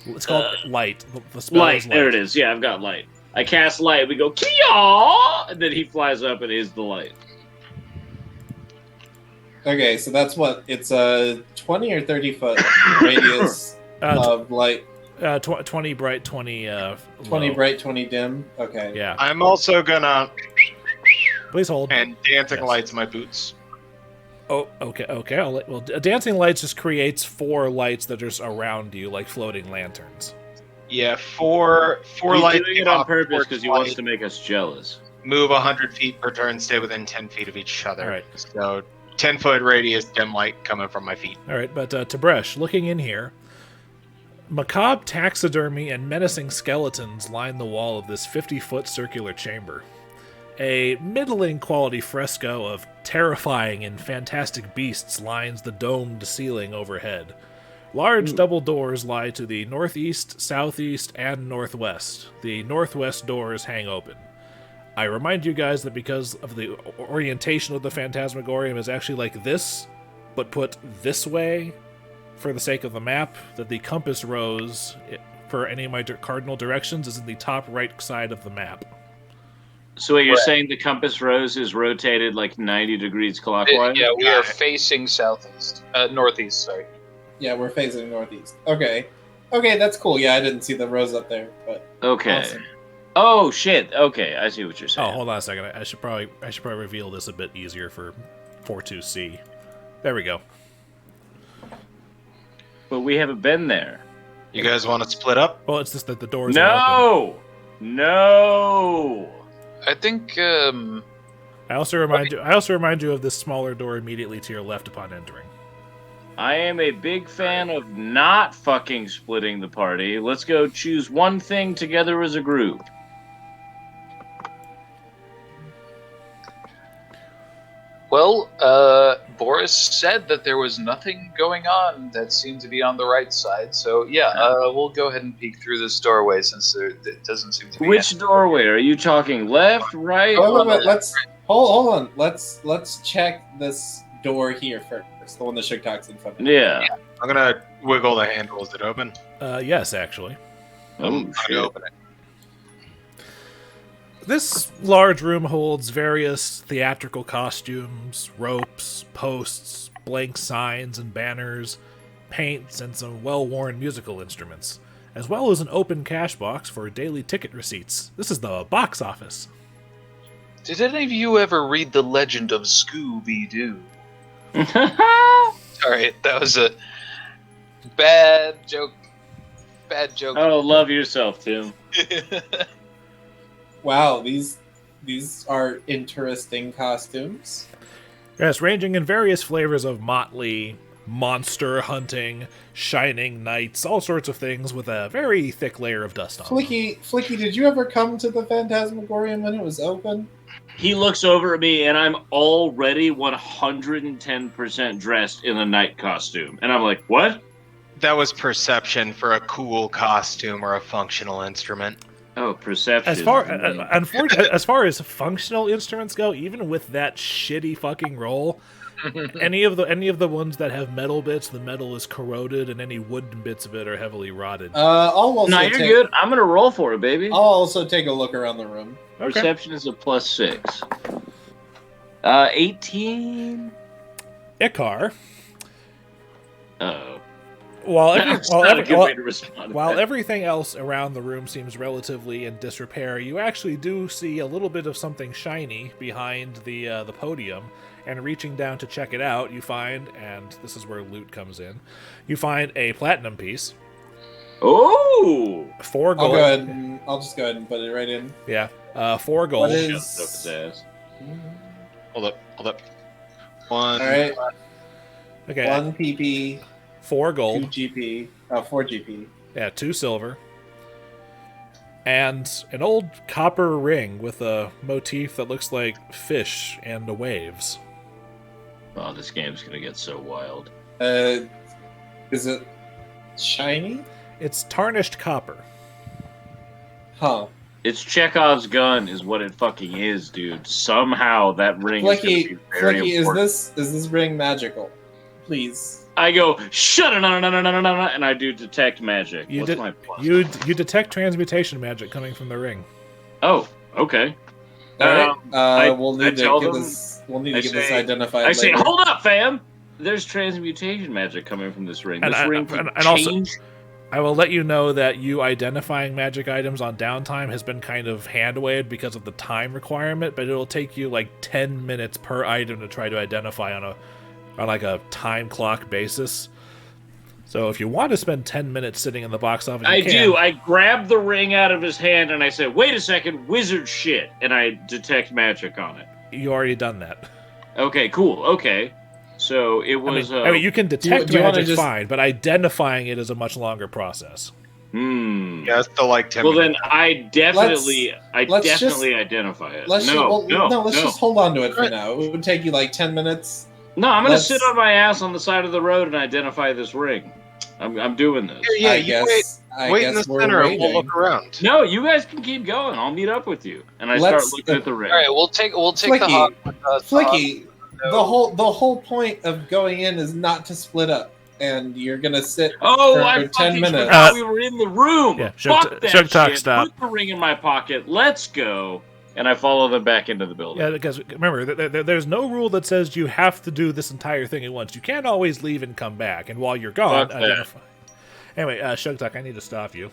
It's called light. The spell Light. is light. There it is. Yeah, I've got light. I cast light. We go Kia, and then he flies up and is the light. Okay, so that's what? It's a 20 or 30 foot radius of light. 20 bright, 20 20 low. bright, 20 dim. Okay. Yeah. I'm also gonna Please hold. and dancing Yes. lights my boots. Oh, okay. Dancing lights just creates 4 lights that are just around you, like floating lanterns. Yeah, four He's lights. doing it on purpose towards because he wants light, to make us jealous. move 100 feet per turn, stay within 10 feet of each other. All right. So 10-foot radius dim light coming from my feet. All right, but Tib'resh, looking in here, macabre taxidermy and menacing skeletons line the wall of this 50-foot circular chamber. A middling quality fresco of terrifying and fantastic beasts lines the domed ceiling overhead. Large double doors lie to the northeast, southeast, and northwest. The northwest doors hang open. I remind you guys that because of the orientation of the Phantasmagorium is actually like this, but put this way for the sake of the map, that the compass rose for any of my cardinal directions is in the top right side of the map. So what you're saying, the compass rose is rotated like 90 degrees clockwise? Yeah, we are facing southeast, northeast. Sorry. Yeah, we're facing northeast. Okay. Okay, that's cool. Yeah, I didn't see the rose up there, but Okay. awesome. Oh shit. Okay, I see what you're saying. Oh, hold on a second. I should probably reveal this a bit easier for 42C. There we go. But we haven't been there. You guys want to split up? Well, it's just that the doors are open. No. I think. I also remind you of this smaller door immediately to your left upon entering. I am a big fan of not fucking splitting the party. Let's go choose one thing together as a group. Well, Boarris said that there was nothing going on that seemed to be on the right side. So yeah, we'll go ahead and peek through this doorway since it doesn't seem to be. Which doorway? Are you talking left, right? Wait, let's hold on. Let's check this door here first. The one that Sugtok's in front of. Yeah. I'm gonna wiggle the handle. Is it open? Yes, actually. Oh, I open it. This large room holds various theatrical costumes, ropes, posts, blank signs and banners, paints, and some well-worn musical instruments, as well as an open cash box for daily ticket receipts. This is the box office. Did any of you ever read The Legend of Scooby-Doo? Sorry, that was a bad joke. Bad joke. Oh, love yourself, Tim. Wow, these are interesting costumes. Yes, ranging in various flavors of motley, monster hunting, shining knights, all sorts of things with a very thick layer of dust on them. Flickie, did you ever come to the Phantasmagorium when it was open? He looks over at me, and I'm already 110% dressed in a knight costume. And I'm like, what? That was perception for a cool costume or a functional instrument. Oh, perception. As far as functional instruments go, even with that shitty fucking roll, any of the ones that have metal bits, the metal is corroded, and any wooden bits of it are heavily rotted. No, you're good. I'm gonna roll for it, baby. I'll also take a look around the room. Okay. Perception is a +6. 18. Icar. Uh-oh. While While everything else around the room seems relatively in disrepair, you actually do see a little bit of something shiny behind the podium, and reaching down to check it out, you find, and this is where loot comes in, you find a platinum piece. Oh! 4 gold. I'll just go ahead and put it right in. Yeah, 4 gold. What is... Hold up. 1. All right. Okay. 1 PP. 4 gold. 2 GP. 4 GP. Yeah, 2 silver. And an old copper ring with a motif that looks like fish and the waves. Oh, this game's gonna get so wild. Is it shiny? It's tarnished copper. Huh. It's Chekhov's gun is what it fucking is, dude. Somehow that ring is gonna be very Flickie, important. is this ring magical? Please. I go, shut it, and I do detect magic. You What's my plus? You detect transmutation magic coming from the ring. Oh, okay. All right. We'll I need to tell get them- this. We'll need to I get this say- identified. I say, later. hold up, fam. There's transmutation magic coming from this ring. And This I- ring can and also- change. I will let you know that you identifying magic items on downtime has been kind of hand-waved because of the time requirement, but it'll take you like 10 minutes per item to try to identify on a time clock basis. So if you want to spend 10 minutes sitting in the box office, I you can. do. I grab the ring out of his hand and I say, wait a second, wizard shit. And I detect magic on it. You already done that. Okay, cool. Okay. So it was. I mean, you can detect do you wanna magic just- fine, but identifying it is a much longer process. Yeah, it's still like 10 Well, then minutes. I definitely let's just- identify it. Let's No, let's just hold on to it for now. It would take you like 10 minutes. No, I'm gonna let's- sit on my ass on the side of the road and identify this ring. I'm doing this. Yeah, I you guess. wait in the we're center and we'll waiting. look around. No, you guys can keep going. I'll meet up with you. And I Let's- start looking at the ring. All right, we'll take the Flickie, hawk with us. Flickie, the whole point of going in is not to split up, and you're gonna sit. Oh, for I 10 fucking minutes. forgot we were in the room. Yeah, Fuck that Sugtok, shit. stop. Put the ring in my pocket. Let's go. And I follow them back into the building. Yeah, because remember, there's no rule that says you have to do this entire thing at once. You can't always leave and come back, and while you're gone, Fuck that. identify. Anyway, Sugtok, I need to stop you.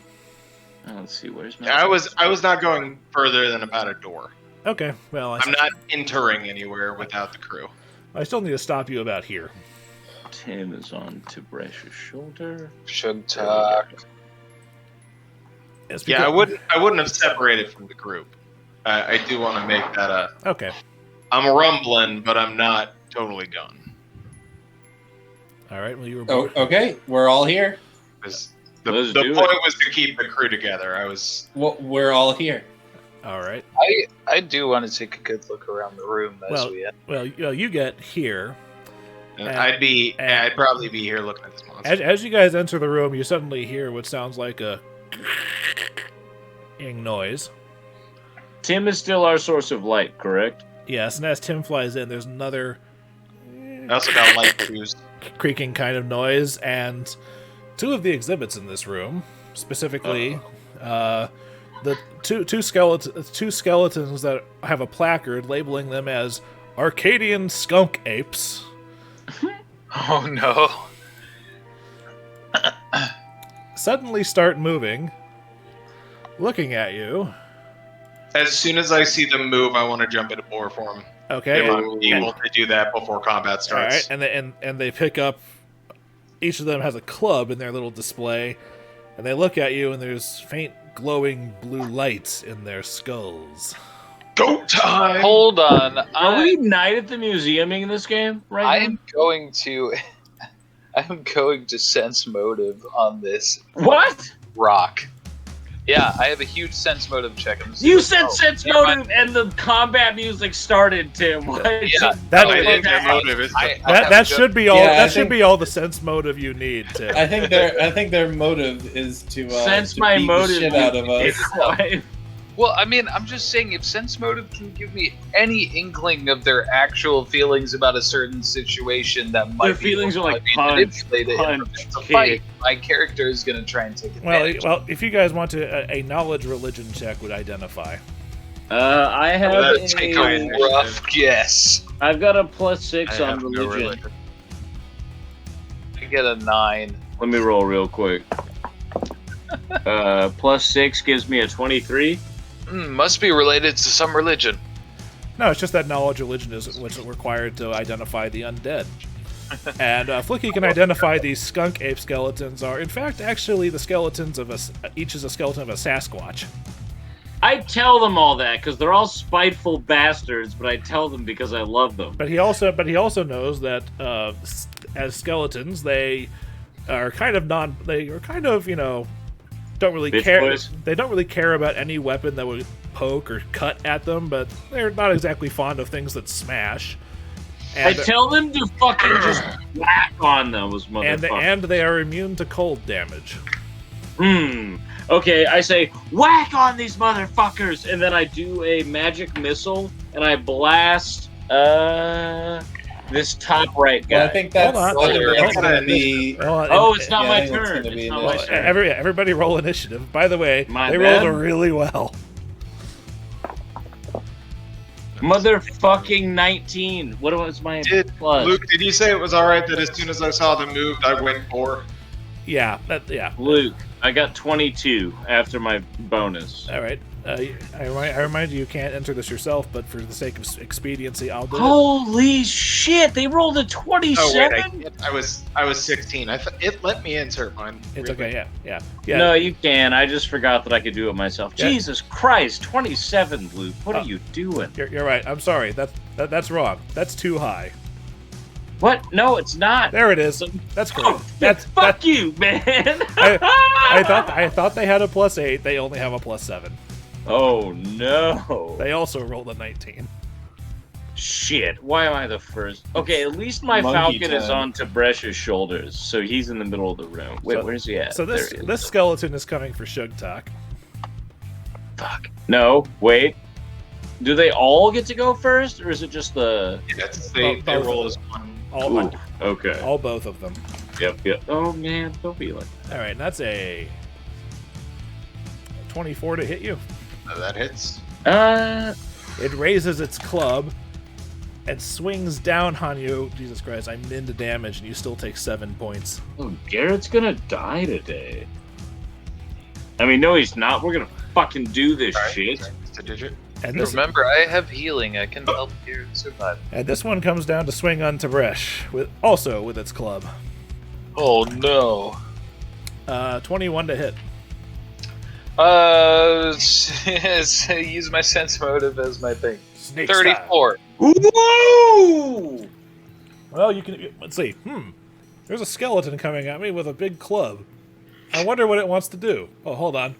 Let's see. Where's my? Yeah, I was not going further than about a door. Okay, well, I'm not entering anywhere without the crew. I still need to stop you about here. Tim is on Tibresh's shoulder. Sugtok. Yes, Yeah, because- I wouldn't have separated from the group. I do want to make that a. Okay, I'm rumbling, but I'm not totally gone. all right. Well, you were. Oh, okay, we're all here. 'Cause Let's the do point it. was to keep the crew together. I was. Well, we're all here. All right. I do want to take a good look around the room as Well, we end. Well, you get here, I'd probably be here looking at this monster. As you guys enter the room, you suddenly hear what sounds like a noise. Tim is still our source of light, correct? Yes, and as Tim flies in, there's another I also got light fuse. creaking kind of noise, and two of the exhibits in this room, specifically, the two skeletons that have a placard labeling them as Arcadian skunk apes. Oh no. Suddenly start moving, looking at you. As soon as I see them move, I want to jump into boar form. Okay. If I'm able to do that before combat starts. All right, and they pick up. Each of them has a club in their little display, and they look at you, and there's faint glowing blue lights in their skulls. Go time! Hold on. Are we Night at the Museum in this game right now? I'm going to sense motive on this What? rock. Yeah, I have a huge sense motive check. You said sense motive, and the combat music started, Tim. What? Yeah, That should be all. That should be all the sense motive you need. Tim. I think their motive is to sense to my beat motive. the shit out of us. Well, I mean, I'm just saying, if sense motive can give me any inkling of their actual feelings about a certain situation that might Their feelings are like manipulated punch, in a fight, my character is going to try and take advantage. Well, if you guys want to, a knowledge religion check would identify. I have Take a rough guess. I've got a +6 on religion. I get a 9. Let me roll real quick. +6 gives me a 23. Must be related to some religion. No, it's just that knowledge religion is what's required to identify the undead. And Flickie can identify these skunk ape skeletons are, in fact, actually the skeletons of each is a skeleton of a Sasquatch. I tell them all that because they're all spiteful bastards, but I tell them because I love them. But he also knows that as skeletons, they are kind of don't really Bitch care. boys. They don't really care about any weapon that would poke or cut at them, but they're not exactly fond of things that smash. I tell them to fucking just whack on those motherfuckers. And they are immune to cold damage. Okay, I say, whack on these motherfuckers! And then I do a magic missile, and I blast, this top right guy. Well, I think that's going to be... it's not my turn. It's not my turn. Everybody roll initiative. By the way, My rolled bad. really well. Motherfucking 19. What was my plus? Luke, did you say it was alright that as soon as I saw them moved, I went boar? Yeah, Luke, I got 22 after my bonus. All right. I remind you can't enter this yourself, but for the sake of expediency, I'll do it. Holy shit! They rolled a 27. Oh wait, I was 16. It let me insert mine. It's okay. Yeah. No, you can. I just forgot that I could do it myself. Yeah. Jesus Christ, 27, Luke. What are you doing? You're right. I'm sorry. That's wrong. That's too high. What? No, it's not. There it is. That's great. Fuck you, man. I thought they had a +8. They only have a +7. Oh no. They also rolled a 19. Shit. Why am I the first? Okay, at least my Monkey falcon is time. on Tib'resh's shoulders, so he's in the middle of the room. Wait, where's he at? So this skeleton is coming for Sugtok. Fuck. No, wait. Do they all get to go first, or is it just the... They roll as one. Okay. All both of them. Yep. Oh man, don't be like that. All right, and that's a 24 to hit you. That hits. It raises its club and swings down on you. Jesus Christ, I'm into damage, and you still take 7 points. Oh, Garrett's gonna die today. I mean, no, he's not. We're gonna fucking do this shit. It's a digit. And this, Remember, I have healing. I can help you survive. and this one comes down to swing on Tib'resh, with its club. Oh no. 21 to hit. Use my sense motive as my thing. Snake 34. Woo! Well, you can. Let's see. There's a skeleton coming at me with a big club. I wonder what it wants to do. Oh, hold on.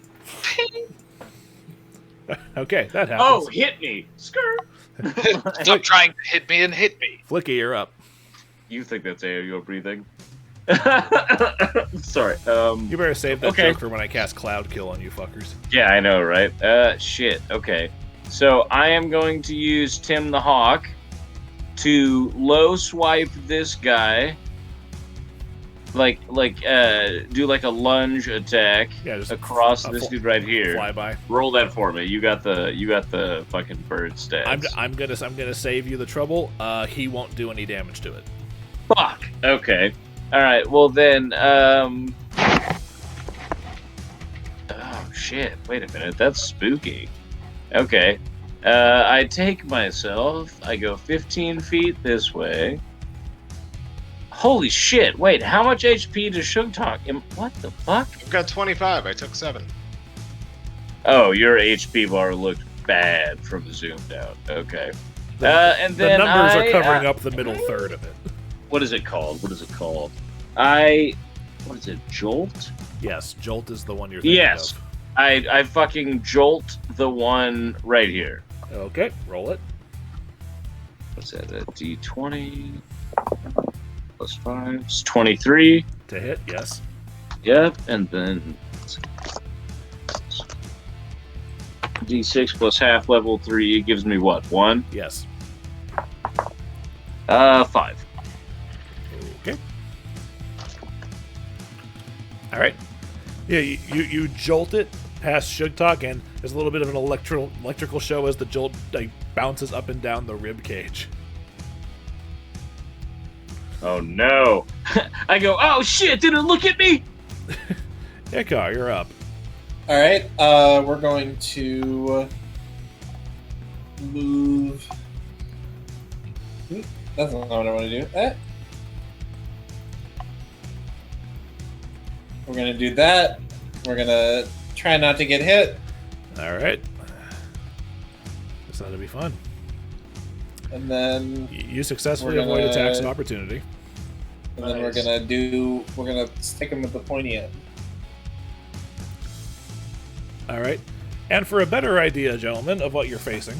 Okay, that happens. Oh, hit me! Skirt! Stop trying to hit me and hit me. Flickie, you're up. You think that's AOO breathing? Sorry. You better save that Okay. joke for when I cast Cloud Kill on you fuckers. Yeah, I know, right? Shit. Okay. So I am going to use Tim the Hawk to low swipe this guy. Do like a lunge attack Yeah, just across this dude right here. Fly by. Roll that for me. You got the fucking bird stats. I'm gonna save you the trouble. He won't do any damage to it. Fuck. Okay. All right. Well then. Oh shit. Wait a minute. That's spooky. Okay. I take myself. I go 15 feet this way. Holy shit! Wait, how much HP does Sugtok? What the fuck? I've got 25. I took 7. Oh, your HP bar looked bad from zoomed out. Okay. And then the numbers are covering up the middle third of it. What is it called? What is it? Jolt? Yes, Jolt is the one you're thinking Yes. of. I fucking jolt the one right here. Okay, roll it. What's that? A D20 plus 5. It's 23. To hit, yes. Yep, and then D6 plus half level 3 gives me what? 1? Yes. 5. Okay. All right. Yeah, you jolt it past Sugtok, and there's a little bit of an electrical show as the jolt bounces up and down the rib cage. Oh no! I go, oh shit! Did it look at me? Icar, you're up. All right, we're going to move. That's not what I want to do. We're going to do that. We're going to try not to get hit. All right. This ought to be fun. And then You successfully We're avoid gonna- attacks of opportunity. we're gonna stick him with the pointy end. All right. And for a better idea, gentlemen, of what you're facing,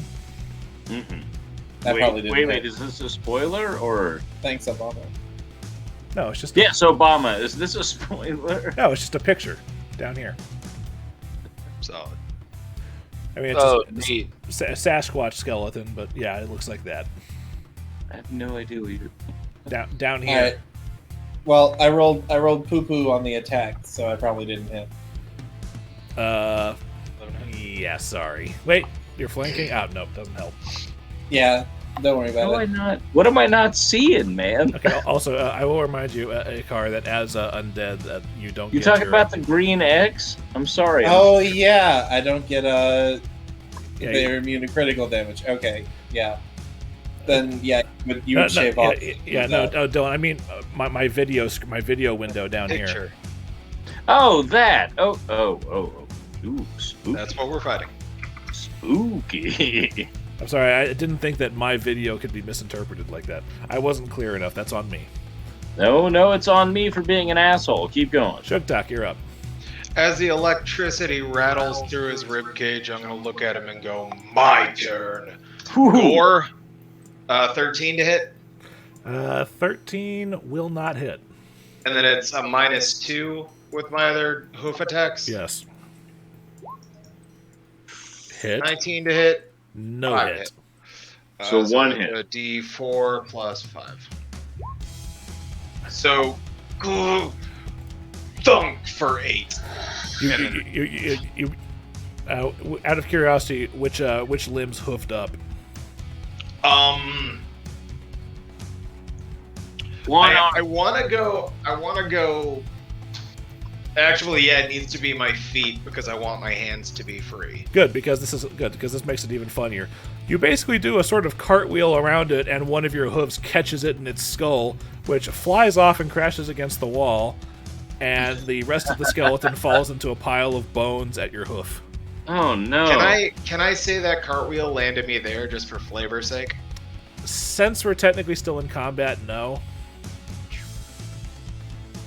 Mm-hmm. That probably didn't Wait, hit. is this a spoiler or? Thanks, Obama. no, it's just Yes, Obama. Is this a spoiler? no, it's just a picture down here. Solid. I mean, it's Oh, just neat. a Sasquatch skeleton, but yeah, it looks like that. I have no idea what you're. Down All here. right. Well, I rolled poo poo on the attack, so I probably didn't hit. Yeah, sorry. Wait, you're flanking? Oh, no, doesn't help. Yeah, don't worry about How am I it. not? What am I not seeing, man? Okay, also, I will remind you, Icar, that as undead, that you don't You get talking your... about the green X? I'm sorry. Oh yeah, I don't get Yeah, they're immune to critical damage. Okay, yeah. Then yeah, you No, would shave off. no, Dillon, I mean, my video window down here. Picture. Oh, that. Oh. Ooh, spooky. That's what we're fighting. Spooky. I'm sorry, I didn't think that my video could be misinterpreted like that. I wasn't clear enough. That's on me. No, it's on me for being an asshole. Keep going. Sugtok, you're up. As the electricity rattles through his ribcage, I'm going to look at him and go, my turn. Or 13 to hit, 13 will not hit. and then it's a -2 with my other hoof attacks. Yes. Hit. 19 to hit. No 5 hit. So one it's hit. A D4 plus 5. So, thunk for 8. You out of curiosity, which limbs hoofed up? One I want to go. Actually, yeah, it needs to be my feet because I want my hands to be free. Good, because this makes it even funnier. You basically do a sort of cartwheel around it, and one of your hooves catches it in its skull, which flies off and crashes against the wall, and the rest of the skeleton falls into a pile of bones at your hoof. Oh no. Can I say that cartwheel landed me there just for flavor's sake? Since we're technically still in combat, no.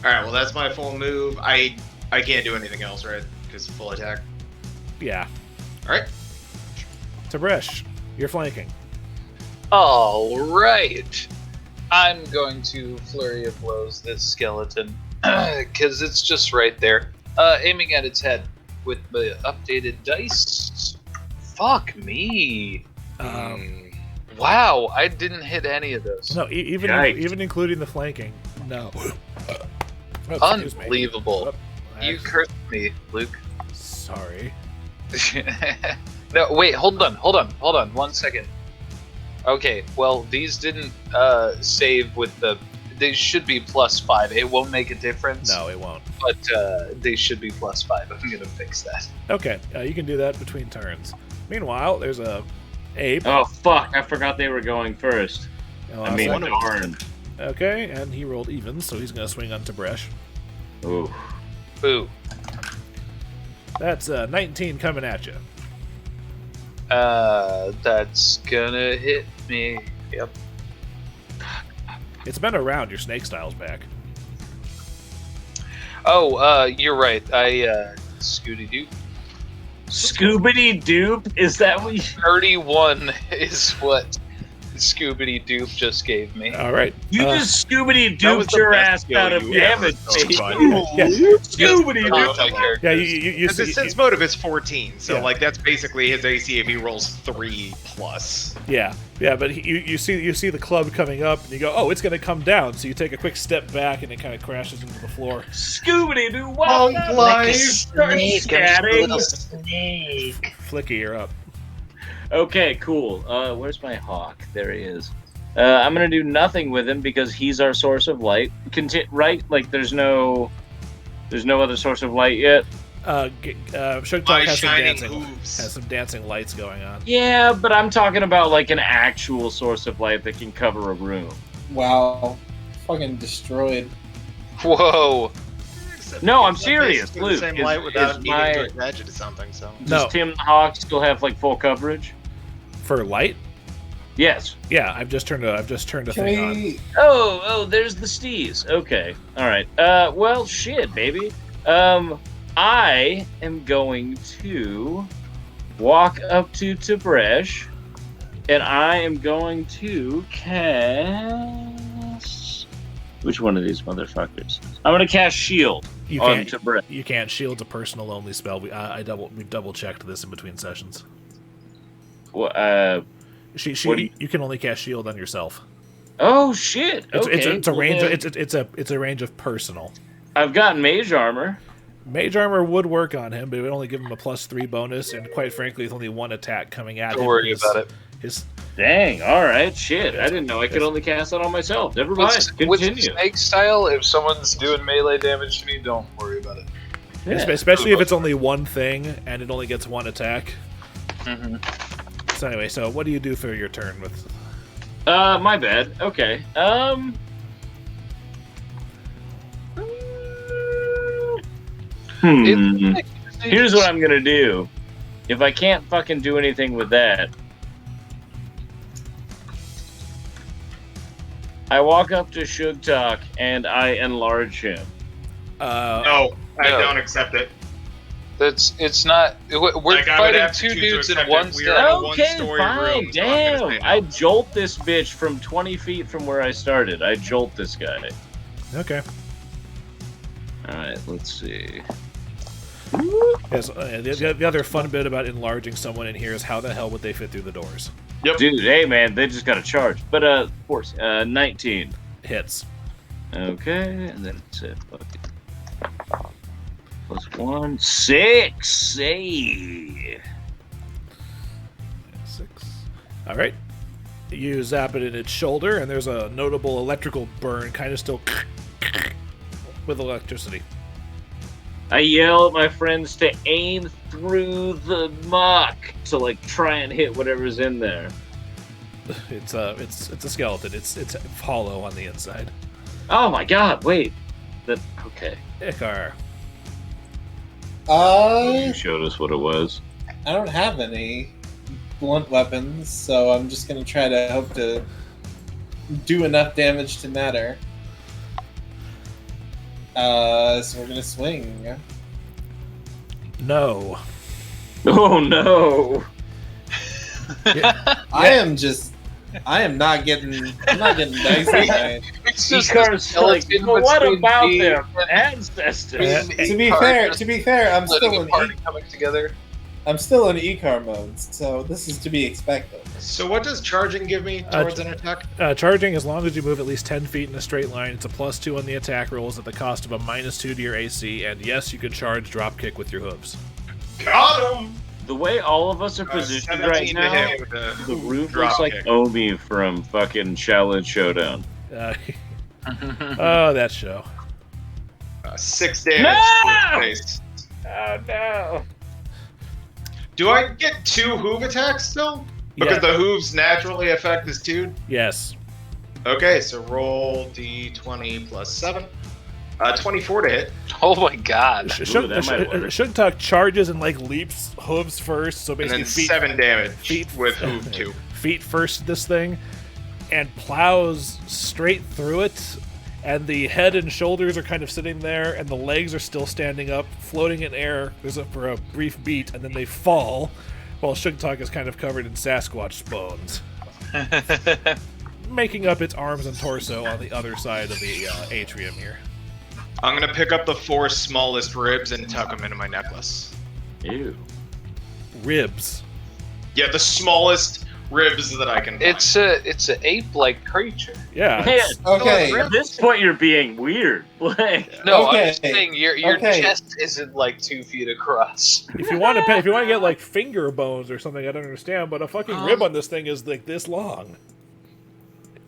All right, well that's my full move. I can't do anything else, right? Because full attack. Yeah. All right. Tib'resh, you're flanking. All right. I'm going to flurry of blows this skeleton because it's just right there, aiming at its head with the updated dice. Fuck me. Wow, I didn't hit any of those. No, even including the flanking. No. Unbelievable. You cursed me, Luke. Sorry. No, wait, hold on. 1 second. Okay, well, these didn't save with the... They should be +5. It won't make a difference. No, it won't. But they should be +5. I'm gonna fix that. Okay, you can do that between turns. Meanwhile, there's a ape. Oh, fuck. I forgot they were going first. I mean, darn. Okay, and he rolled even, so he's going to swing on Tib'resh. Ooh. Boo. That's 19 coming at you. That's gonna hit me. Yep. It's been around. Your snake style's back. Oh, you're right. Scooty-doo. Scoobity-doop? Is that what you... 31 is what Scoobity-doop just gave me. All right. You just Scoobity-dooped your ass out of damage, baby. Scoobity-doop. Yeah, you Because his sense motive is 14, so like that's basically his AC if he rolls 3+. Yeah, but you see the club coming up, and you go, oh, it's going to come down. So you take a quick step back, and it kind of crashes into the floor. Scooby-Doo, what? Like a snake, Flickie, you're up. Okay, cool. Where's my hawk? There he is. I'm gonna do nothing with him because he's our source of light. Right? Like, there's no other source of light yet. Sugtok has some dancing lights going on. Yeah, but I'm talking about like an actual source of light that can cover a room. Wow. Fucking destroyed. Whoa. No, I'm serious. Luke, the same light without needing to attach it to something. So does Tim the Hawk still have like full coverage for light? Yes. Yeah, I've just turned a thing on. Oh, there's the steez. Okay, all right. Well, shit, baby. I am going to walk up to Tib'resh, and I am going to cast... Which one of these motherfuckers? I'm going to cast Shield on Tib'resh. You can't. Shield's a personal only spell. We double checked this in between sessions. Well, you can only cast Shield on yourself. Oh shit! It's a range. It's a range of personal. I've got Mage Armor. Mage Armor would work on him, but it would only give him a +3 bonus, and quite frankly, with only one attack coming at him. Don't worry about it. Dang, alright, shit. I didn't know I could only cast that on myself. Never mind. Continue. With snake style, if someone's doing melee damage to me, don't worry about it. Yeah. Especially if it's only one thing, and it only gets one attack. Mm-hmm. So anyway, so what do you do for your turn with... My bad. Okay. Here's what I'm gonna do. If I can't fucking do anything with that, I walk up to Sugtok and I enlarge him. No, I don't accept it. It's not. We're fighting two dudes in one step. Okay, fine. Damn. I jolt this bitch from 20 feet from where I started. I jolt this guy. Okay. Alright, let's see. Yes, the other fun bit about enlarging someone in here is how the hell would they fit through the doors? Yep. Dude, hey man, they just got a charge. But of course, 19 hits. Okay, and then it's it. +1, 6. Hey. 6. All right. You zap it in its shoulder, and there's a notable electrical burn, kind of still with electricity. I yell at my friends to aim through the muck to like try and hit whatever's in there. It's a skeleton. It's hollow on the inside. Oh my god! Wait. Okay. Icar. You showed us what it was. I don't have any blunt weapons, so I'm just gonna try to hope to do enough damage to matter. So we're gonna swing. No. Oh no! Yeah. I am just I am not getting. I'm not getting dicey tonight. It's just Icar's like, what about their ancestors? To be fair, I'm still in party coming together. I'm still in Icar mode, so this is to be expected. So what does charging give me towards an attack? Charging, as long as you move at least 10 feet in a straight line, it's a +2 on the attack rolls at the cost of a -2 to your AC, and yes, you can charge dropkick with your hooves. Got him! The way all of us are positioned right 17 to now, hit with the the roof drop looks like kick. Omi from fucking Challenge Showdown. Oh, that show. 6 damage No! to his face. Oh no! Do I get 2 hoof attacks still? Because Yeah. the hooves naturally affect this dude? Yes. Okay, so roll d20 plus 7. 24 to hit. Oh my god. that might work. Sugtok charges and like leaps hooves first, so And basically then 7 damage feet- with hoof 2. feet first this thing, and plows straight through it, and the head and shoulders are kind of sitting there, and the legs are still standing up, floating in air. There's for a brief beat, and then they fall, while Sugtok is kind of covered in Sasquatch bones, making up its arms and torso on the other side of the atrium here. I'm gonna pick up the 4 smallest ribs and tuck them into my necklace. Ew. Ribs. Yeah, the smallest ribs that I can find. It's a ape-like creature. Yeah. Man, Okay. at this point you're being weird. Like, No, Okay. I'm just saying your Okay. chest isn't like 2 feet across. If you want to get like finger bones or something, I don't understand. But a fucking rib on this thing is like this long.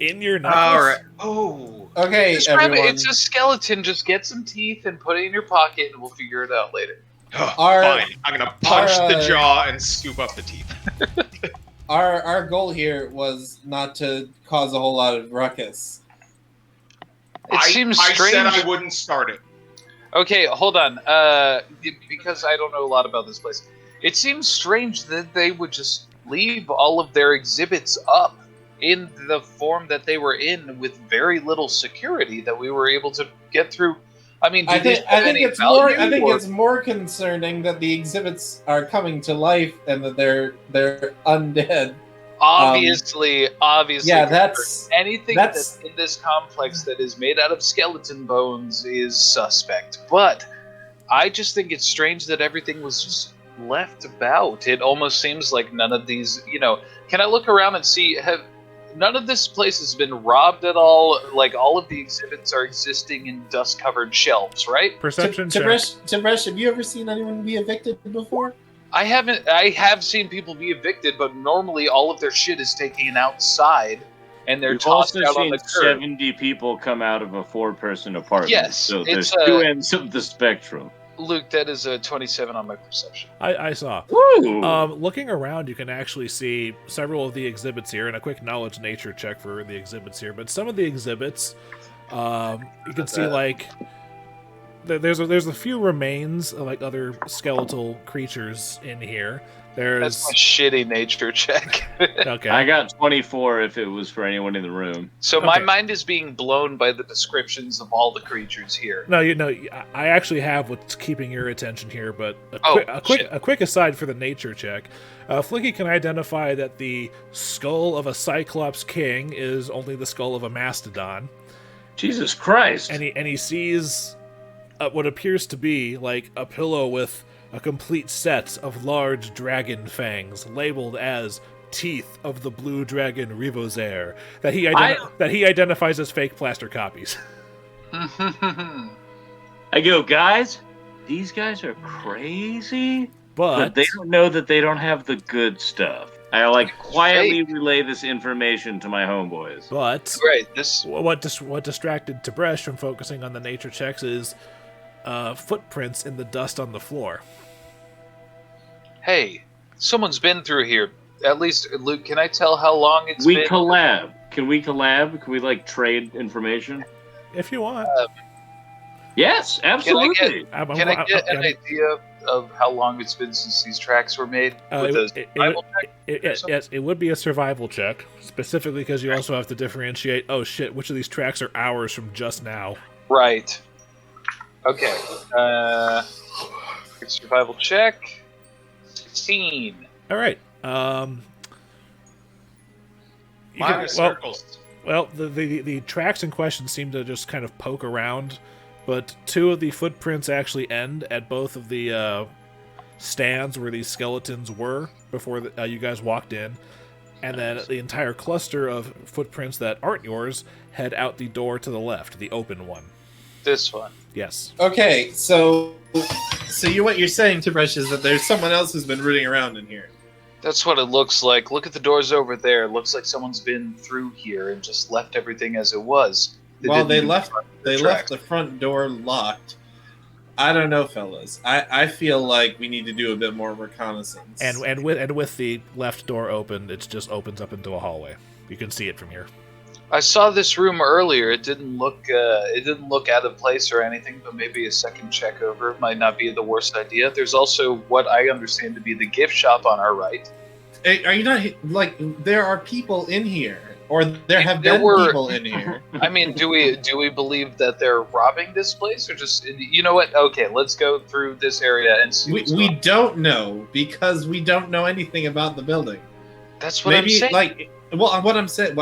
In your necklace. Alright. Oh. Okay, Just grab it. everyone. It's a skeleton. Just get some teeth and put it in your pocket, and we'll figure it out later. Fine. I'm gonna punch the our- jaw and scoop up the teeth. Our goal here was not to cause a whole lot of ruckus. It seems I strange. said I wouldn't start it. Okay, hold on. Because I don't know a lot about this place. It seems strange that they would just leave all of their exhibits up in the form that they were in with very little security that we were able to get through. I mean, do I these think have any it's value, more. I think or- it's more concerning that the exhibits are coming to life and that they're undead. obviously. Yeah, that's Anything that's- that's in this complex that is made out of skeleton bones is suspect. But I just think it's strange that everything was just left about. It almost seems like none of these, can I look around and see, none of this place has been robbed at all? Like, all of the exhibits are existing in dust-covered shelves, right? Perception check. Tib'resh, have you ever seen anyone be evicted before? I haven't. I have seen people be evicted, but normally all of their shit is taken outside and they're We've tossed also out on seen the curb. 70 people come out of a 4-person apartment. Yes, so it's there's 2 ends of the spectrum. Luke, that is a 27 on my perception. I saw. Woo! Looking around, you can actually see several of the exhibits here, and a quick knowledge nature check for the exhibits here. But some of the exhibits, you can see like there's a few remains of like other skeletal creatures in here. There's That's my shitty nature check. okay. I got 24 if it was for anyone in the room. So my Okay. mind is being blown by the descriptions of all the creatures here. No, I actually have what's keeping your attention here, but Oh, a quick aside for the nature check. Flickie can identify that the skull of a Cyclops king is only the skull of a mastodon, Jesus Christ! and he sees what appears to be like a pillow with a complete set of large dragon fangs labeled as teeth of the blue dragon Rivosair that he identifies as fake plaster copies. I go, guys, these guys are crazy, But they don't know that they don't have the good stuff. I quietly relay this information to my homeboys. But Right, this what distracted Tib'resh from focusing on the nature checks is footprints in the dust on the floor. hey, someone's been through here. At least, Luke, can I tell how long it's We been? collab. Can we collab? Can we trade information? If you want. Yes, absolutely. Can I get an idea of how long it's been since these tracks were made? With a survival check or something? Yes, it would be a survival check, specifically because you also have to differentiate, oh shit, which of these tracks are ours from just now. Right. Okay. Survival check. 16. All right. Mine are circles. Well, the tracks in question seem to just kind of poke around, but 2 of the footprints actually end at both of the stands where these skeletons were before you guys walked in, and then the entire cluster of footprints that aren't yours head out the door to the left, the open one. This one. Yes. Okay, so what you're saying, Tib'resh, is that there's someone else who's been rooting around in here. That's what it looks like. Look at the doors over there. It looks like someone's been through here and just left everything as it was. They left the front door locked. I don't know, fellas. I feel like we need to do a bit more reconnaissance. And with the left door open, it just opens up into a hallway. You can see it from here. I saw this room earlier. It didn't look out of place or anything, but maybe a second check over might not be the worst idea. There's also what I understand to be the gift shop on our right. Hey, are you not like there are people in here, or there have been people in here? I mean, do we believe that they're robbing this place, or just, you know what? Okay, let's go through this area and see. We don't know because we don't know anything about the building. That's what I'm saying. What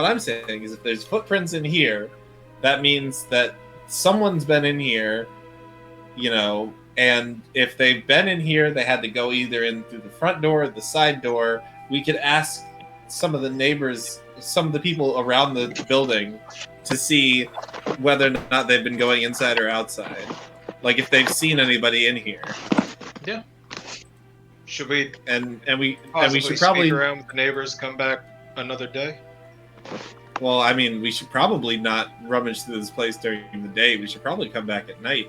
I'm saying is, if there's footprints in here, that means that someone's been in here, and if they've been in here, they had to go either in through the front door or the side door. We could ask some of the neighbors, some of the people around the building, to see whether or not they've been going inside or outside. Like if they've seen anybody in here. Yeah. Should we and we should probably speak around with the neighbors, come back another day? Well, I mean, we should probably not rummage through this place during the day. We should probably come back at night.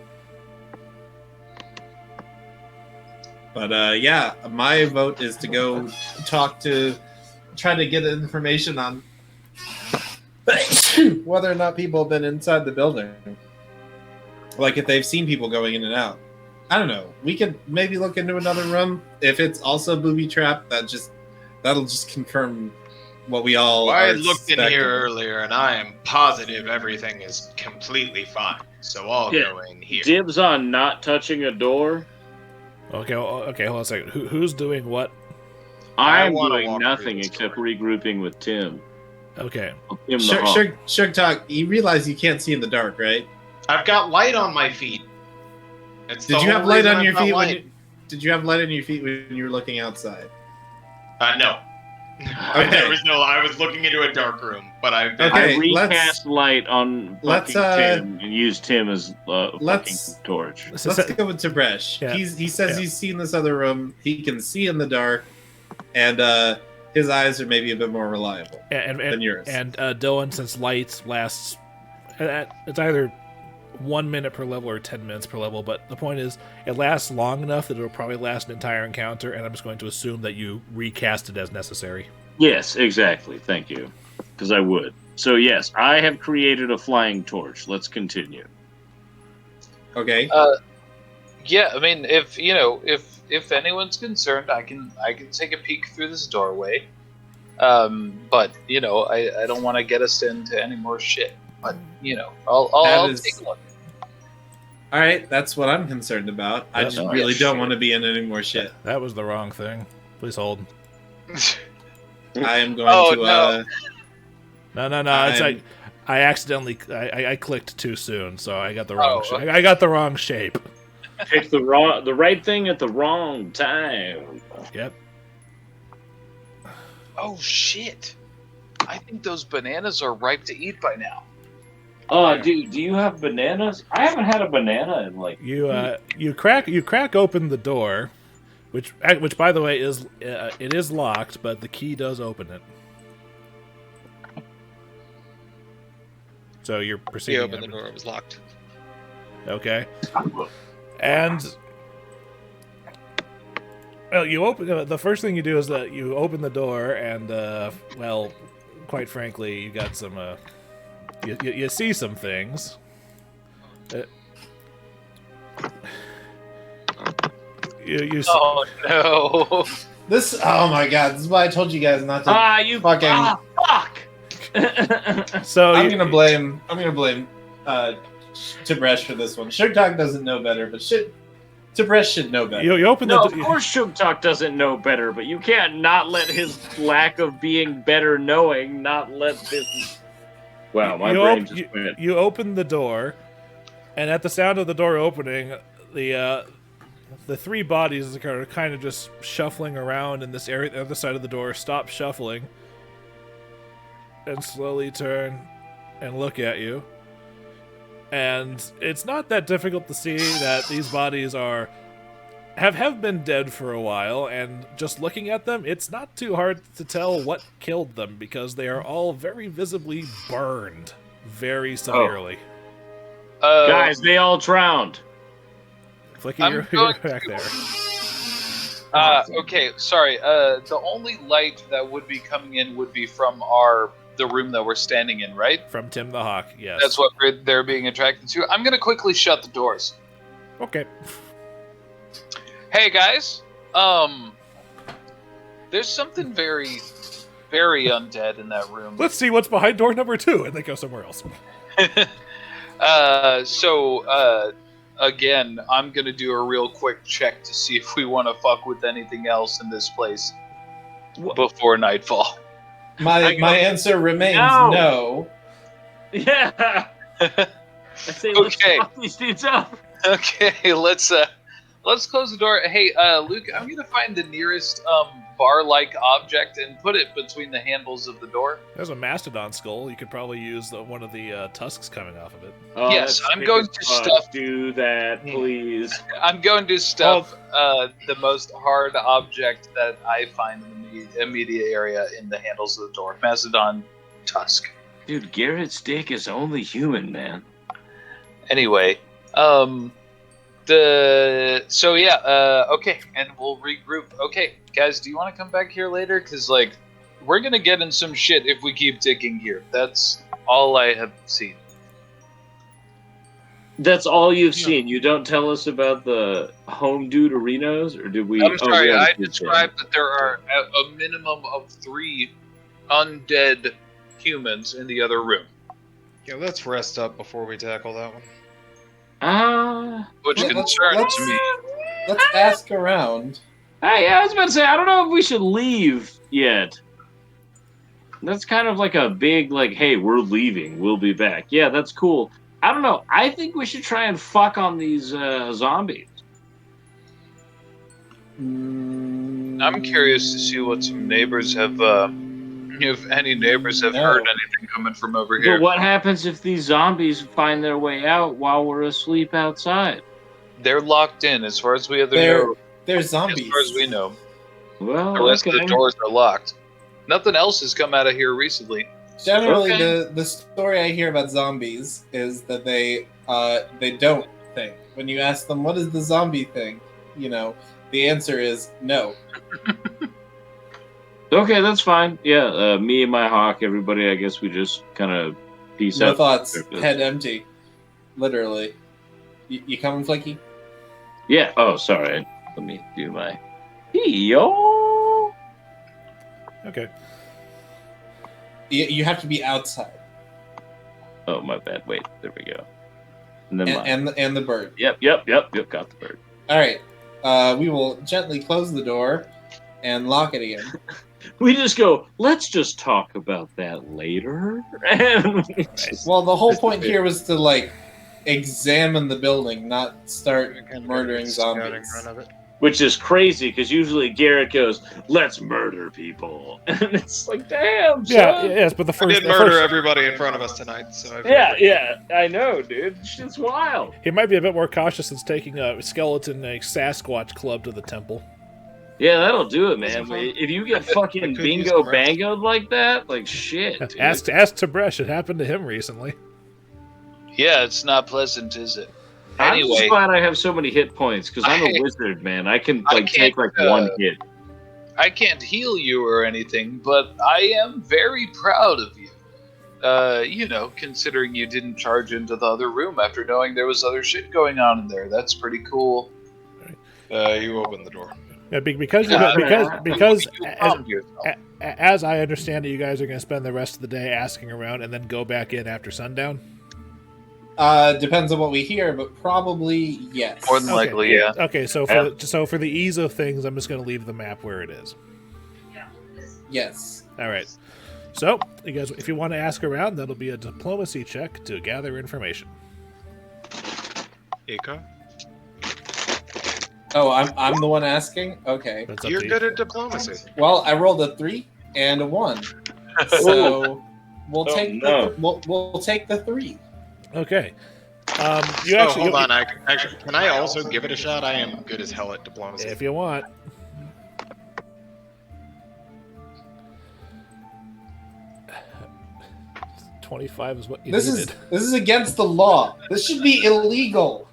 But yeah, my vote is to go try to get information on whether or not people have been inside the building. Like if they've seen people going in and out. I don't know. We could maybe look into another room. If it's also booby trap, that'll just confirm what we all I looked in here earlier, and I am positive everything is completely fine. So I'll go in here. Dibs on not touching a door. Okay, hold on a second. Who's doing what? I'm doing nothing except regrouping with Tim. Okay. Sugtok, you realize you can't see in the dark, right? I've got light on my feet. Did you have light on your feet? Did you have light on your feet when you were looking outside? No. Okay. There was no. I was looking into a dark room, but I recast light on fucking Tim and used Tim as fucking torch. Let's go with Tib'resh. Yeah. He says he's seen this other room. He can see in the dark, and his eyes are maybe a bit more reliable than yours. And Dillon, since light lasts, it's either 1 minute per level or 10 minutes per level, but the point is it lasts long enough that it'll probably last an entire encounter, and I'm just going to assume that you recast it as necessary. Yes, exactly. Thank you. Because I would. So yes, I have created a flying torch. Let's continue. Okay. Yeah, I mean, if anyone's concerned, I can take a peek through this doorway. But I don't want to get us into any more shit. But I'll take a look. All right, that's what I'm concerned about. I just really don't want to be in any more shit. That was the wrong thing. Please hold. I am going to. No. It's like I accidentally I clicked too soon, so I got the wrong. I got the wrong shape. Pick the right thing at the wrong time. Yep. Oh shit! I think those bananas are ripe to eat by now. Dude, do you have bananas? I haven't had a banana in like. You crack open the door, which by the way is it is locked, but the key does open it. So you're proceeding. He opened the door. It was locked. Okay. And you open the first thing you do is that you open the door, and quite frankly, you got some. You see some things. Oh no! Oh my god! This is why I told you guys not to. Fuck! So I'm gonna blame Tib'resh for this one. Sugtok doesn't know better, but Tib'resh should know better. You open No, the of course Sugtok doesn't know better, but you can't not let his lack of being better knowing not let this... Wow, my brain just went. You open the door, and at the sound of the door opening, the three bodies are kind of just shuffling around in this area. The other side of the door stop shuffling and slowly turn and look at you. And it's not that difficult to see that these bodies have been dead for a while, and just looking at them, it's not too hard to tell what killed them, because they are all very visibly burned very severely. Guys, they all drowned. Flickie, you're back there. Okay, sorry. The only light that would be coming in would be from the room that we're standing in, right? From Tim the Hawk, yes. That's what they're being attracted to. I'm going to quickly shut the doors. Okay. Hey, guys. There's something very, very undead in that room. Let's see what's behind door number 2, and then go somewhere else. Again, I'm going to do a real quick check to see if we want to fuck with anything else in this place before nightfall. My answer remains no. Yeah. I say let's fuck these dudes up. Okay, let's close the door. Hey, Luke, I'm gonna find the nearest bar-like object and put it between the handles of the door. There's a mastodon skull. You could probably use one of the tusks coming off of it. Oh, yes, I'm going to stuff. Do that, please. I'm going to stuff the most hard object that I find in the immediate area in the handles of the door. Mastodon tusk. Dude, Garrett's dick is only human, man. Anyway, okay, and we'll regroup. Okay, guys, do you want to come back here later? Because, like, we're going to get in some shit if we keep digging here. That's all I have seen. That's all you've seen? You don't tell us about the home Deuterinos? Or did we... I'm sorry, I described that there are a minimum of 3 undead humans in the other room. Yeah, let's rest up before we tackle that one. Which concerns me. Let's ask around. Hey, I was about to say, I don't know if we should leave yet. That's kind of like a big, like, hey, we're leaving, we'll be back. Yeah, that's cool. I don't know. I think we should try and fuck on these zombies. I'm curious to see what some neighbors have, if any neighbors have heard anything coming from over here. But what happens if these zombies find their way out while we're asleep outside? They're locked in, as far as we know. They're zombies. As far as we know. Well, the rest of the doors are locked. Nothing else has come out of here recently. Generally, the story I hear about zombies is that they don't think. When you ask them, what is the zombie thing? The answer is no. Okay, that's fine. Yeah, me and my hawk, everybody, I guess we just kind of peace out. No thoughts, head empty. Literally. You coming, Flickie? Yeah, oh, sorry. Let me do my... Yo! Okay. You have to be outside. Oh, my bad. Wait, there we go. And then and the bird. Yep, got the bird. All right. We will gently close the door and lock it again. We just go, let's just talk about that later. Well, the whole point here was to, like, examine the building, not start murdering zombies. Which is crazy, because usually Garrett goes, let's murder people. And it's like, damn, son. Yeah, yes, but the first... I did murder everybody in front of us tonight, so... Yeah, I know, dude. Shit's wild. He might be a bit more cautious since taking a skeleton, a Sasquatch club to the temple. Yeah, that'll do it, man. If you get fucking bingo bangoed like that, like, shit, dude. Ask Tib'resh. It happened to him recently. Yeah, it's not pleasant, is it? I'm just glad I have so many hit points, because I'm a wizard, man. I can take one hit. I can't heal you or anything, but I am very proud of you. Considering you didn't charge into the other room after knowing there was other shit going on in there. That's pretty cool. You open the door. Yeah, because as I understand it, you guys are going to spend the rest of the day asking around and then go back in after sundown. Depends on what we hear, but probably yes. More than likely, yeah. Okay, so for the ease of things, I'm just going to leave the map where it is. Yes. All right. So, you guys, if you want to ask around, that'll be a diplomacy check to gather information. Icar? Oh, I'm the one asking? Okay. That's up You're to good at diplomacy. Well, I rolled a 3 and a 1. So we'll take we'll take the 3. Okay. Hold on. Actually, can I also give it a shot? I am good as hell at diplomacy. If you want. $25 is what you needed. This is against the law. This should be illegal.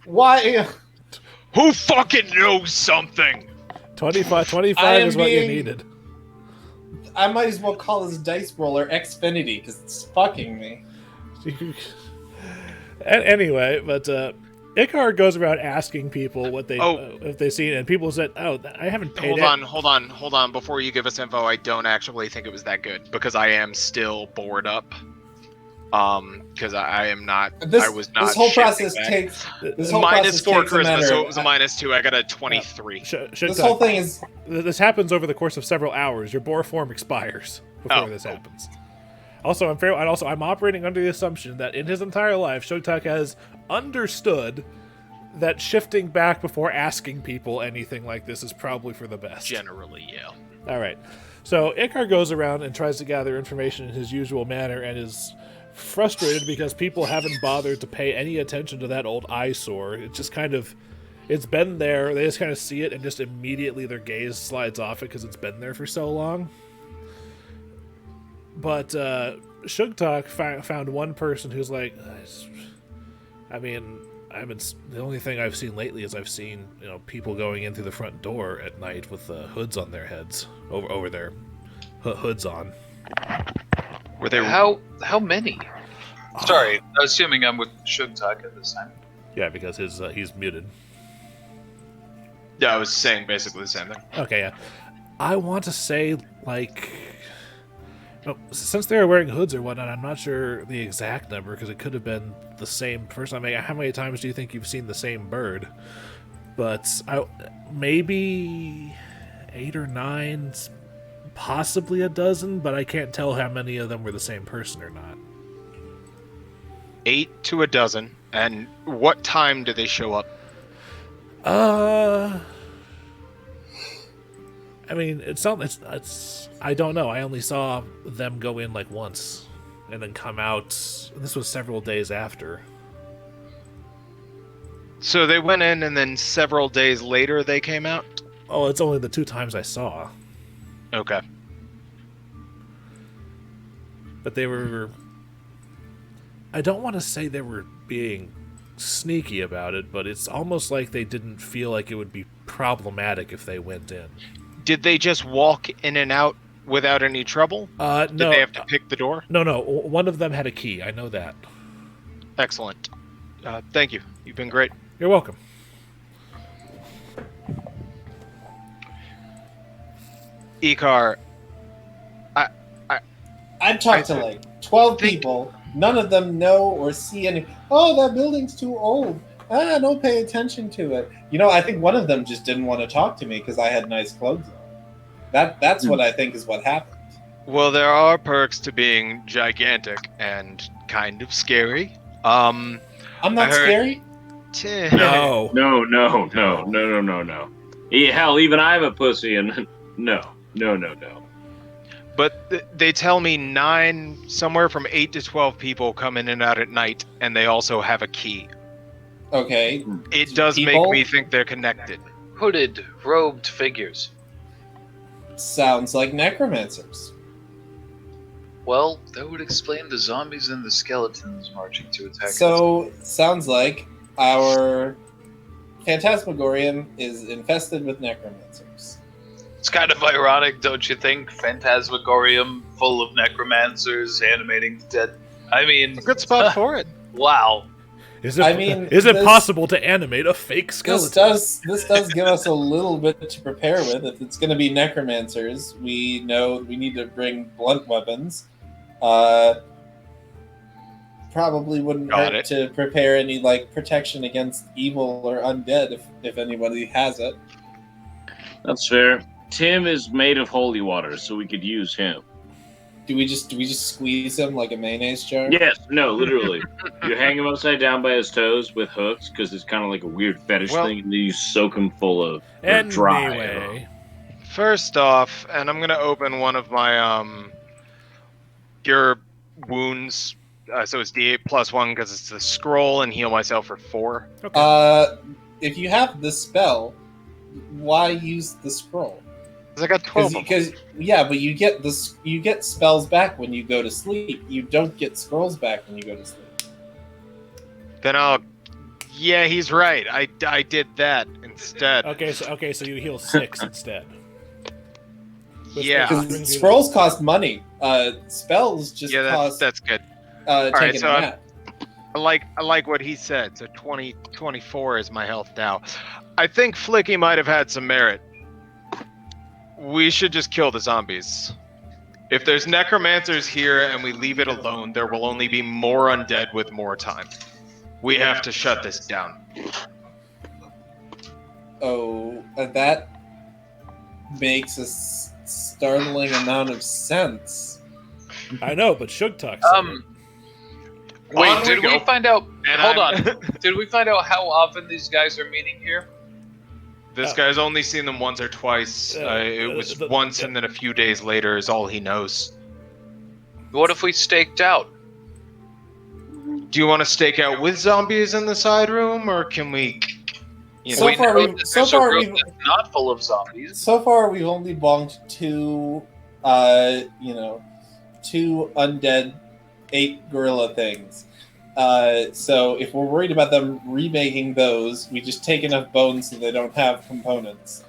Why? Who fucking knows something? 25 is what you needed. I might as well call this dice roller Xfinity because it's fucking me. Anyway, but Icar goes around asking people what they if they've seen, and people said, "Oh, I haven't paid." Hold on. Before you give us info, I don't actually think it was that good because I am still bored up. Because I am not. I was not. This whole process back. takes -4 charisma, so it was a -2. I got a 23. This whole thing is. This happens over the course of several hours. Your boar form expires before this happens. Also, I'm operating under the assumption that in his entire life, Sugtok has understood that shifting back before asking people anything like this is probably for the best. Generally, yeah. All right. So Icar goes around and tries to gather information in his usual manner and is frustrated because people haven't bothered to pay any attention to that old eyesore. It's just kind of, it's been there. They just kind of see it and just immediately their gaze slides off it because it's been there for so long. But Sugtok found one person who's like, I mean, the only thing I've seen lately is I've seen people going in through the front door at night with hoods on their heads, over their hoods on. Were there how many? Sorry, assuming I'm with Sugtok at this time. Yeah, because he's muted. Yeah, I was saying basically the same thing. Okay, yeah. I want to say since they were wearing hoods or whatnot, I'm not sure the exact number because it could have been the same person. I mean, how many times do you think you've seen the same bird? But maybe 8 or 9, possibly a dozen, but I can't tell how many of them were the same person or not. 8 to a dozen. And what time do they show up? I mean, it's I don't know. I only saw them go in like once and then come out. This was several days after. So they went in and then several days later they came out? Oh, it's only the 2 times I saw. Okay. But they were... I don't want to say they were being sneaky about it, but it's almost like they didn't feel like it would be problematic if they went in. Did they just walk in and out without any trouble? No. Did they have to pick the door? No. One of them had a key. I know that. Excellent. Thank you. You've been great. You're welcome. Icar, I've talked to like 12 people. None of them know or see any. Oh, that building's too old. Don't pay attention to it. I think one of them just didn't want to talk to me because I had nice clothes on. That's what I think is what happened. Well, there are perks to being gigantic and kind of scary. I'm not scary? No. No. Hell, even I'm a pussy, and no. But they tell me somewhere from 8 to 12 people come in and out at night, and they also have a key. Okay. It does make me think they're connected. Hooded, robed figures. Sounds like necromancers. Well, that would explain the zombies and the skeletons marching to attack us. So, sounds like our Phantasmagorium is infested with necromancers. It's kind of ironic, don't you think? Phantasmagorium full of necromancers animating the dead. I mean... A good spot for it. Wow. Is it possible to animate a fake skeleton? This does give us a little bit to prepare with. If it's going to be necromancers, we know we need to bring blunt weapons. probably wouldn't hurt to prepare any like protection against evil or undead if anybody has it. That's fair. Tim is made of holy water, so we could use him. Do we just squeeze him like a mayonnaise jar? Yes, no, literally. You hang him upside down by his toes with hooks because it's kind of like a weird fetish thing, and then you soak him full of dry. Anyway. First off, and I'm gonna open one of my cure wounds. So it's D8 plus 1 because it's the scroll, and heal myself for 4. Okay. If you have the spell, why use the scroll? I got 12. Because but you get spells back when you go to sleep. You don't get scrolls back when you go to sleep. Then yeah, he's right. I did that instead. Okay, so you heal 6 instead. Yeah. Because scrolls cost money. Spells just cost. That's good. Taking a nap. I like what he said. So 24 is my health now. I think Flickie might have had some merit. We should just kill the zombies. If there's necromancers here and we leave it alone, there will only be more undead with more time. We have to shut this down. Oh, that makes a startling amount of sense. I know, but Sugtok. Wait, did we find out? Hold on. Did we find out how often these guys are meeting here? This guy's only seen them once or twice. It was once, and then a few days later is all he knows. What if we staked out? Do you want to stake out with zombies in the side room, or can we? So far, we've not full of zombies. So far, we've only bonked 2 undead 8 gorilla things. So if we're worried about them remaking those, we just take enough bones so they don't have components.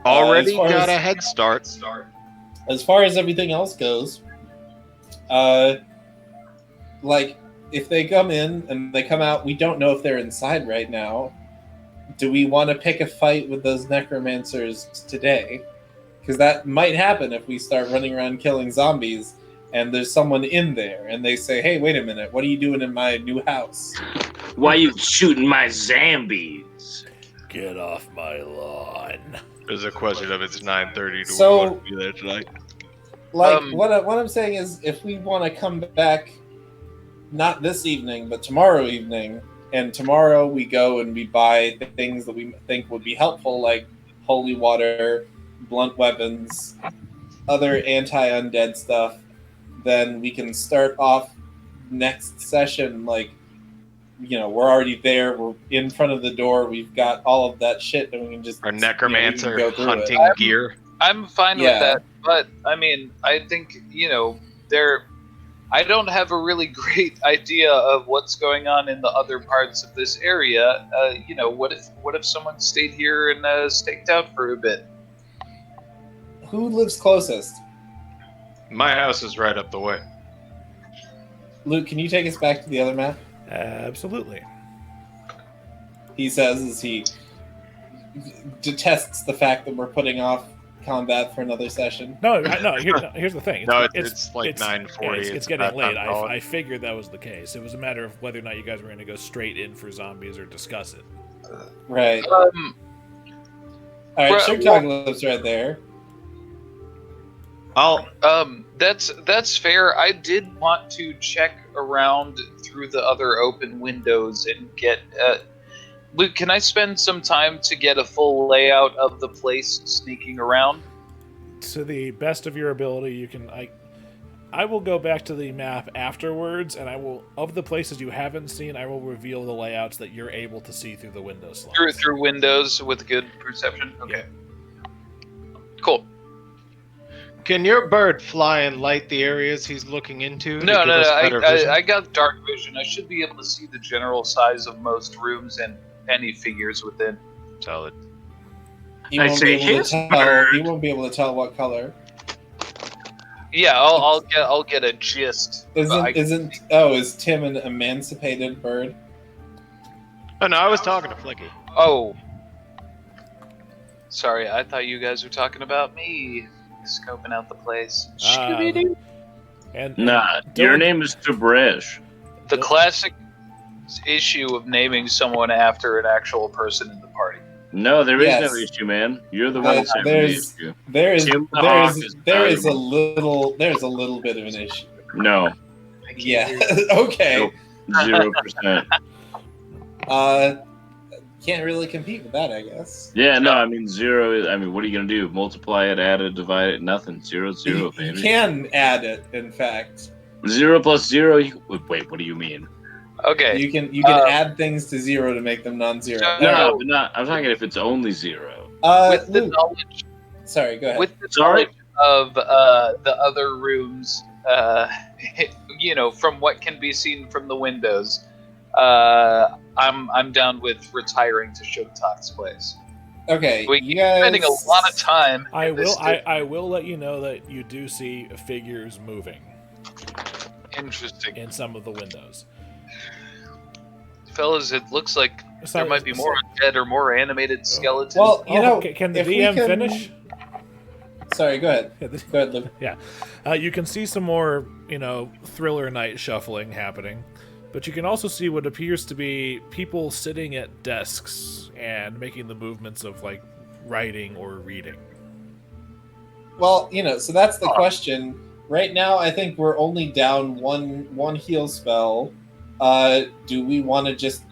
Already got a head start. As far as everything else goes, if they come in and they come out, we don't know if they're inside right now. Do we want to pick a fight with those necromancers today? Because that might happen if we start running around killing zombies and there's someone in there and they say, hey, wait a minute, what are you doing in my new house? Why are you shooting my zombies? Get off my lawn. There's a question of it's 9:30. Do So- we want to be there tonight? What I'm saying is, if we want to come back, not this evening, but tomorrow evening, and tomorrow we go and we buy the things that we think would be helpful, like holy water, blunt weapons, other anti-undead stuff, then we can start off next session we're already there, we're in front of the door, we've got all of that shit, and we can just... Our necromancer hunting gear. I'm fine with that, but, I mean, I think, I don't have a really great idea of what's going on in the other parts of this area. What if someone stayed here and staked out for a bit? Who lives closest? My house is right up the way. Luke, can you take us back to the other map? Absolutely. He says as he detests the fact that we're putting off combat for another session. Here's the thing. It's like 9:40. It's getting late. I figured that was the case. It was a matter of whether or not you guys were going to go straight in for zombies or discuss it. Right. All right, Sugtok lives right there. That's fair. I did want to check around through the other open windows and get Luke, can I spend some time to get a full layout of the place sneaking around? To the best of your ability, you can. I will go back to the map afterwards, and I will, of the places you haven't seen, I will reveal the layouts that you're able to see through the window slots. Through windows with good perception? Okay. Yeah. Cool. Can your bird fly and light the areas he's looking into? No. I got dark vision. I should be able to see the general size of most rooms and any figures within. Solid. He won't be able to tell what color. Yeah, I'll get a gist. Is Tim an emancipated bird? Oh no, I was talking to Flickie. Oh. Sorry, I thought you guys were talking about me. Scoping out the place. Your name is Tib'resh. The classic issue of naming someone after an actual person in the party. No, there is Yes. no issue, man. You're the one that's having the there's issue. there is Tim the there Hawk is is there is a valuable. little bit of an issue. No, Yeah. Okay. 0%. Can't really compete with that, I guess. Yeah, no, I mean 0. I mean, what are you gonna do? Multiply it, add it, divide it? Nothing. 0, 0, You baby. can add it, in fact. 0 plus 0. Wait, what do you mean? Okay. You can add things to 0 to make them non-zero. No, but not. I'm talking if it's only 0. With the Luke, knowledge, sorry, go ahead. with the Sorry? knowledge of the other rooms, from what can be seen from the windows, I'm down with retiring to Shuktok's place. Okay, We you keep guys spending a lot of time. I in this will let you know that you do see figures moving Interesting, in some of the windows. fellas. It looks like there might be more undead or more animated skeletons. Well, can the if we DM can- finish? Sorry, go ahead. Go ahead, Luke. You can see some more, thriller night shuffling happening, but you can also see what appears to be people sitting at desks and making the movements of like writing or reading. Well, so that's the question. Right now, I think we're only down one heal spell. Do we want to just,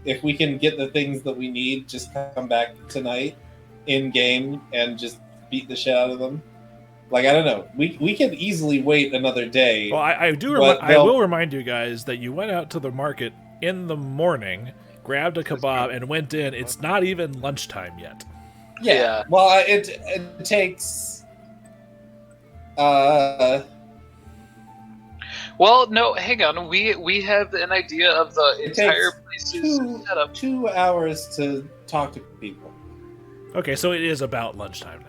if we can get the things that we need, just come back tonight in game and just beat the shit out of them? Like, I don't know. We could easily wait another day. Well, I will remind you guys that you went out to the market in the morning, grabbed a kebab, and went in. It's not even lunchtime yet. Yeah. Well, it takes. Well, no, hang on. We have an idea of the entire place's setup. 2 hours to talk to people. Okay, so it is about lunchtime now.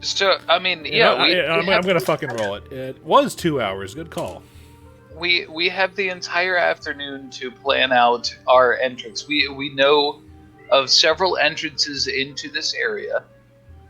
So, I mean, I'm going to fucking roll it. It was 2 hours. Good call. We have the entire afternoon to plan out our entrance. We know of several entrances into this area.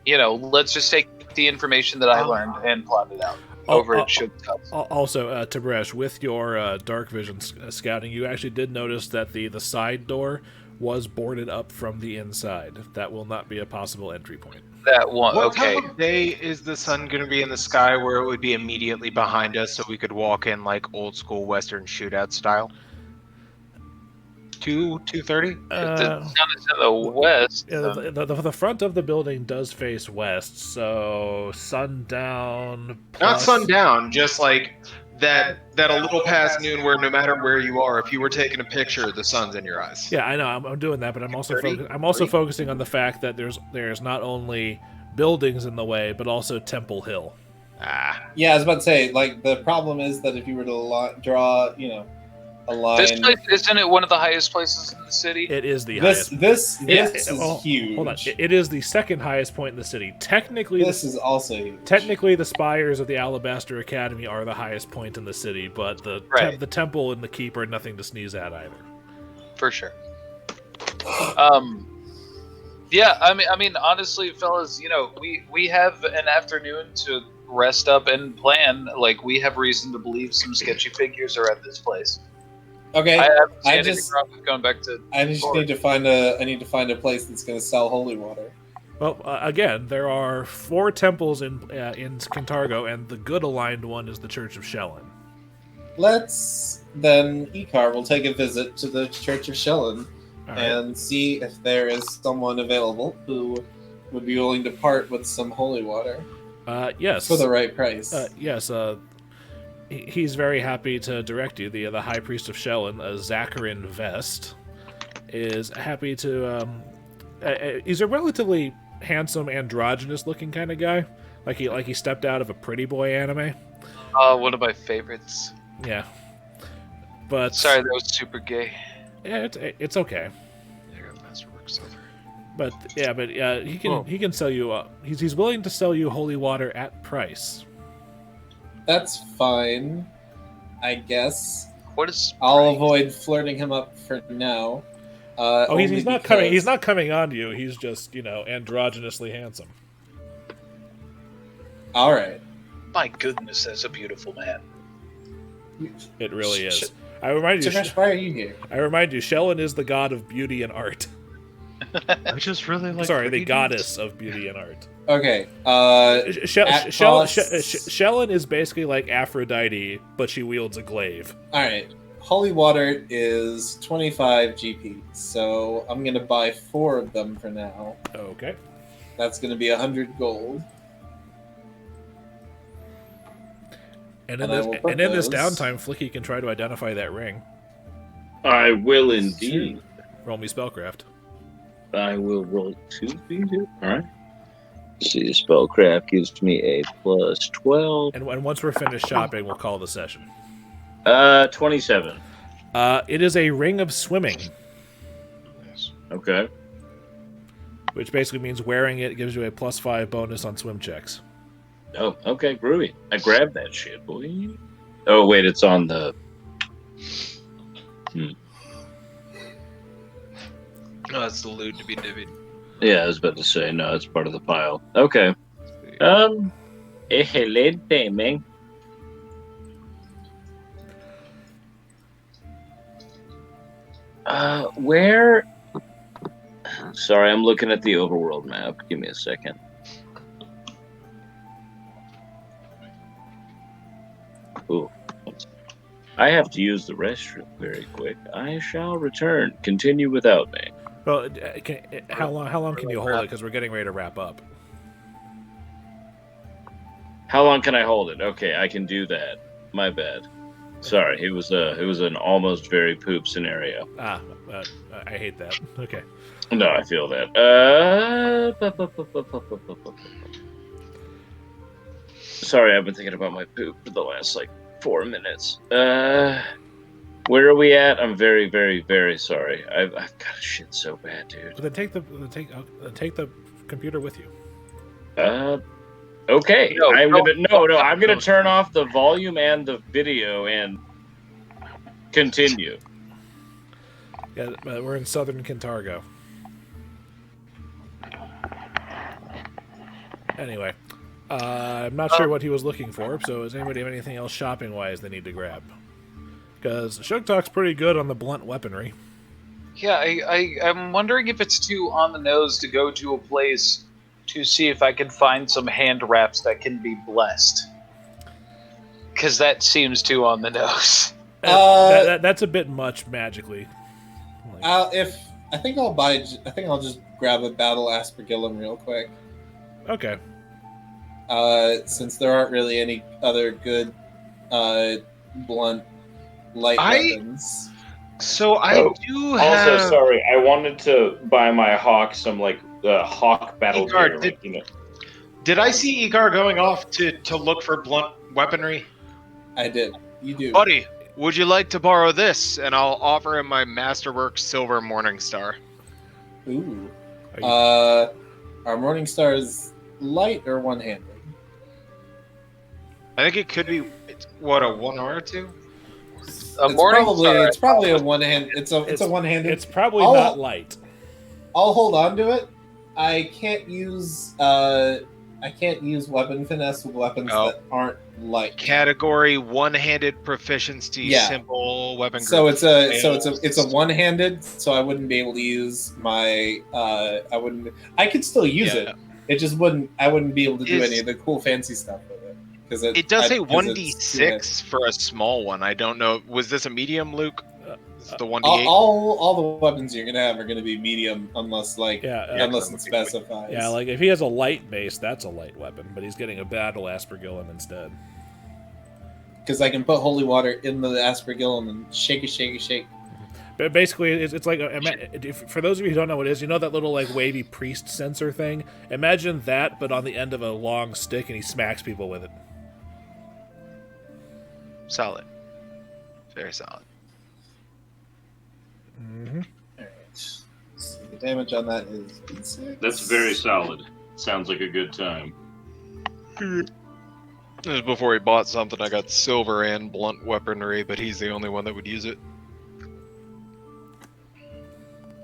Let's just take the information that I learned and plot it out over at Sugtok. Also, Tib'resh, with your dark vision scouting, you actually did notice that the side door was boarded up from the inside. That will not be a possible entry point. That one, What okay. time of day is the sun going to be in the sky where it would be immediately behind us so we could walk in like old school Western shootout style? 2:30? The sun is in the west. Yeah, the front of the building does face west, so sundown. Not sundown, just like that a little past noon where no matter where you are, if you were taking a picture, the sun's in your eyes. Yeah, I know. I'm doing that, but I'm also 30? focusing on the fact that there's not only buildings in the way, but also Temple Hill. Yeah, I was about to say, like, the problem is that if you were to draw, a line. This place, isn't it one of the highest places in the city? It is the highest. This is huge. Hold on. It is the second highest point in the city. Technically, This is also huge. Technically, the spires of the Alabaster Academy are the highest point in the city, but the temple and the keep are nothing to sneeze at either. For sure. Yeah, I mean, honestly, fellas, we have an afternoon to rest up and plan. Like, we have reason to believe some sketchy figures are at this place. Okay, I haven't seen I anything just- wrong with going back to. I just need to find a place that's going to sell holy water. Well, again, there are 4 temples in Kintargo, and the good aligned one is the Church of Shellen. Let's then Icar will take a visit to the Church of Shellen All right. and see if there is someone available who would be willing to part with some holy water Yes. for the right price. Yes. He's very happy to direct you. The High Priest of Shellen, Zacharin Vest, is happy to. He's a relatively handsome, androgynous-looking kind of guy. Like he stepped out of a Pretty Boy anime. One of my favorites. Yeah. But Sorry, that was super gay. yeah, it's okay. But he can sell you. He's willing to sell you holy water at price. That's fine, I guess. What is? I'll avoid flirting him up for now. He's not coming. He's not coming on to you. He's just androgynously handsome. All right. My goodness, that's a beautiful man. It really is. I remind you, Tib'resh, why are you here? Shellen is the god of beauty and art. I just really like. Sorry, the goddess of beauty and art. Okay. Shellen is basically like Aphrodite, but she wields a glaive. All right. Holy water is 25 GP, so I'm gonna buy 4 of them for now. Okay. That's gonna be 100 gold. And in this downtime, Flickie can try to identify that ring. I will indeed. Roll me spellcraft. I will roll 2d. Alright. See, spellcraft gives me a plus 12. And once we're finished shopping, we'll call the session. 27. It is a ring of swimming. Okay. Which basically means wearing it gives you a +5 bonus on swim checks. Oh, okay, groovy. I grabbed that shit, boy. Oh, wait, it's on the... No, that's the loot to be divvied. Yeah, I was about to say, no, it's part of the pile. Okay. Excelente, man. Where... Sorry, I'm looking at the overworld map. Give me a second. Ooh. I have to use the restroom very quick. I shall return. Continue without me. Well, how long can you hold it? Because we're getting ready to wrap up. How long can I hold it? Okay, I can do that. My bad. Sorry, it was an almost very poop scenario. I hate that. Okay. No, I feel that. Sorry, I've been thinking about my poop for the last 4 minutes. Where are we at? I'm very, very, very sorry. I've got to shit so bad, dude. But then take the computer with you. Okay. I'm gonna turn off the volume and the video and continue. Yeah, we're in southern Kintargo. Anyway, I'm not sure what he was looking for. So, does anybody have anything else shopping-wise they need to grab? Because Sugtok's pretty good on the blunt weaponry. Yeah, I'm wondering if it's too on the nose to go to a place to see if I can find some hand wraps that can be blessed. Because that seems too on the nose. That's a bit much magically. I think I'll just grab a battle aspergillum real quick. Okay. Since there aren't really any other good blunt light weapons. So I do have... Also, sorry, I wanted to buy my hawk some hawk battle Icar, gear. Did I see Icar going off to look for blunt weaponry? I did. You do. Buddy, would you like to borrow this? And I'll offer him my Masterwork Silver Morningstar. Ooh. Our Morningstar is light or one-handed? I think it could be, what, a 1 or 2? It's probably a one-hand. It's a one-handed. It's probably not light. I'll hold on to it. I can't use weapon finesse with weapons that aren't light. Category one-handed proficiency, simple weapon. So it's a one-handed. So I wouldn't be able to use my. I could still use it. It just wouldn't. I wouldn't be able to do any of the cool fancy stuff with it because it does say 1d6 for a small one. I don't know. Was this a medium, Luke? The 1d8. All the weapons you're gonna have are gonna be medium unless it specifies. Yeah, if he has a light base, that's a light weapon, but he's getting a battle aspergillum instead. Because I can put holy water in the aspergillum and shake it. But basically, it's like for those of you who don't know what it is, you know that little wavy priest sensor thing. Imagine that, but on the end of a long stick, and he smacks people with it. Solid, very solid. Mm-hmm. All right. So the damage on that is D6. That's very solid. Sounds like a good time. This was before he bought something. I got silver and blunt weaponry, but he's the only one that would use it.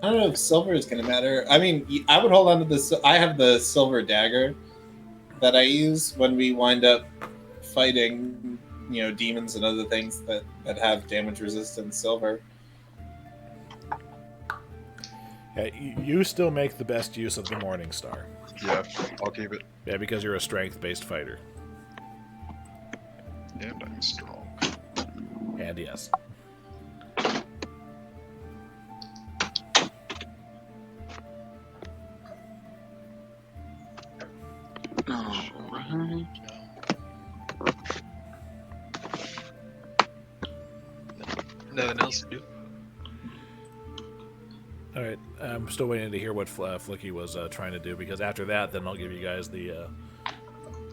I don't know if silver is going to matter. I mean, I would hold on to this. I have the silver dagger that I use when we wind up fighting demons and other things that have damage resistant silver. Yeah, you still make the best use of the Morning Star. Yeah, I'll keep it. Yeah, because you're a strength-based fighter. And I'm strong. And yes. Alright. Nothing else to do. All right, I'm still waiting to hear what Flickie was trying to do, because after that, then I'll give you guys the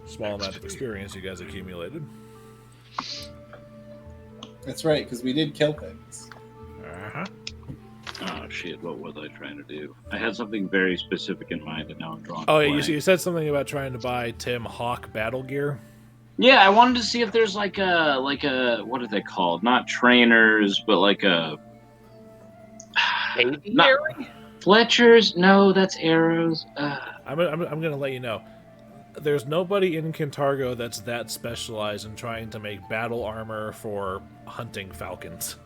small amount of experience you guys accumulated. That's right, because we did kill things. Uh-huh. Oh shit! What was I trying to do? I had something very specific in mind, and now I'm drawing. Oh, a yeah, blank. you said something about trying to buy Tim Hawk battle gear. Yeah, I wanted to see if there's like a what are they called? Not trainers, but like a not Fletchers. No, that's arrows. I'm going to let you know. There's nobody in Kintargo that's that specialized in trying to make battle armor for hunting falcons.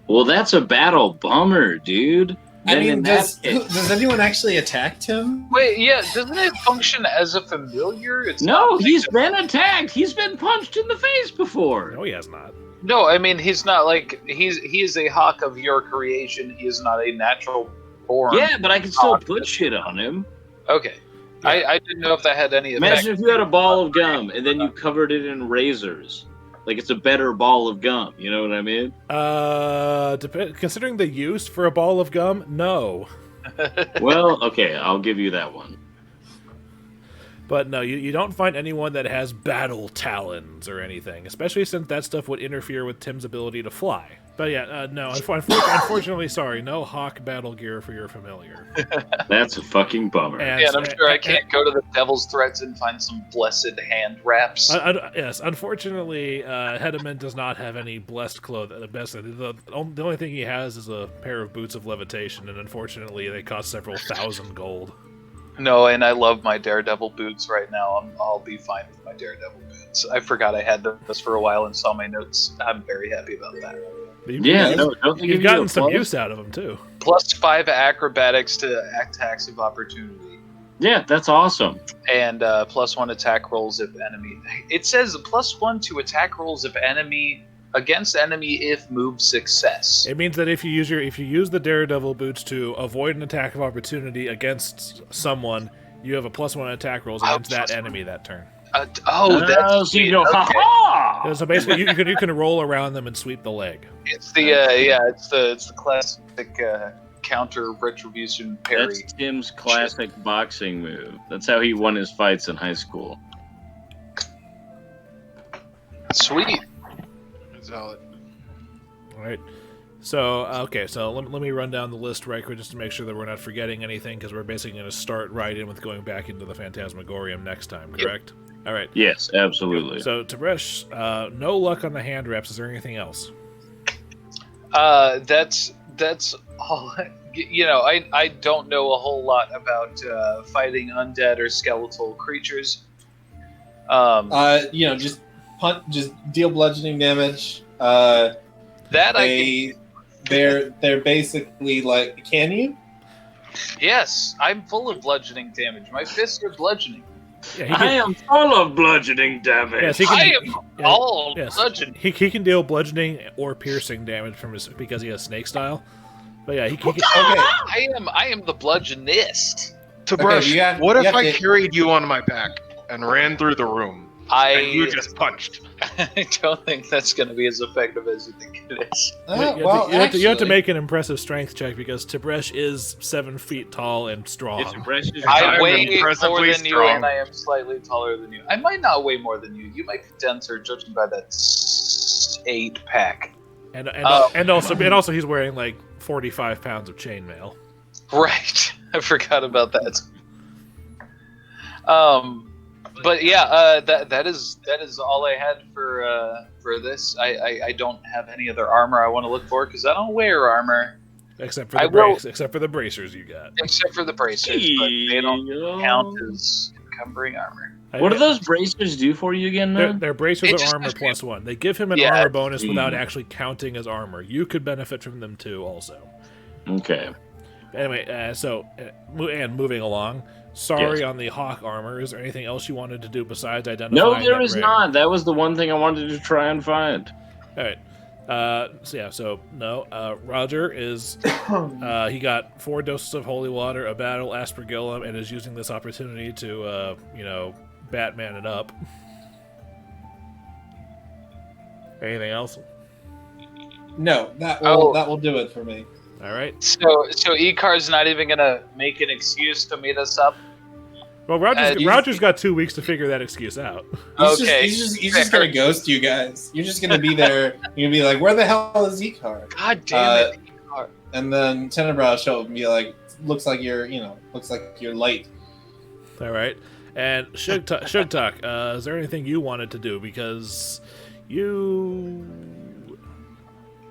Well, that's a battle bummer, dude. I mean, does case- anyone actually attack him? Wait, yeah, doesn't it function as a familiar? It's No, not he's been attacked. He's been punched in the face before. No, he has not. No, I mean he's not like he is a hawk of your creation. He is not a natural born. Yeah, but I can still hawk. put shit on him. Okay. Yeah. I didn't know if that had any effect. Imagine if you had a ball of gum and then you covered it in razors. Like it's a better ball of gum. You know what I mean? Considering the use for a ball of gum, no. Well, okay, I'll give you that one. But no, you don't find anyone that has battle talons or anything, especially since that stuff would interfere with Tim's ability to fly. But yeah, no, unfortunately, sorry, no hawk battle gear for your familiar. That's a fucking bummer. Yeah, and I'm sure I can't go to the Devil's Threads and find some blessed hand wraps. Yes, unfortunately, Hedeman does not have any blessed clothing. The only thing he has is a pair of boots of levitation, and unfortunately, they cost several thousand gold. No, and I love my Daredevil boots right now. I'll be fine with my Daredevil boots. I forgot I had this for a while and saw my notes. I'm very happy about that. Yeah, no, don't they You've give gotten you a some plus? use out of them too. +5 acrobatics to attacks of opportunity. Yeah, that's awesome. And +1 attack rolls if enemy. It says +1 to attack rolls if enemy against enemy if move success. It means that if you use the Daredevil boots to avoid an attack of opportunity against someone, you have a +1 attack rolls against that enemy that turn. That's so you go, okay. ha-ha! Yeah, so basically, you can roll around them and sweep the leg. It's the classic counter retribution parry. That's Tim's classic boxing move. That's how he won his fights in high school. Sweet. Solid. All right. So okay, so let me run down the list right quick just to make sure that we're not forgetting anything, because we're basically going to start right in with going back into the Phantasmagorium next time, correct? Yep. All right. Yes, absolutely. So Tib'resh, no luck on the hand reps. Is there anything else? That's all. I don't know a whole lot about fighting undead or skeletal creatures. Just deal bludgeoning damage. They're basically like, can you? Yes, I'm full of bludgeoning damage. My fists are bludgeoning. Yeah, I am full of bludgeoning damage. Yes, bludgeoning. He can deal bludgeoning or piercing damage because he has snake style. But yeah, he can. Okay. I am the bludgeonist. Tib'resh, what if I carried you on my back and ran through the room? And you just punched. I don't think that's going to be as effective as you think it is. You have to make an impressive strength check because Tib'resh is 7 feet tall and strong. I weigh more than you, and I am slightly taller than you. I might not weigh more than you. You might be denser, judging by that 8-pack. And also he's wearing like 45 pounds of chainmail. Right, I forgot about that. But yeah, that is all I had for this. I don't have any other armor I want to look for because I don't wear armor. Except for the bracers you got. Except for the bracers, but they don't count as encumbering armor. What do those bracers do for you again, man? They're bracers of armor +1. They give him an armor bonus without actually counting as armor. You could benefit from them too, also. Okay. Anyway, moving along. Sorry on the Hawk armor. Is there anything else you wanted to do besides identifying No, there that is ring? not. That was the one thing I wanted to try and find. All right. Roger is he got 4 doses of holy water, a battle aspergillum, and is using this opportunity to Batman it up. Anything else? No, that will do it for me. All right. So Icar's not even gonna make an excuse to meet us up. Well, Roger's got 2 weeks to figure that excuse out. He's just gonna ghost you guys. You're just gonna be there. You're gonna be like, "Where the hell is Icar?" God damn it, Icar. And then Tenebrae will show up and be like, "Looks like you're light." All right. And Sugtok, is there anything you wanted to do? Because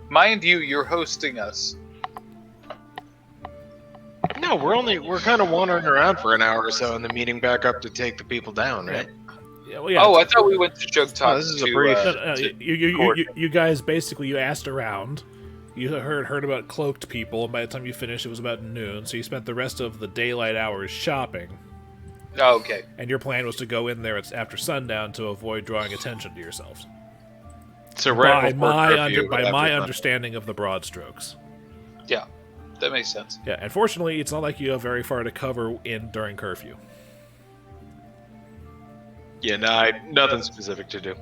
mind you, you're hosting us. No, we're kind of wandering around for an hour or so, and then meeting back up to take the people down, right? Yeah, well, yeah. Oh, I thought we went to Sugtok. This is a brief. You guys basically asked around. You heard about cloaked people, and by the time you finished, it was about noon. So you spent the rest of the daylight hours shopping. Oh, okay. And your plan was to go in there after sundown to avoid drawing attention to yourselves. So right by my understanding of the broad strokes. Yeah, that makes sense. Yeah, unfortunately, it's not like you have very far to cover during curfew. Yeah, no, nothing specific to do.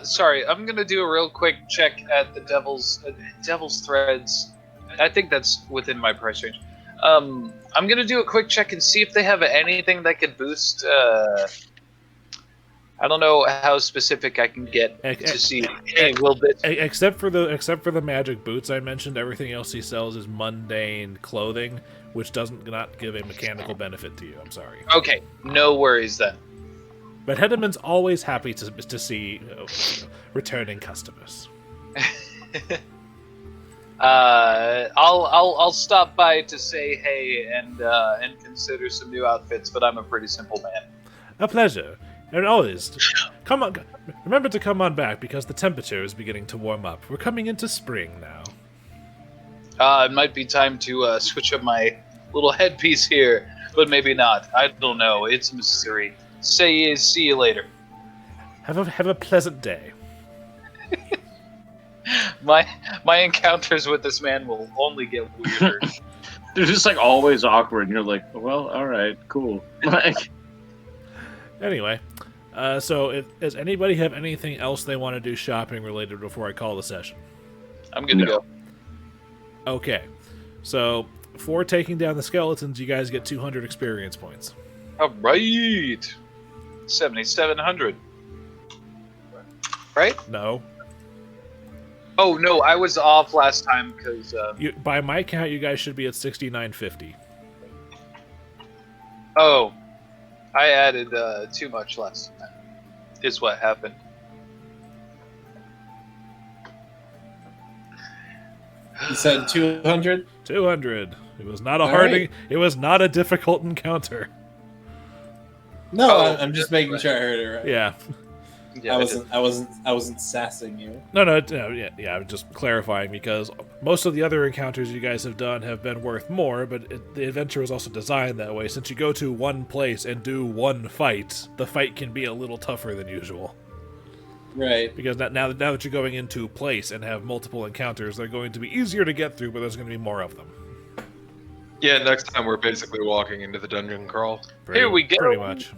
Sorry, I'm gonna do a real quick check at the Devil's Threads. I think that's within my price range. I'm gonna do a quick check and see if they have anything that could boost. I don't know how specific I can get to see. Hey, will this... Except for the magic boots I mentioned, everything else he sells is mundane clothing, which not give a mechanical benefit to you. I'm sorry. Okay, no worries then. But Hedeman's always happy to see returning customers. I'll stop by to say hey and consider some new outfits, but I'm a pretty simple man. A pleasure. And always, come on. Remember to come on back because the temperature is beginning to warm up. We're coming into spring now. It might be time to switch up my little headpiece here, but maybe not. I don't know. It's a mystery. See you later. Have a pleasant day. My encounters with this man will only get weirder. They're just like always awkward, and you're like, well, all right, cool. Like. Anyway, does anybody have anything else they want to do shopping related before I call the session? I'm good to go. Okay, so for taking down the skeletons, you guys get 200 experience points. All right, 7,700. Right? No. Oh no, I was off last time because. By my count, you guys should be at 6,950. Oh. I added too much last time, is what happened. You said 200? 200. It was not a It was not a difficult encounter. No, I'm just making sure I heard it right. Yeah. I wasn't sassing you. No, yeah, I'm just clarifying because most of the other encounters you guys have done have been worth more, but the adventure was also designed that way. Since you go to one place and do one fight, the fight can be a little tougher than usual. Right. Because now that you're going into place and have multiple encounters, they're going to be easier to get through, but there's going to be more of them. Yeah, next time we're basically walking into the dungeon crawl. Here we go. Pretty much.